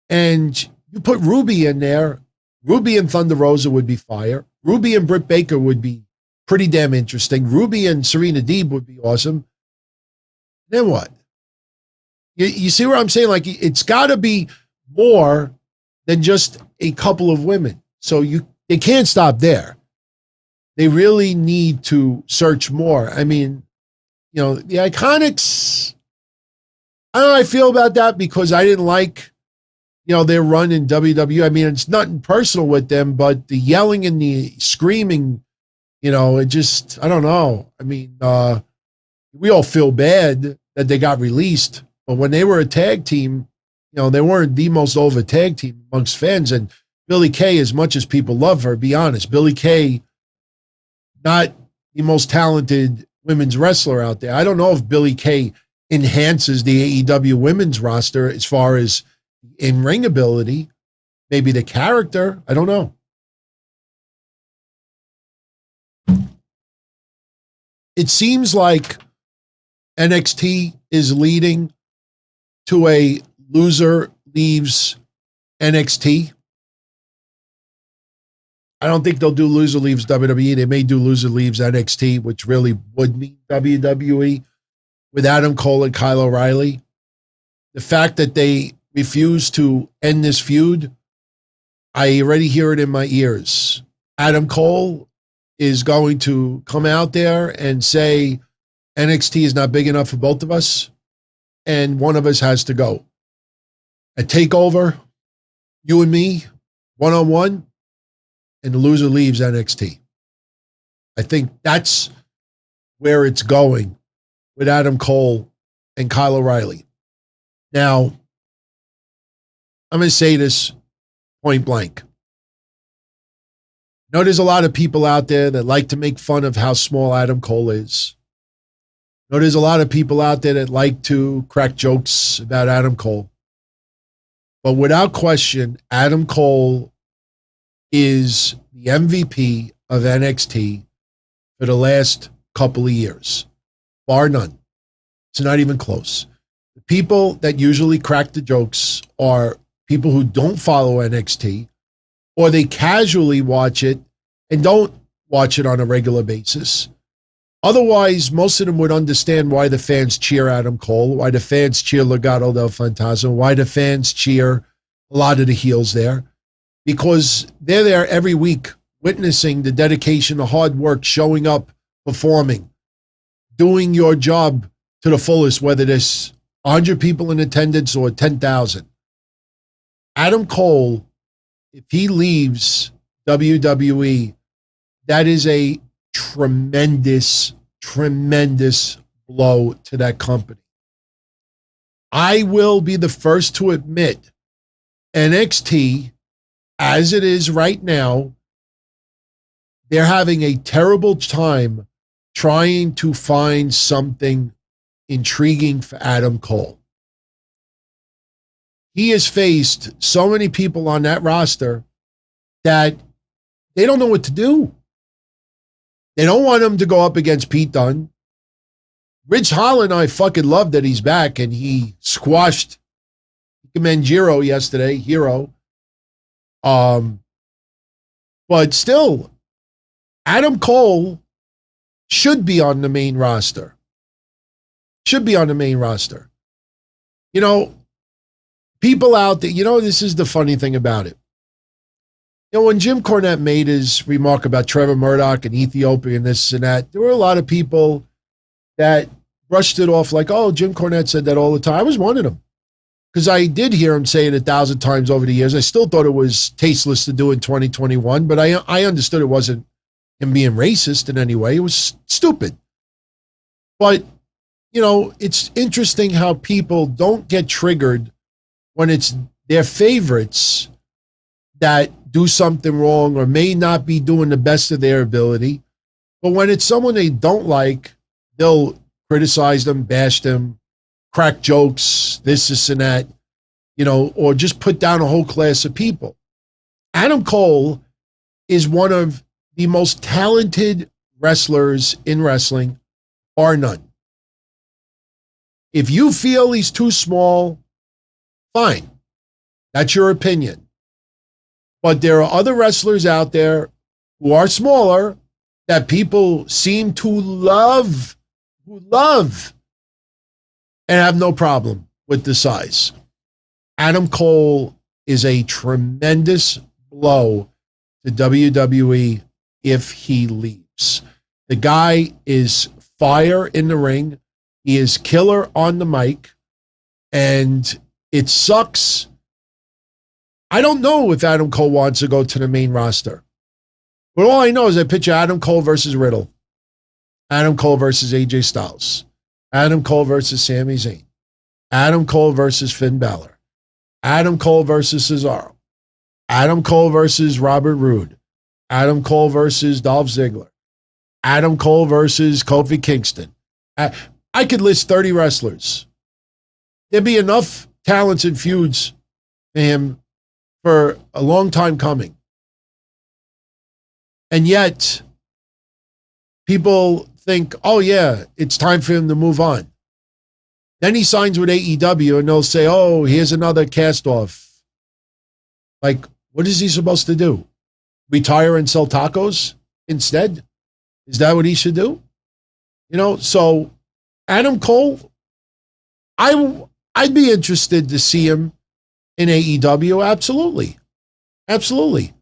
And you put Ruby in there. Ruby and Thunder Rosa would be fire. Ruby and Britt Baker would be pretty damn interesting. Ruby and Serena Deeb would be awesome. Then what? You see what I'm saying? Like, it's got to be more than just a couple of women. So they can't stop there. They really need to search more. I mean, you know, the Iconics, I don't know how I feel about that because I didn't like, you know, their run in WWE. I mean, it's nothing personal with them, but the yelling and the screaming, you know, it just, I don't know. I mean, we all feel bad that they got released, but when they were a tag team, you know, they weren't the most over tag team amongst fans. And Billie Kay, as much as people love her, be honest, Billie Kay, not the most talented women's wrestler out there. I don't know if Billie Kay enhances the AEW women's roster as far as in-ring ability, maybe the character. I don't know. It seems like NXT is leading to a loser leaves NXT. I don't think they'll do loser leaves WWE. They may do loser leaves NXT, which really would mean WWE with Adam Cole and Kyle O'Reilly. The fact that they refuse to end this feud, I already hear it in my ears. Adam Cole is going to come out there and say NXT is not big enough for both of us, and one of us has to go. A takeover, you and me, one-on-one, and the loser leaves NXT. I think that's where it's going with Adam Cole and Kyle O'Reilly. Now, I'm going to say this point blank. I know there's a lot of people out there that like to make fun of how small Adam Cole is. I know there's a lot of people out there that like to crack jokes about Adam Cole. But without question, Adam Cole is the MVP of NXT for the last couple of years, bar none. It's not even close. The people that usually crack the jokes are people who don't follow NXT, or they casually watch it and don't watch it on a regular basis. Otherwise, most of them would understand why the fans cheer Adam Cole, why the fans cheer Legado del Fantasma, why the fans cheer a lot of the heels there. Because they're there every week witnessing the dedication, the hard work, showing up, performing, doing your job to the fullest, whether there's 100 people in attendance or 10,000. Adam Cole, if he leaves WWE, that is a tremendous, tremendous blow to that company. I will be the first to admit NXT, as it is right now, they're having a terrible time trying to find something intriguing for Adam Cole. He has faced so many people on that roster that they don't know what to do. They don't want him to go up against Pete Dunne. Ridge Holland, I fucking love that he's back and he squashed Ikemen Jiro yesterday, Hero. But still, Adam Cole should be on the main roster. Should be on the main roster. You know, people out there, you know, this is the funny thing about it. You know, when Jim Cornette made his remark about Trevor Murdoch and Ethiopia and this and that, there were a lot of people that brushed it off like, oh, Jim Cornette said that all the time. I was one of them. Because I did hear him say it 1,000 times over the years. I still thought it was tasteless to do in 2021, but I understood it wasn't him being racist in any way. It was stupid. But, you know, it's interesting how people don't get triggered when it's their favorites that do something wrong or may not be doing the best of their ability. But when it's someone they don't like, they'll criticize them, bash them, crack jokes, this and that, you know, or just put down a whole class of people. Adam Cole is one of the most talented wrestlers in wrestling, bar none. If you feel he's too small, fine. That's your opinion. But there are other wrestlers out there who are smaller that people seem to love, and have no problem with the size. Adam Cole is a tremendous blow to WWE if he leaves. The guy is fire in the ring. He is killer on the mic. And it sucks. I don't know if Adam Cole wants to go to the main roster. But all I know is I picture Adam Cole versus Riddle. Adam Cole versus AJ Styles. Adam Cole versus Sami Zayn. Adam Cole versus Finn Balor. Adam Cole versus Cesaro. Adam Cole versus Robert Roode. Adam Cole versus Dolph Ziggler. Adam Cole versus Kofi Kingston. I could list 30 wrestlers. There'd be enough talents and feuds for him for a long time coming. And yet, people think, oh yeah, it's time for him to move on. Then he signs with AEW and they'll say, oh, here's another cast-off. Like, what is he supposed to do? Retire and sell tacos instead? Is that what he should do? You know, so Adam Cole, I'd be interested to see him in AEW. Absolutely. Absolutely.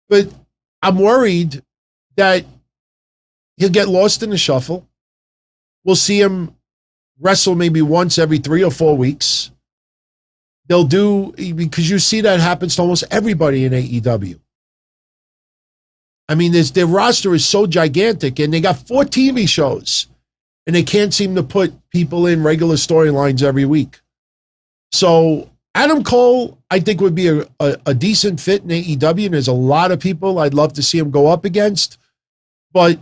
But I'm worried that he'll get lost in the shuffle. We'll see him wrestle maybe once every 3 or 4 weeks. They'll do, because you see that happens to almost everybody in AEW. I mean, their roster is so gigantic, and they got 4 TV shows, and they can't seem to put people in regular storylines every week. So Adam Cole, I think, would be a decent fit in AEW, and there's a lot of people I'd love to see him go up against. But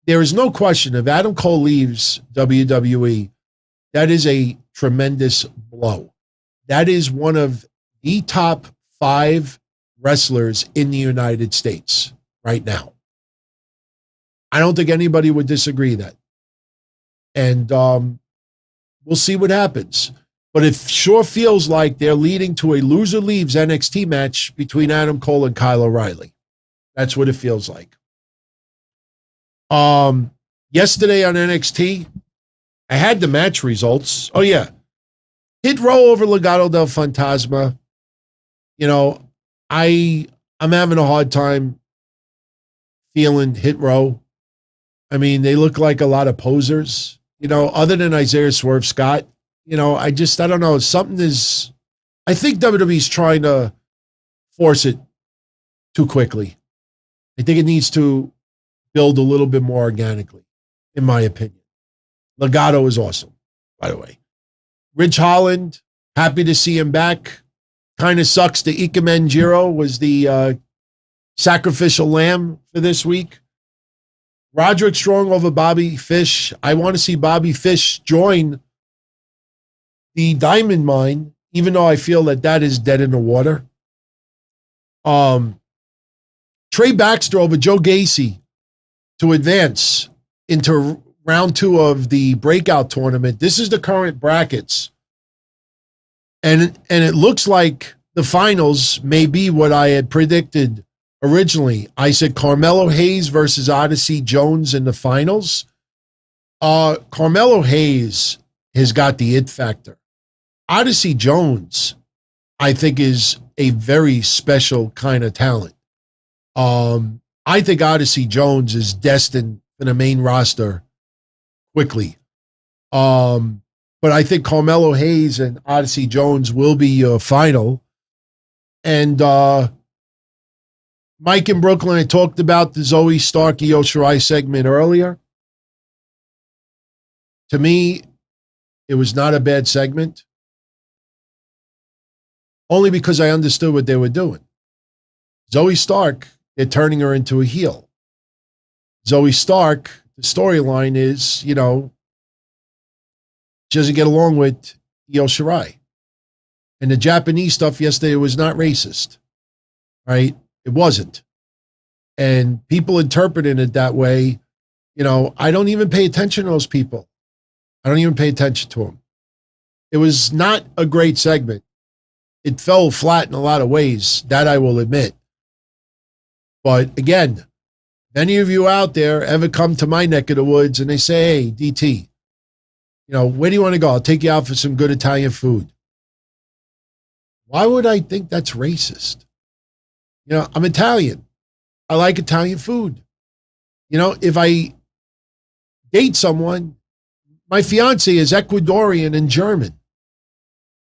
there is no question, if Adam Cole leaves WWE, that is a tremendous blow. That is one of the top 5 wrestlers in the United States right now. I don't think anybody would disagree that. And we'll see what happens. But it sure feels like they're leading to a loser leaves NXT match between Adam Cole and Kyle O'Reilly. That's what it feels like. Yesterday on NXT, I had the match results. Oh, yeah. Hit Row over Legado del Fantasma. You know, I'm having a hard time feeling Hit Row. I mean, they look like a lot of posers. You know, other than Isaiah Swerve Scott, you know, I don't know. Something is, I think WWE's trying to force it too quickly. I think it needs to build a little bit more organically, in my opinion. Legado is awesome, by the way. Ridge Holland, happy to see him back. Kind of sucks that Ikemen Jiro was the sacrificial lamb for this week. Roderick Strong over Bobby Fish. I want to see Bobby Fish join the Diamond Mine, even though I feel that is dead in the water. Trey Baxter over Joe Gacy to advance into round 2 of the Breakout tournament. This is the current brackets. And it looks like the finals may be what I had predicted originally. I said Carmelo Hayes versus Odyssey Jones in the finals. Carmelo Hayes has got the it factor. Odyssey Jones, I think, is a very special kind of talent. I think Odyssey Jones is destined for the main roster quickly. But I think Carmelo Hayes and Odyssey Jones will be your final. And Mike in Brooklyn, I talked about the Zoe Stark Io Shirai segment earlier. To me, it was not a bad segment. Only because I understood what they were doing. Zoe Stark, they're turning her into a heel. Zoe Stark, the storyline is, you know, she doesn't get along with Io Shirai. And the Japanese stuff yesterday was not racist, right? It wasn't. And people interpreting it that way, you know, I don't even pay attention to those people. I don't even pay attention to them. It was not a great segment. It fell flat in a lot of ways, that I will admit. But again, many of you out there ever come to my neck of the woods and they say, hey, DT, where do you want to go? I'll take you out for some good Italian food. Why would I think that's racist? I'm Italian. I like Italian food. If I date someone, my fiance is Ecuadorian and German.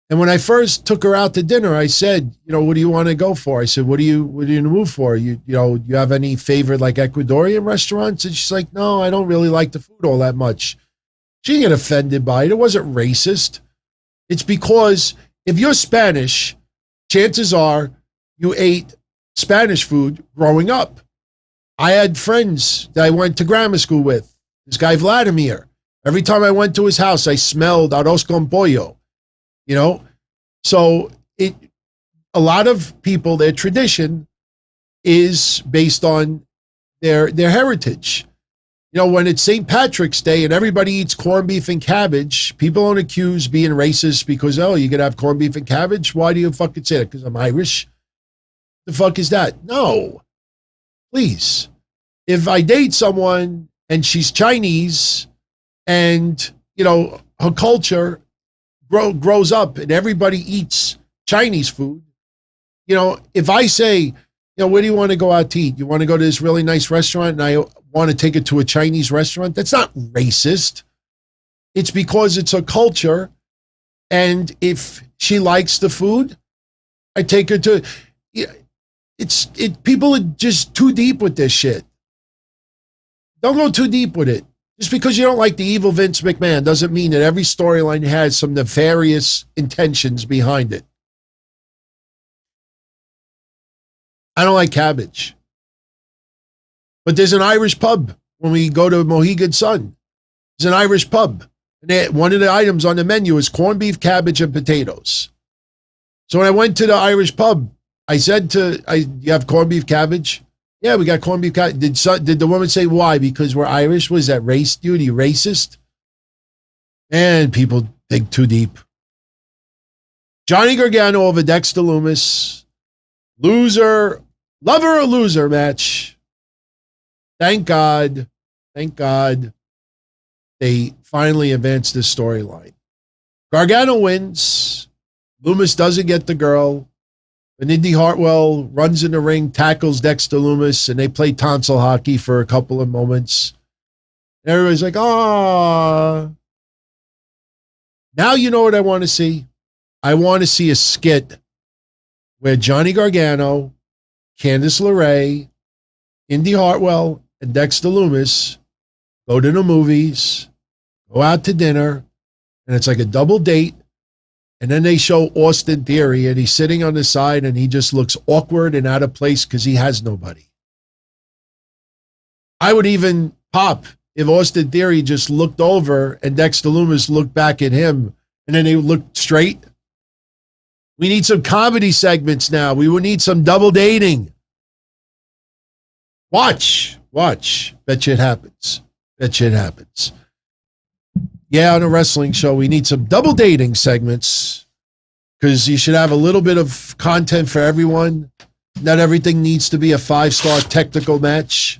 And when I first took her out to dinner, I said, what do you want to go for? I said, what are you in the mood for? You have any favorite like Ecuadorian restaurants? And she's like, no, I don't really like the food all that much. She didn't get offended by it. It wasn't racist. It's because if you're Spanish, chances are you ate Spanish food growing up. I had friends that I went to grammar school with. This guy, Vladimir. Every time I went to his house, I smelled arroz con pollo. So a lot of people, their tradition is based on their heritage. When it's St. Patrick's Day and everybody eats corned beef and cabbage, people don't accuse being racist because, you could have corned beef and cabbage. Why do you fucking say that? Because I'm Irish? The fuck is that? No. Please. If I date someone and she's Chinese and, her culture grows up and everybody eats Chinese food, if I say, where do you want to go out to eat? You want to go to this really nice restaurant and I want to take it to a Chinese restaurant? That's not racist. It's because it's a culture. And if she likes the food, I take her to, people are just too deep with this shit. Don't go too deep with it. Just because you don't like the evil Vince McMahon doesn't mean that every storyline has some nefarious intentions behind it. I don't like cabbage. But there's an Irish pub when we go to Mohegan Sun. There's an Irish pub. And one of the items on the menu is corned beef, cabbage, and potatoes. So when I went to the Irish pub, I said you have corned beef, cabbage? Yeah, we got corned beef. Did the woman say why? Because we're Irish? Was that race duty? Racist? And people think too deep. Johnny Gargano over Dexter Lumis. Loser, lover or loser match. Thank God. Thank God they finally advanced this storyline. Gargano wins. Lumis doesn't get the girl. And Indy Hartwell runs in the ring, tackles Dexter Lumis, and they play tonsil hockey for a couple of moments. And everybody's like, ah. Now you know what I want to see? I want to see a skit where Johnny Gargano, Candice LeRae, Indy Hartwell, and Dexter Lumis go to the movies, go out to dinner, and it's like a double date. And then they show Austin Theory, and he's sitting on the side, and he just looks awkward and out of place because he has nobody. I would even pop if Austin Theory just looked over and Dexter Lumis looked back at him, and then they looked straight. We need some comedy segments now. We would need some double dating. Watch. Bet you it happens. Yeah, on a wrestling show, we need some double dating segments because you should have a little bit of content for everyone. Not everything needs to be a 5-star technical match.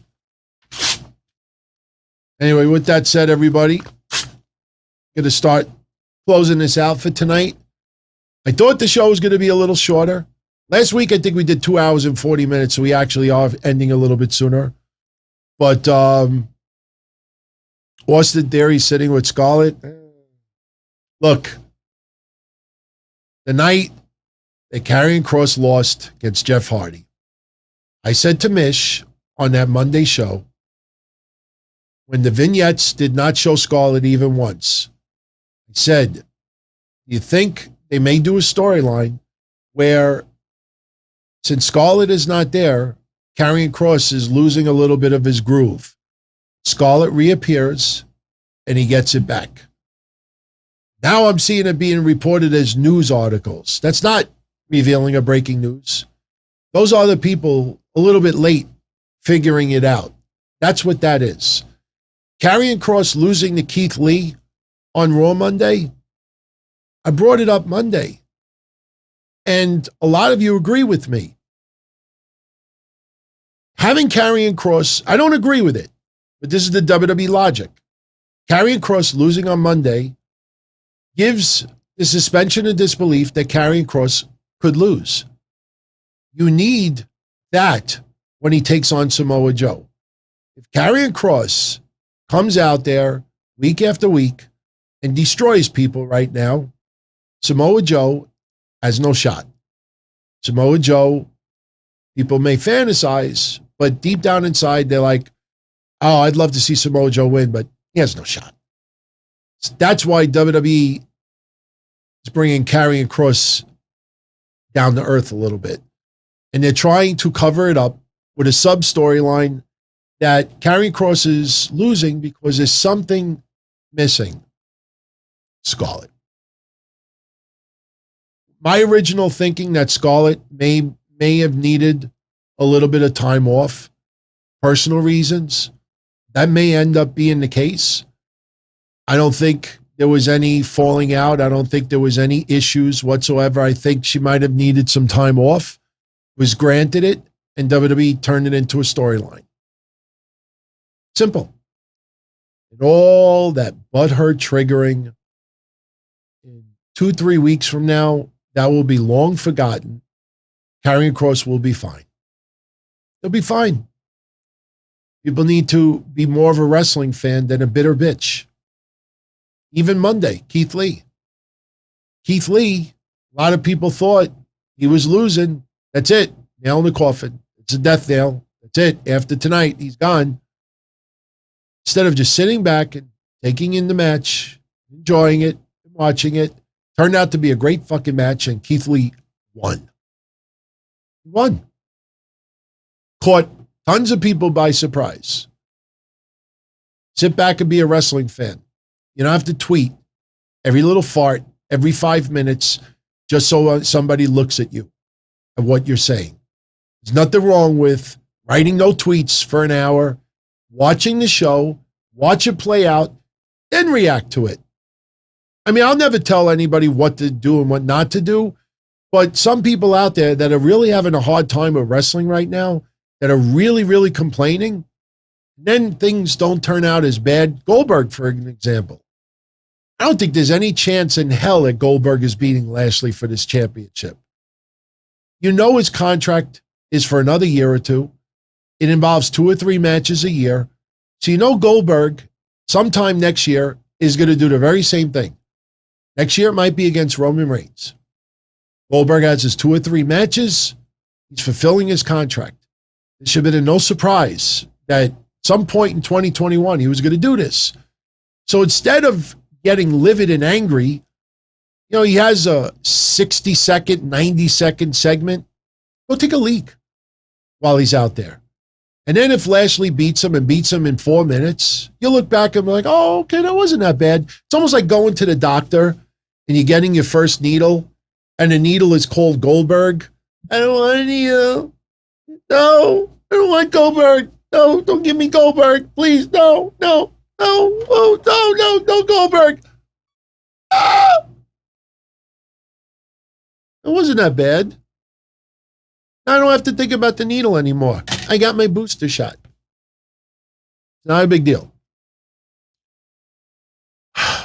Anyway, with that said, everybody, going to start closing this out for tonight. I thought the show was going to be a little shorter. Last week, I think we did 2 hours and 40 minutes, so we actually are ending a little bit sooner. But Austin Theory sitting with Scarlett. Look, the night that Karrion Kross lost against Jeff Hardy, I said to Mish on that Monday show, when the vignettes did not show Scarlett even once, I said, you think they may do a storyline where, since Scarlett is not there, Karrion Kross is losing a little bit of his groove. Scarlett reappears, and he gets it back. Now I'm seeing it being reported as news articles. That's not revealing or breaking news. Those are the people a little bit late figuring it out. That's what that is. Karrion Kross losing to Keith Lee on Raw Monday, I brought it up Monday, and a lot of you agree with me. Having Karrion Kross, I don't agree with it, but this is the WWE logic. Karrion Kross losing on Monday gives the suspension of disbelief that Karrion Kross could lose. You need that when he takes on Samoa Joe. If Karrion Kross comes out there week after week and destroys people right now, Samoa Joe has no shot. Samoa Joe, people may fantasize, but deep down inside, they're like, oh, I'd love to see Samoa Joe win, but he has no shot. That's why WWE is bringing Karrion Kross down to earth a little bit. And they're trying to cover it up with a sub-storyline that Karrion Kross is losing because there's something missing. Scarlett. My original thinking that Scarlett may have needed a little bit of time off, personal reasons. That may end up being the case. I don't think there was any falling out. I don't think there was any issues whatsoever. I think she might have needed some time off, was granted it, and WWE turned it into a storyline. Simple. And all that butthurt triggering, in 2-3 weeks from now, that will be long forgotten. Karrion Kross will be fine. They'll be fine. People need to be more of a wrestling fan than a bitter bitch. Even Monday, Keith Lee. Keith Lee, a lot of people thought he was losing. That's it. Nail in the coffin. It's a death nail. That's it. After tonight, he's gone. Instead of just sitting back and taking in the match, enjoying it, and watching it, turned out to be a great fucking match, and Keith Lee won. He won. Caught tons of people by surprise. Sit back and be a wrestling fan. You don't have to tweet every little fart, every 5 minutes, just so somebody looks at you and what you're saying. There's nothing wrong with writing no tweets for an hour, watching the show, watch it play out, then react to it. I mean, I'll never tell anybody what to do and what not to do, but some people out there that are really having a hard time with wrestling right now, that are really, really complaining, then things don't turn out as bad. Goldberg, for an example. I don't think there's any chance in hell that Goldberg is beating Lashley for this championship. You know his contract is for another year or two. It involves 2 or 3 matches a year. So you know Goldberg sometime next year is going to do the very same thing. Next year it might be against Roman Reigns. Goldberg has his 2 or 3 matches. He's fulfilling his contract. It should have been no surprise that some point in 2021 he was going to do this. So instead of getting livid and angry, you know, he has a 60-second, 90-second segment. Go take a leak while he's out there. And then if Lashley beats him in 4 minutes, you'll look back and be like, oh, okay, that wasn't that bad. It's almost like going to the doctor and you're getting your first needle, and the needle is called Goldberg. I don't want a needle. No, I don't want Goldberg. No, don't give me Goldberg. Please, no, oh, no, Goldberg. Ah! It wasn't that bad. I don't have to think about the needle anymore. I got my booster shot. Not a big deal.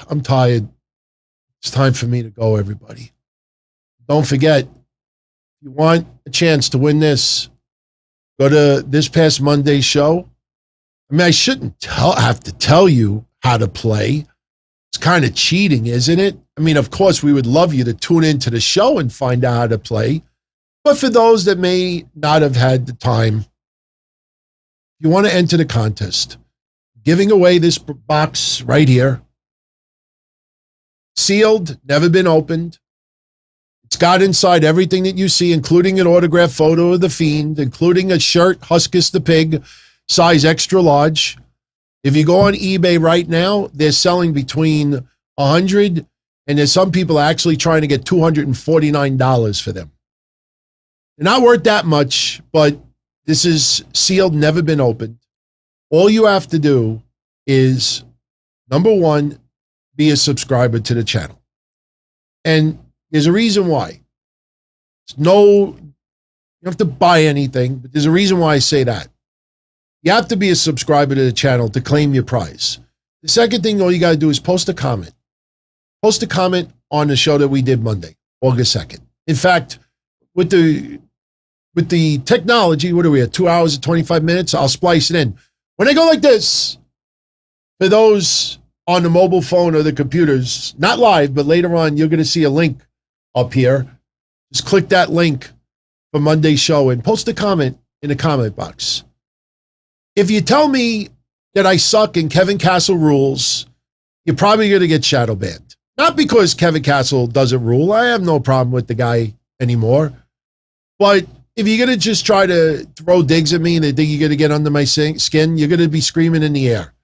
I'm tired. It's time for me to go, everybody. Don't forget, if you want a chance to win this, go to this past Monday's show. I mean, I shouldn't have to tell you how to play. It's kind of cheating, isn't it? I mean, of course, we would love you to tune into the show and find out how to play. But for those that may not have had the time, you want to enter the contest. Giving away this box right here. Sealed, never been opened. It's got inside everything that you see, including an autographed photo of The Fiend, including a shirt, Huskus the Pig, size extra large. If you go on eBay right now, they're selling between $100 and there's some people actually trying to get $249 for them. They're not worth that much, but this is sealed, never been opened. All you have to do is, number one, be a subscriber to the channel. And there's a reason why. You don't have to buy anything, but there's a reason why I say that. You have to be a subscriber to the channel to claim your prize. The second thing, all you got to do is post a comment. Post a comment on the show that we did Monday, August 2nd. In fact, with the technology, what are we at? 2 hours and 25 minutes? I'll splice it in. When I go like this, for those on the mobile phone or the computers, not live, but later on, you're going to see a link up here. Just click that link for Monday's show and post a comment in the comment box. If you tell me that I suck and Kevin Castle rules, you're probably going to get shadow banned. Not because Kevin Castle doesn't rule. I have no problem with the guy anymore. But if you're going to just try to throw digs at me and they think you're going to get under my skin, you're going to be screaming in the air.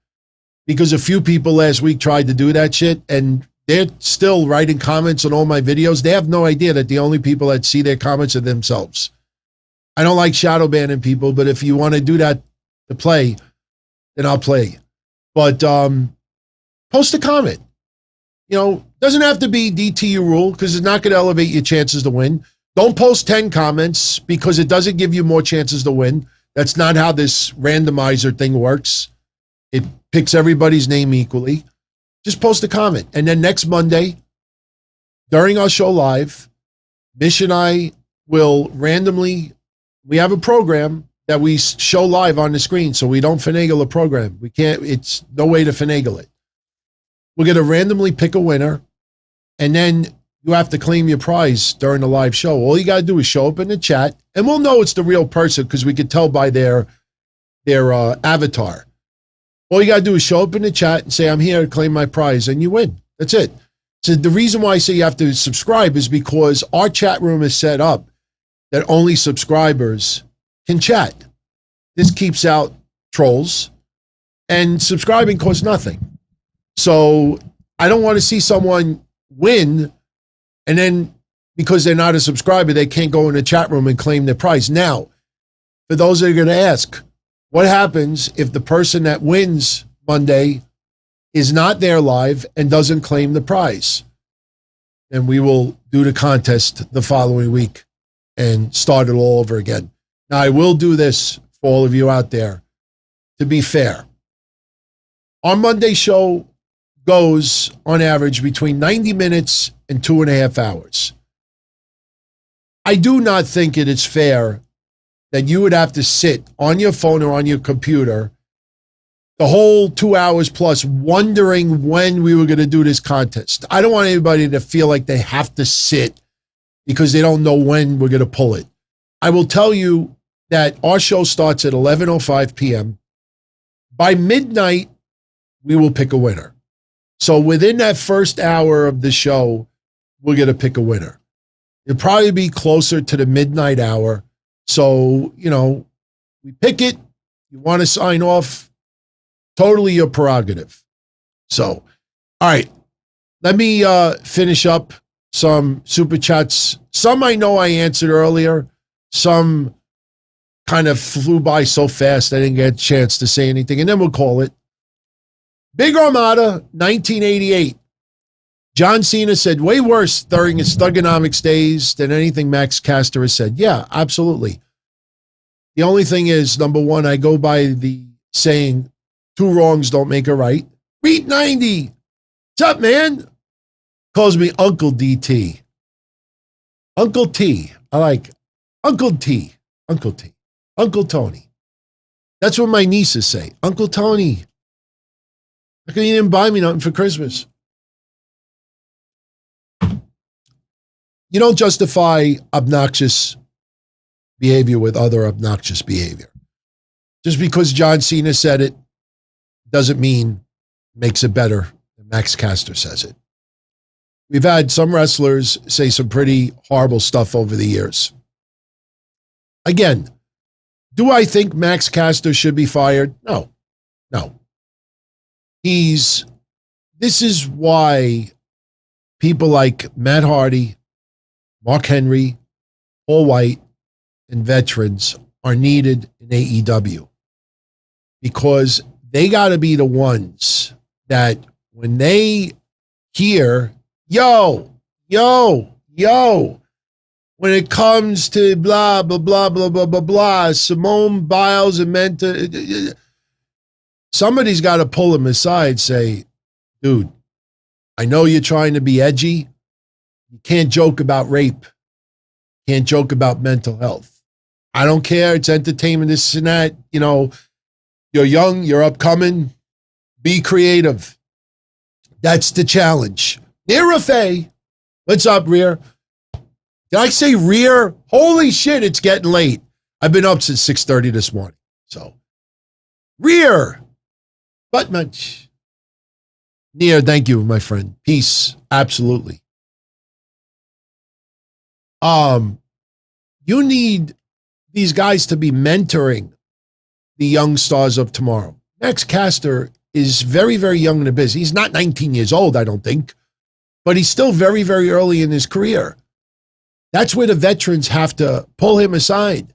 Because a few people last week tried to do that shit, and they're still writing comments on all my videos. They have no idea that the only people that see their comments are themselves. I don't like shadow banning people, but if you want to do that to play, then I'll play. But post a comment. Doesn't have to be DTU rule because it's not going to elevate your chances to win. Don't post 10 comments because it doesn't give you more chances to win. That's not how this randomizer thing works. It picks everybody's name equally. Just post a comment. And then next Monday, during our show live, Mish and I will randomly, we have a program that we show live on the screen, so we don't finagle a program. It's no way to finagle it. We're going to randomly pick a winner, and then you have to claim your prize during the live show. All you got to do is show up in the chat, and we'll know it's the real person because we could tell by their avatar. All you got to do is show up in the chat and say, I'm here to claim my prize, and you win. That's it. So the reason why I say you have to subscribe is because our chat room is set up that only subscribers can chat. This keeps out trolls, and subscribing costs nothing. So I don't want to see someone win, and then because they're not a subscriber, they can't go in the chat room and claim their prize. Now, for those that are going to ask, what happens if the person that wins Monday is not there live and doesn't claim the prize? Then we will do the contest the following week and start it all over again. Now, I will do this for all of you out there to be fair. Our Monday show goes on average between 90 minutes and 2.5 hours. I do not think it is fair that you would have to sit on your phone or on your computer the whole 2 hours plus wondering when we were going to do this contest. I don't want anybody to feel like they have to sit because they don't know when we're going to pull it. I will tell you that our show starts at 11:05 p.m. By midnight, we will pick a winner. So within that first hour of the show, we're going to pick a winner. It'll probably be closer to the midnight hour. So, we pick it. You want to sign off, totally your prerogative. So, all right, let me finish up some super chats. Some I know I answered earlier. Some kind of flew by so fast I didn't get a chance to say anything. And then we'll call it. Big Armada, 1988. John Cena said way worse during his Thugonomics days than anything Max Caster has said. Yeah, absolutely. The only thing is, number one, I go by the saying, 2 wrongs don't make a right. Beat 90. What's up, man? Calls me Uncle DT. Uncle T. I like Uncle T. Uncle T. Uncle Tony. That's what my nieces say. Uncle Tony. How come you didn't buy me nothing for Christmas? You don't justify obnoxious behavior with other obnoxious behavior. Just because John Cena said it doesn't mean makes it better than Max Caster says it. We've had some wrestlers say some pretty horrible stuff over the years. Again, do I think Max Caster should be fired? No. This is why people like Matt Hardy, Mark Henry, Paul White, and veterans are needed in AEW. Because they got to be the ones that when they hear, yo, when it comes to blah, blah, blah, blah, blah, blah, blah, Simone Biles and Menta, somebody's got to pull him aside, say, dude, I know you're trying to be edgy. You can't joke about rape. Can't joke about mental health. I don't care. It's entertainment, this and that. You know, you're young, you're upcoming. Be creative. That's the challenge. Near Faye. What's up, Rear? Did I say Rear? Holy shit, it's getting late. I've been up since 6:30 this morning. So, Rear. But much. Near, thank you, my friend. Peace. Absolutely. You need these guys to be mentoring the young stars of tomorrow. Max Caster is very, very young in the business. He's not 19 years old, I don't think, but he's still very, very early in his career. That's where the veterans have to pull him aside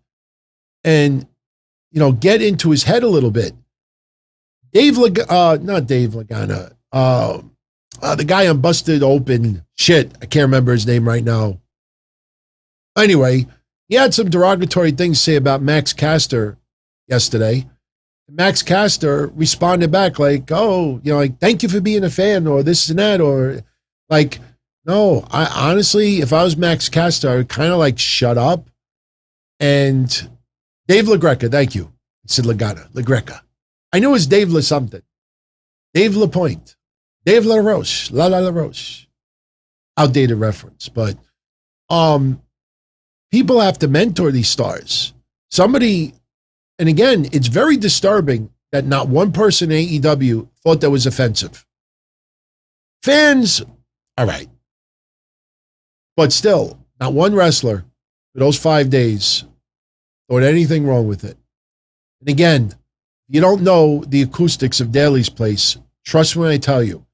and, you know, get into his head a little bit. Not Dave Lagana, the guy on Busted Open, shit, I can't remember his name right now. Anyway, he had some derogatory things to say about Max Caster yesterday. Max Caster responded back like, oh, you know, like, thank you for being a fan or this and that, or like, no, I honestly, if I was Max Caster, I would kind of like shut up. And Dave LaGreca, thank you. He said Lagana, LaGreca. I knew it was Dave La something. Dave LaPointe. Dave LaRoche. La Roche. Outdated reference. But people have to mentor these stars. Somebody, and again, it's very disturbing that not one person in AEW thought that was offensive. Fans, all right. But still, not one wrestler for those 5 days thought anything wrong with it. And again, if you don't know the acoustics of Daly's place, trust me when I tell you,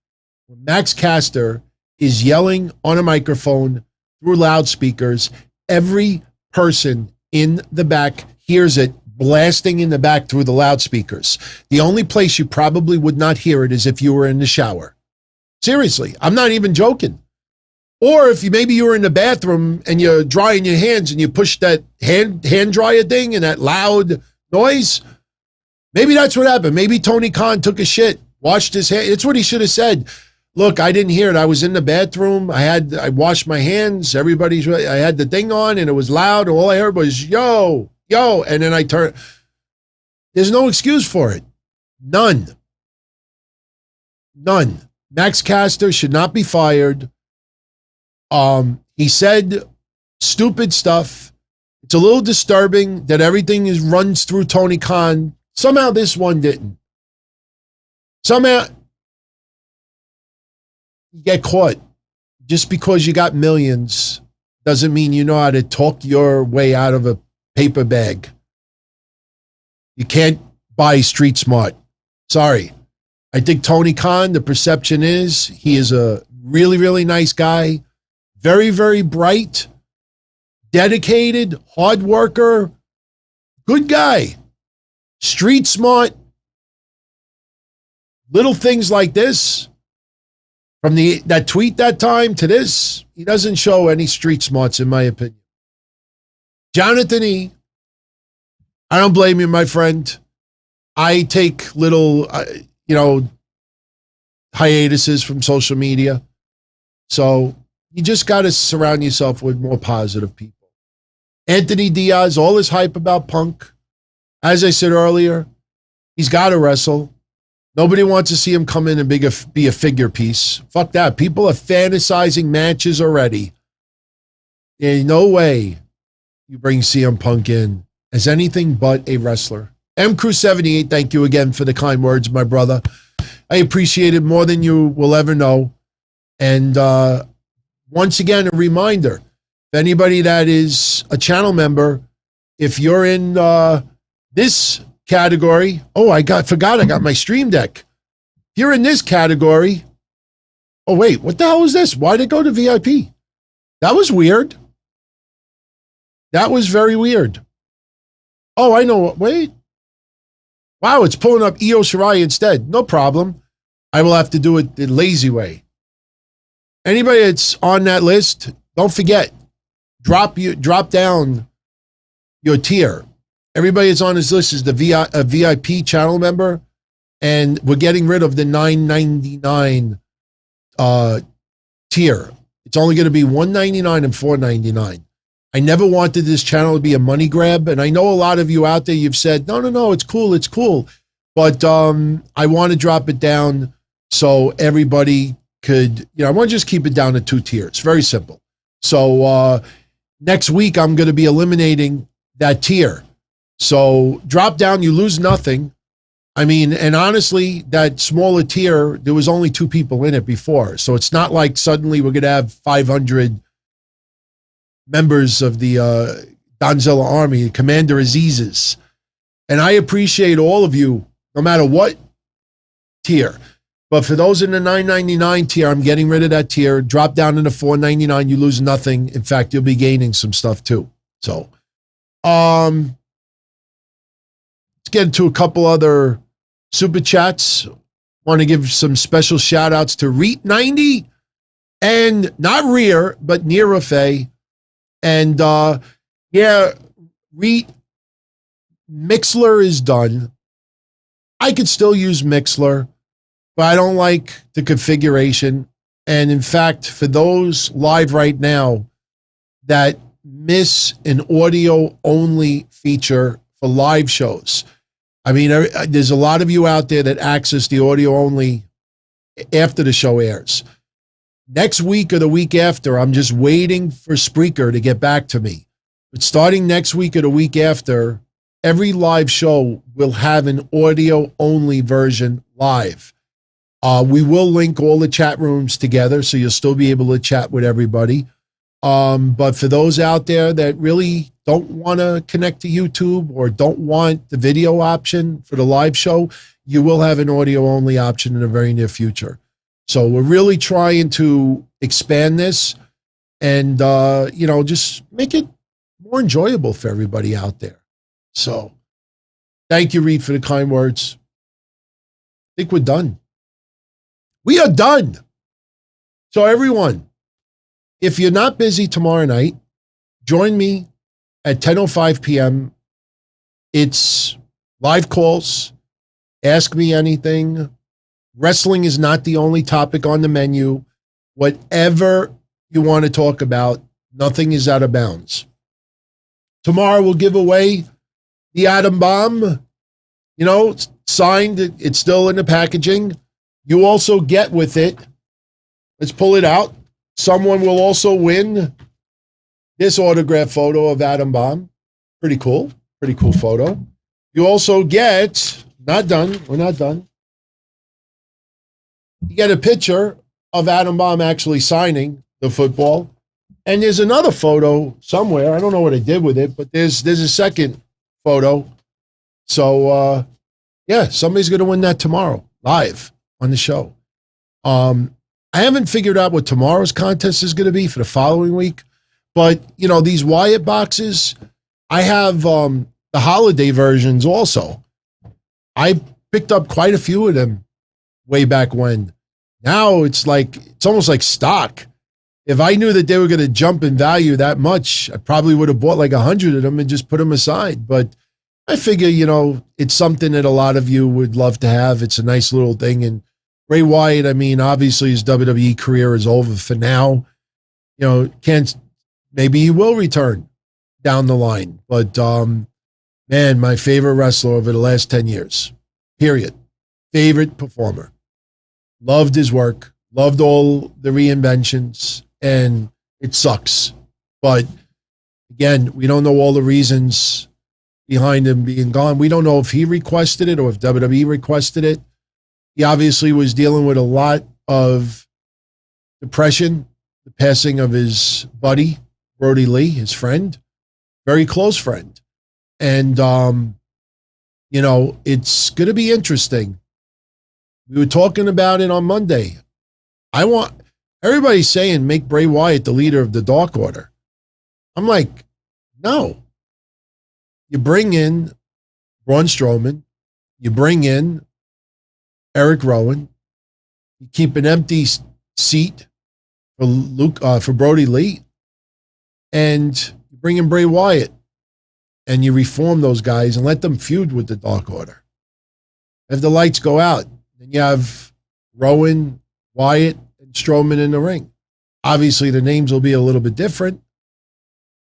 when Max Caster is yelling on a microphone through loudspeakers, every person in the back hears it blasting in the back through the loudspeakers. The only place you probably would not hear it is if you were in the shower. Seriously, I'm not even joking. Or if maybe you were in the bathroom and you're drying your hands and you push that hand dryer thing and that loud noise, maybe that's what happened. Maybe Tony Khan took a shit, washed his hands. It's what he should have said. Look, I didn't hear it. I was in the bathroom. I washed my hands. I had the thing on and it was loud. And all I heard was, yo. And then I turned. There's no excuse for it. None. Max Caster should not be fired. He said stupid stuff. It's a little disturbing that everything runs through Tony Khan. Somehow this one didn't. Somehow you get caught. Just because you got millions doesn't mean you know how to talk your way out of a paper bag. You can't buy street smart. Sorry. I think Tony Khan, the perception is he is a really, really nice guy. Very, very bright, dedicated, hard worker, good guy, street smart. Little things like this, from that tweet that time to this, he doesn't show any street smarts, in my opinion. Jonathan E., I don't blame you, my friend. I take little, hiatuses from social media. So you just got to surround yourself with more positive people. Anthony Diaz, all his hype about Punk. As I said earlier, he's got to wrestle. Nobody wants to see him come in and be a figure piece. Fuck that. People are fantasizing matches already. There's no way you bring CM Punk in as anything but a wrestler. MCrew78, thank you again for the kind words, my brother. I appreciate it more than you will ever know. And once again, a reminder, if anybody that is a channel member, if you're in this category, I got my stream deck. If you're in this category, wait, what the hell is this? Why'd it go to VIP? That was weird. That was very weird. Oh, I know. Wait. Wow, it's pulling up Io Shirai instead. No problem. I will have to do it the lazy way. Anybody that's on that list, don't forget, drop down your tier. Everybody that's on this list is a VIP channel member, and we're getting rid of the $9.99 tier. It's only going to be $1.99 and $4.99. I never wanted this channel to be a money grab, and I know a lot of you out there, you've said, no, it's cool. But I want to drop it down so everybody could, I want to just keep it down to 2 tiers. Very simple. So next week, I'm going to be eliminating that tier. So drop down, you lose nothing. I mean, and honestly, that smaller tier, there was only 2 people in it before. So it's not like suddenly we're going to have 500 members of the Donzella Army, Commander Aziz's. And I appreciate all of you, no matter what tier. But for those in the $9.99 tier, I'm getting rid of that tier. Drop down into $4.99, you lose nothing. In fact, you'll be gaining some stuff too. So, let's get into a couple other super chats. Want to give some special shout outs to Reet90 and not Rear, but Nirafe. And Reet, Mixler is done. I could still use Mixler, but I don't like the configuration. And in fact, for those live right now that miss an audio only feature for live shows, I mean, there's a lot of you out there that access the audio only after the show airs. Next week or the week after, I'm just waiting for Spreaker to get back to me. But starting next week or the week after, every live show will have an audio only version live. We will link all the chat rooms together, so you'll still be able to chat with everybody. But for those out there that really don't want to connect to YouTube or don't want the video option for the live show, you will have an audio only option in the very near future. So we're really trying to expand this and, just make it more enjoyable for everybody out there. So thank you, Reed, for the kind words. I think we're done. We are done. So everyone, if you're not busy tomorrow night, join me at 10:05 p.m. It's live calls. Ask me anything. Wrestling is not the only topic on the menu. Whatever you want to talk about, nothing is out of bounds. Tomorrow we'll give away the Atom Bomb. It's signed. It's still in the packaging. You also get with it. Let's pull it out. Someone will also win this autograph photo of Atom Bomb. Pretty cool photo. You also get, not done, we're not done. You get a picture of Atom Bomb actually signing the football. And there's another photo somewhere. I don't know what I did with it, but there's a second photo. So, somebody's going to win that tomorrow, live on the show. I haven't figured out what tomorrow's contest is going to be for the following week. But, these Wyatt boxes, I have the holiday versions also. I picked up quite a few of them way back when. Now it's almost like stock. If I knew that they were going to jump in value that much, I probably would have bought like 100 of them and just put them aside. But I figure, it's something that a lot of you would love to have. It's a nice little thing. And Bray Wyatt, obviously his WWE career is over for now. Maybe he will return down the line. But, man, my favorite wrestler over the last 10 years, period. Favorite performer. Loved his work. Loved all the reinventions. And it sucks. But, again, we don't know all the reasons behind him being gone. We don't know if he requested it or if WWE requested it. He obviously was dealing with a lot of depression, the passing of his buddy, Brody Lee, his friend, very close friend. And, it's going to be interesting. We were talking about it on Monday. Everybody's saying make Bray Wyatt the leader of the Dark Order. I'm like, no. You bring in Braun Strowman. You bring in Eric Rowan. You keep an empty seat for Brody Lee, and you bring in Bray Wyatt, and you reform those guys and let them feud with the Dark Order. If the lights go out, then you have Rowan, Wyatt, and Strowman in the ring. Obviously, the names will be a little bit different,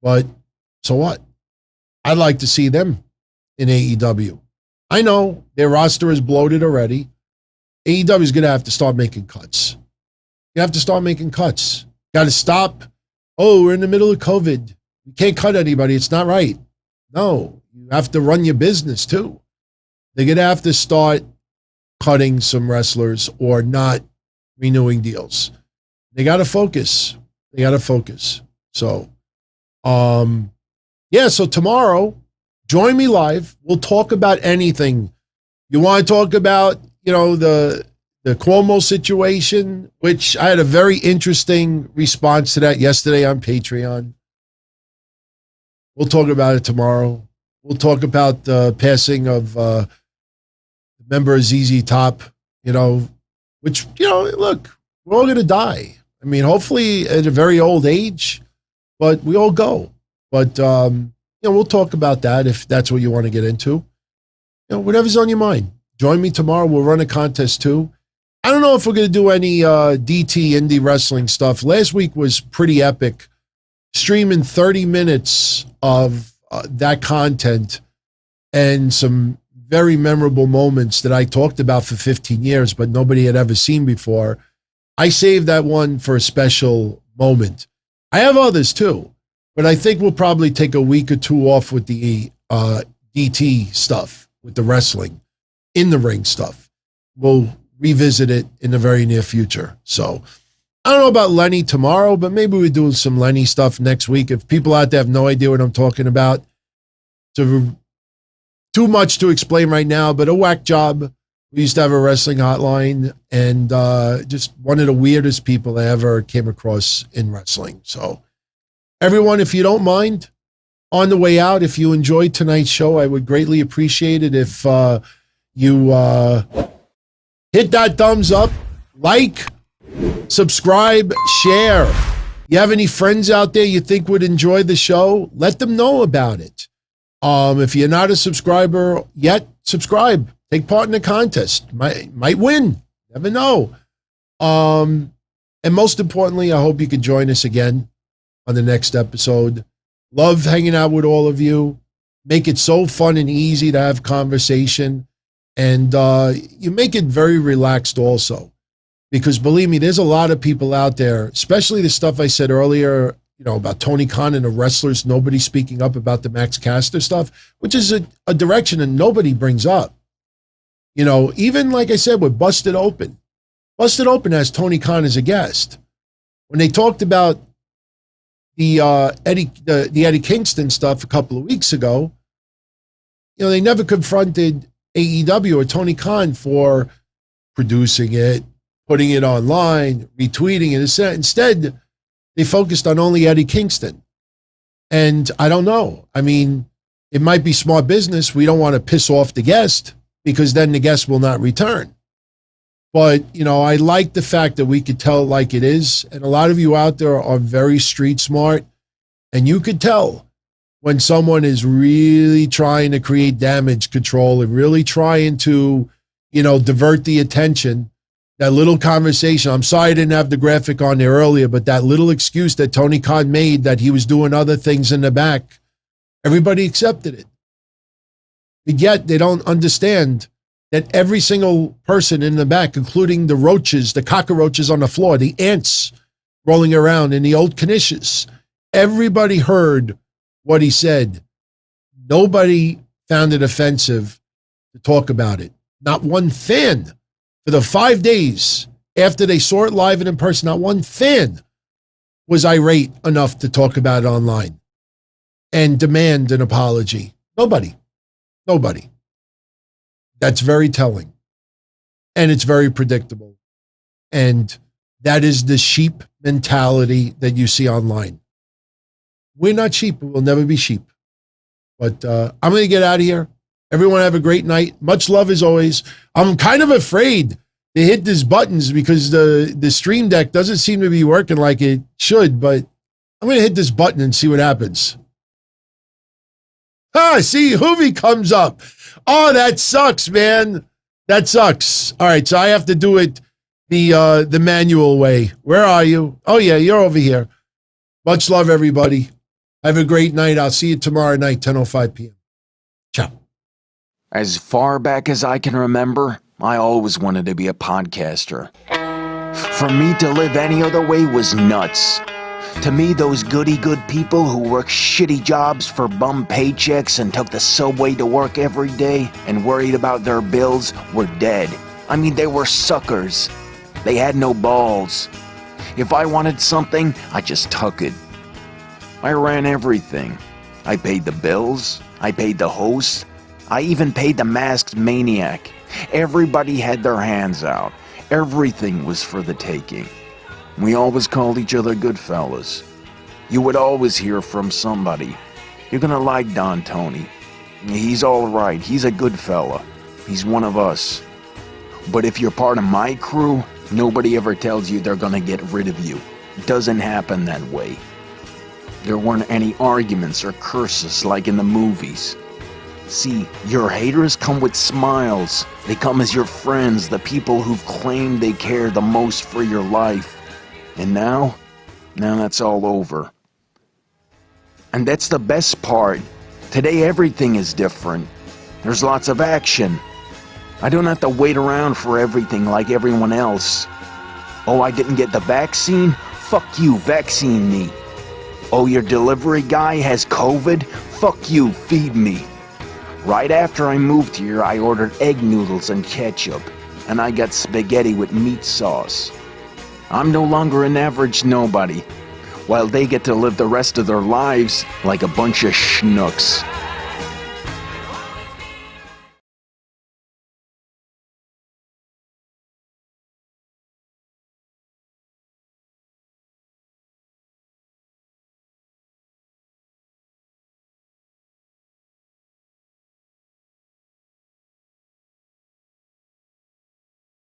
but so what? I'd like to see them in AEW. I know their roster is bloated already. AEW is going to have to start making cuts. You have to start making cuts. Got to stop. Oh, we're in the middle of COVID. You can't cut anybody. It's not right. No, you have to run your business too. They're going to have to start cutting some wrestlers or not renewing deals. They got to focus. They got to focus. So, so tomorrow, join me live. We'll talk about anything. You want to talk about, the Cuomo situation, which I had a very interesting response to that yesterday on Patreon. We'll talk about it tomorrow. We'll talk about the passing of the member of ZZ Top, which, look, we're all going to die. I mean, hopefully at a very old age, but we all go. But, we'll talk about that if that's what you want to get into. Whatever's on your mind. Join me tomorrow. We'll run a contest too. I don't know if we're going to do any DT indie wrestling stuff. Last week was pretty epic. Streaming 30 minutes of that content and some very memorable moments that I talked about for 15 years, but nobody had ever seen before. I saved that one for a special moment. I have others too, but I think we'll probably take a week or two off with the DT stuff, with the wrestling, in the ring stuff. We'll revisit it in the very near future. So I don't know about Lenny tomorrow, but maybe we're doing some Lenny stuff next week. If people out there have no idea what I'm talking about, it's too much to explain right now, but a whack job. We used to have a wrestling hotline, and just one of the weirdest people I ever came across in wrestling. So everyone, if you don't mind, on the way out, if you enjoyed tonight's show, I would greatly appreciate it if you hit that thumbs up, like, subscribe, share. You have any friends out there you think would enjoy the show? Let them know about it. If you're not a subscriber yet, subscribe. Take part in the contest. Might win. Never know. And most importantly, I hope you can join us again on the next episode. Love hanging out with all of you. Make it so fun and easy to have conversation. And you make it very relaxed also. Because believe me, there's a lot of people out there, especially the stuff I said earlier, about Tony Khan and the wrestlers, nobody speaking up about the Max Caster stuff, which is a direction that nobody brings up. Even like I said, with Busted Open. Busted Open has Tony Khan as a guest. When they talked about the Eddie Kingston stuff a couple of weeks ago, they never confronted AEW or Tony Khan for producing it, putting it online, retweeting it. Instead, they focused on only Eddie Kingston. And I don't know. I mean, it might be smart business. We don't want to piss off the guest because then the guest will not return. But, I like the fact that we could tell it like it is. And a lot of you out there are very street smart. And you could tell when someone is really trying to create damage control and really trying to, divert the attention. That little conversation, I'm sorry I didn't have the graphic on there earlier, but that little excuse that Tony Khan made that he was doing other things in the back, everybody accepted it. But yet they don't understand that every single person in the back, including the roaches, the cockroaches on the floor, the ants rolling around in the old knishes, everybody heard what he said. Nobody found it offensive to talk about it. Not one fan. For the 5 days after they saw it live and in person, not one fan was irate enough to talk about it online and demand an apology. Nobody. That's very telling. And it's very predictable. And that is the sheep mentality that you see online. We're not sheep. We'll never be sheep. But I'm going to get out of here. Everyone have a great night. Much love as always. I'm kind of afraid to hit these buttons because the Stream Deck doesn't seem to be working like it should, but I'm going to hit this button and see what happens. See, Hoovy comes up. Oh, that sucks, man. That sucks. All right, so I have to do it the manual way. Where are you? Oh, yeah, you're over here. Much love, everybody. Have a great night. I'll see you tomorrow night, 10:05 p.m. Ciao. As far back as I can remember, I always wanted to be a podcaster. For me to live any other way was nuts. To me, those goody-good people who worked shitty jobs for bum paychecks and took the subway to work every day and worried about their bills were dead. I mean, they were suckers. They had no balls. If I wanted something, I just took it. I ran everything. I paid the bills. I paid the host. I even paid the masked maniac. Everybody had their hands out. Everything was for the taking. We always called each other good fellas. You would always hear from somebody. You're gonna like Don Tony. He's alright. He's a good fella. He's one of us. But if you're part of my crew, nobody ever tells you they're gonna get rid of you. It doesn't happen that way. There weren't any arguments or curses like in the movies. See, your haters come with smiles. They come as your friends, the people who've claimed they care the most for your life. And now that's all over. And that's the best part. Today everything is different. There's lots of action. I don't have to wait around for everything like everyone else. Oh, I didn't get the vaccine? Fuck you, vaccine me. Oh, your delivery guy has COVID? Fuck you, feed me. Right after I moved here, I ordered egg noodles and ketchup, and I got spaghetti with meat sauce. I'm no longer an average nobody, while they get to live the rest of their lives like a bunch of schnooks.